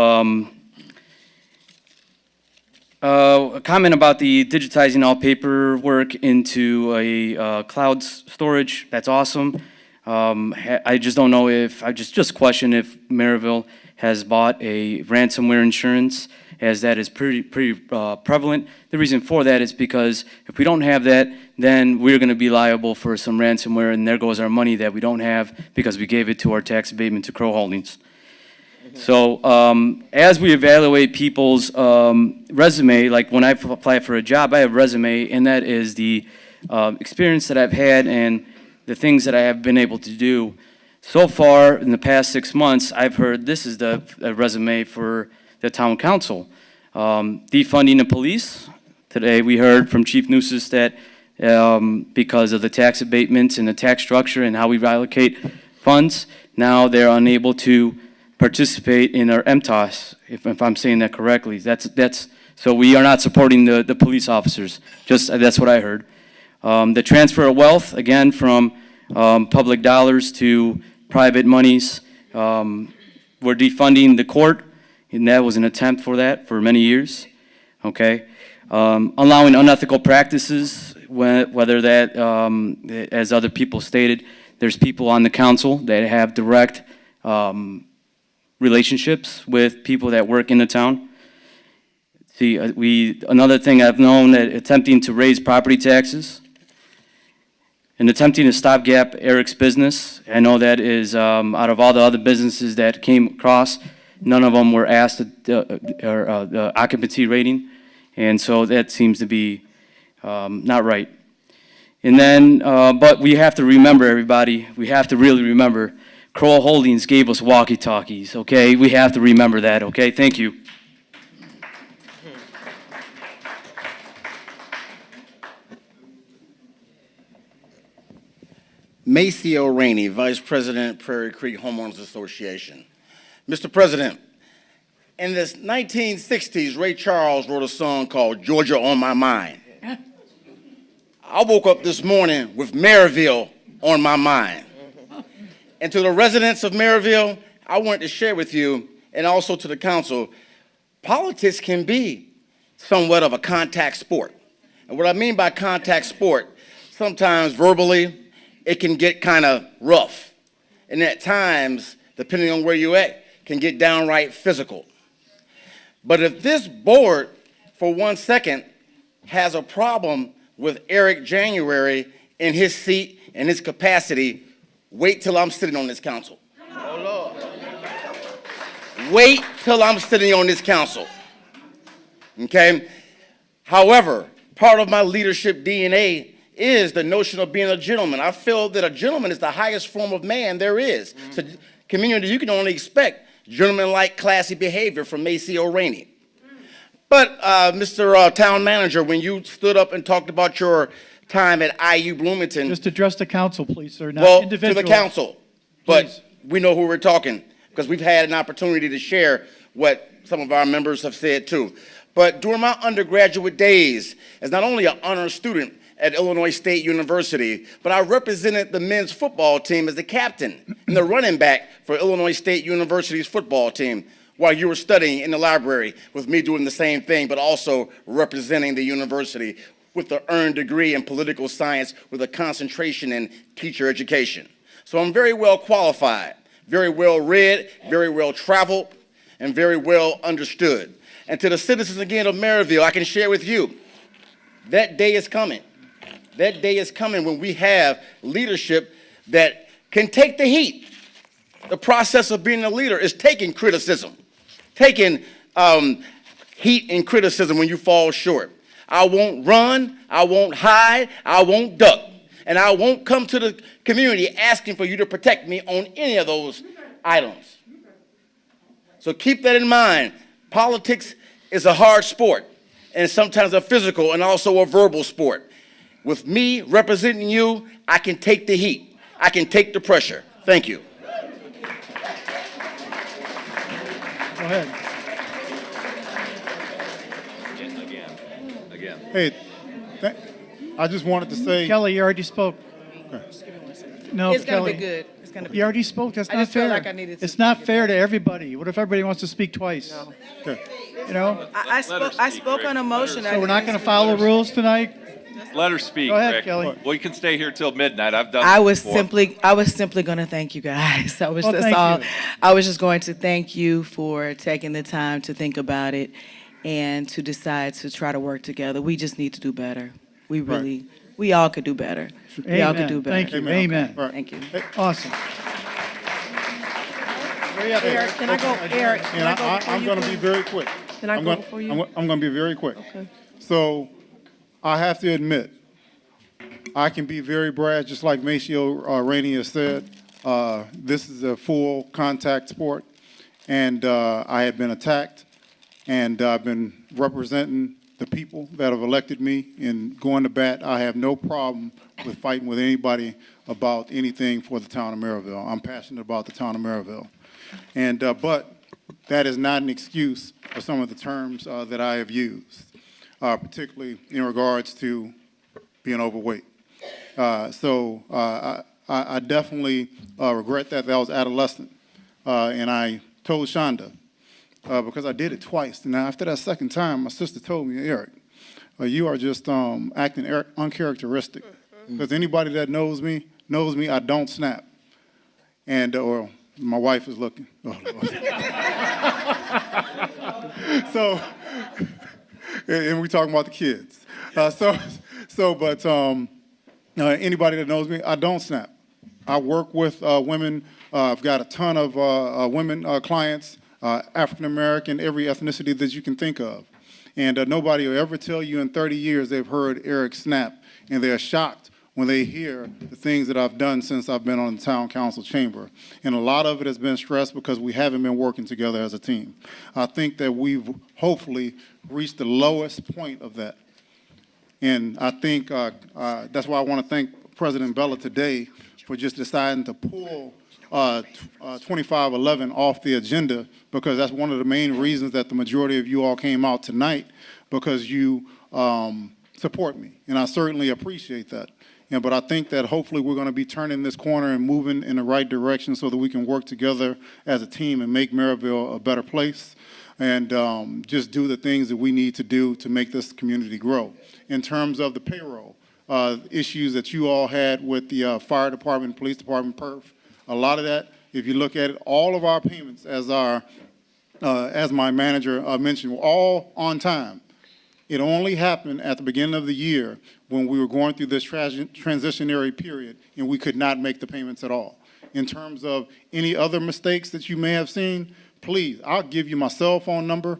a comment about the digitizing all paperwork into a cloud storage. That's awesome. I just don't know if, I just question if Merrillville has bought a ransomware insurance, as that is pretty prevalent. The reason for that is because if we don't have that, then we're going to be liable for some ransomware, and there goes our money that we don't have because we gave it to our tax abatement to Crow Holdings. So as we evaluate people's resume, like when I apply for a job, I have a resume, and that is the experience that I've had and the things that I have been able to do. So far, in the past 6 months, I've heard this is the resume for the town council. Defunding the police. Today, we heard from Chief Newsis that because of the tax abatements and the tax structure and how we allocate funds, now they're unable to participate in our MTOS, if I'm saying that correctly. So we are not supporting the police officers. That's what I heard. The transfer of wealth, again, from public dollars to private monies. We're defunding the court, and that was an attempt for that for many years. Okay. allowing unethical practices, whether that, as other people stated, there's people on the council that have direct relationships with people that work in the town. See, another thing I've known, that attempting to raise property taxes and attempting to stopgap Eric's business. I know that is, out of all the other businesses that came across, none of them were asked the occupancy rating. And so that seems to be not right. And then, but we have to remember, everybody, we have to really remember, Kroll Holdings gave us walkie-talkies, okay? We have to remember that, okay? Thank you. Maceo Rainey, Vice President, Prairie Creek Homeowners Association. Mr. President, in the 1960s, Ray Charles wrote a song called Georgia on My Mind. I woke up this morning with Merrillville on my mind. And to the residents of Merrillville, I wanted to share with you, and also to the council, politics can be somewhat of a contact sport. And what I mean by contact sport, sometimes verbally, it can get kind of rough. And at times, depending on where you're at, can get downright physical. But if this board, for 1 second, has a problem with Eric January in his seat and his capacity, wait till I'm sitting on this council. Oh, Lord. Wait till I'm sitting on this council. Okay? However, part of my leadership DNA is the notion of being a gentleman. I feel that a gentleman is the highest form of man there is. So, community, you can only expect gentleman-like classy behavior from Maceo Rainey. But, Mr. Town Manager, when you stood up and talked about your time at IU Bloomington. Just address the council, please, sir, not well, individuals. to the council. But Please. we know who we're talking, because we've had an opportunity to share what some of our members have said too. But during my undergraduate days, as not only an honor student at Illinois State University, but I represented the men's football team as the captain and the running back for Illinois State University's football team, while you were studying in the library with me doing the same thing, but also representing the university with an earned degree in political science with a concentration in teacher education. So I'm very well qualified, very well read, very well traveled, and very well understood. And to the citizens again of Merrillville, I can share with you, that day is coming. That day is coming when we have leadership that can take the heat. The process of being a leader is taking criticism, taking heat and criticism when you fall short. I won't run, I won't hide, I won't duck, and I won't come to the community asking for you to protect me on any of those items. So keep that in mind. Politics is a hard sport, and sometimes a physical and also a verbal sport. With me representing you, I can take the heat. I can take the pressure. Thank you. Go ahead. Again. Hey, I just wanted to say. Kelly, you already spoke. No, It's gonna Kelly. be good. It's gonna be. You already spoke. That's I not just feel fair. like I needed to. It's not fair to everybody. What if everybody wants to speak twice? Okay. You know? I spoke on a motion. So we're not going to follow rules tonight? Let her speak, Go ahead, Rick. Kelly. Well, you can stay here till midnight. I've done I this was before. simply going to thank you guys. I was Well, that's thank all. you. I was just going to thank you for taking the time to think about it and to decide to try to work together. We just need to do better. We really, we all could do better. We all could do better. Thank you. Amen. Thank you. Awesome. Eric, can I go? Eric, can And I go before I'm you, going to be please? very quick. Can I I'm go gonna- before you? I'm going to be very quick. Okay. So I have to admit, I can be very brash, just like Maceo Rainey has said. This is a full contact sport, and I have been attacked, and I've been representing the people that have elected me and going to bat. I have no problem with fighting with anybody about anything for the town of Merrillville. I'm passionate about the town of Merrillville. And, but that is not an excuse for some of the terms that I have used, particularly in regards to being overweight. So I definitely regret that. That was adolescent. And I told Shonda, because I did it twice. And after that second time, my sister told me, Eric, you are just acting uncharacteristic. Because anybody that knows me, I don't snap. And, or my wife is looking. Oh, Lord. So, and we're talking about the kids. Anybody that knows me, I don't snap. I work with women. I've got a ton of women clients, African American, every ethnicity that you can think of. And nobody will ever tell you in 30 years they've heard Eric snap, and they're shocked when they hear the things that I've done since I've been on the town council chamber. And a lot of it has been stressed because we haven't been working together as a team. I think that we've hopefully reached the lowest point of that. And I think that's why I want to thank President Bella today for just deciding to pull 2511 off the agenda, because that's one of the main reasons that the majority of you all came out tonight, because you support me. And I certainly appreciate that. But I think that hopefully we're going to be turning this corner and moving in the right direction so that we can work together as a team and make Merrillville a better place, and just do the things that we need to do to make this community grow. In terms of the payroll issues that you all had with the fire department, police department, perf, a lot of that, if you look at it, all of our payments, as my manager mentioned, were all on time. It only happened at the beginning of the year when we were going through this transitionary period and we could not make the payments at all. In terms of any other mistakes that you may have seen, please, I'll give you my cell phone number.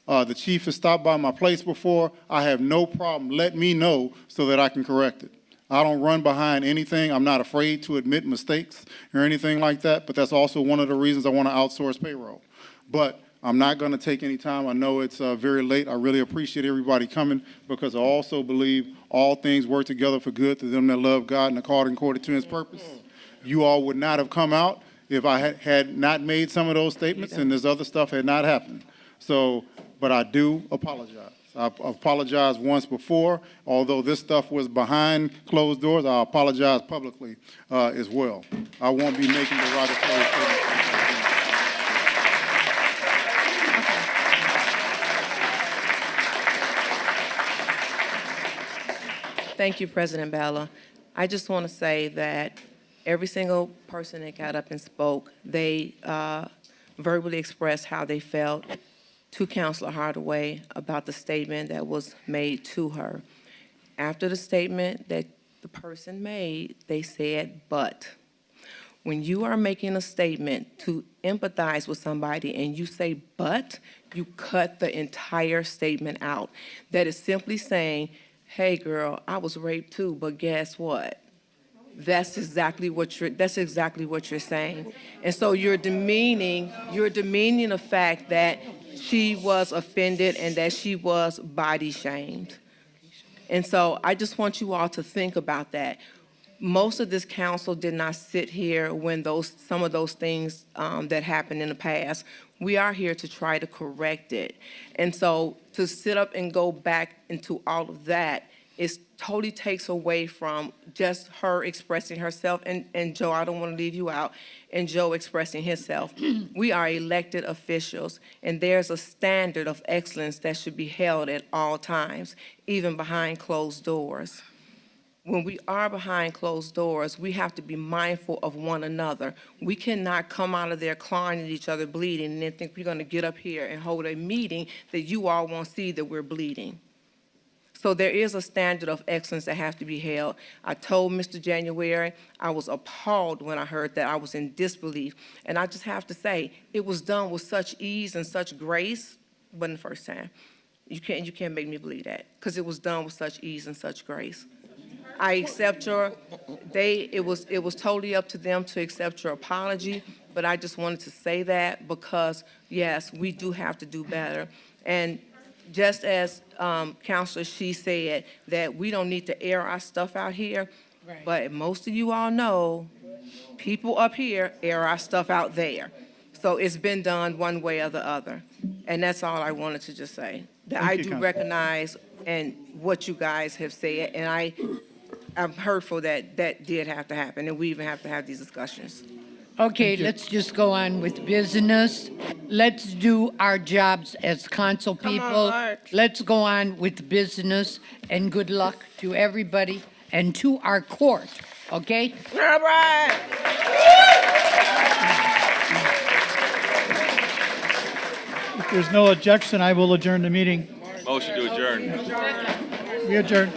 The chief has stopped by my place before. I have no problem. Let me know so that I can correct it. I don't run behind anything. I'm not afraid to admit mistakes or anything like that, but that's also one of the reasons I want to outsource payroll. But I'm not going to take any time. I know it's very late. I really appreciate everybody coming, because I also believe all things work together for good to them that love God and according to his purpose. You all would not have come out if I had not made some of those statements and this other stuff had not happened. So, but I do apologize. I apologized once before. Although this stuff was behind closed doors, I apologize publicly as well. I won't be making derogatory statements. Thank you, President Bella. I just want to say that every single person that got up and spoke, they verbally expressed how they felt to Councilor Hardaway about the statement that was made to her. After the statement that the person made, they said, but. When you are making a statement to empathize with somebody and you say, but, you cut the entire statement out. That is simply saying, hey, girl, I was raped too, but guess what? That's exactly what you're saying. And so you're demeaning the fact that she was offended and that she was body shamed. And so I just want you all to think about that. Most of this council did not sit here when some of those things that happened in the past. We are here to try to correct it. And so to sit up and go back into all of that, it totally takes away from just her expressing herself, and Joe, I don't want to leave you out, and Joe expressing himself. We are elected officials, and there's a standard of excellence that should be held at all times, even behind closed doors. When we are behind closed doors, we have to be mindful of one another. We cannot come out of there clawing at each other, bleeding, and then think we're going to get up here and hold a meeting that you all won't see that we're bleeding. So there is a standard of excellence that has to be held. I told Mr. January, I was appalled when I heard that. I was in disbelief. And I just have to say, it was done with such ease and such grace. Wasn't the first time. You can't make me believe that, because it was done with such ease and such grace. I accept it was totally up to them to accept your apology, but I just wanted to say that because, yes, we do have to do better. And just as Counselor She said, that we don't need to air our stuff out here, but most of you all know, people up here air our stuff out there. So it's been done one way or the other. And that's all I wanted to just say. That I do recognize and what you guys have said, and I'm hurtful that that did have to happen, and we even have to have these discussions. Okay, let's just go on with business. let's do our jobs as council people. Arch. Let's go on with business, and good luck to everybody and to our court, okay? All right. If there's no objection, I will adjourn the meeting. Motion to adjourn. We adjourn.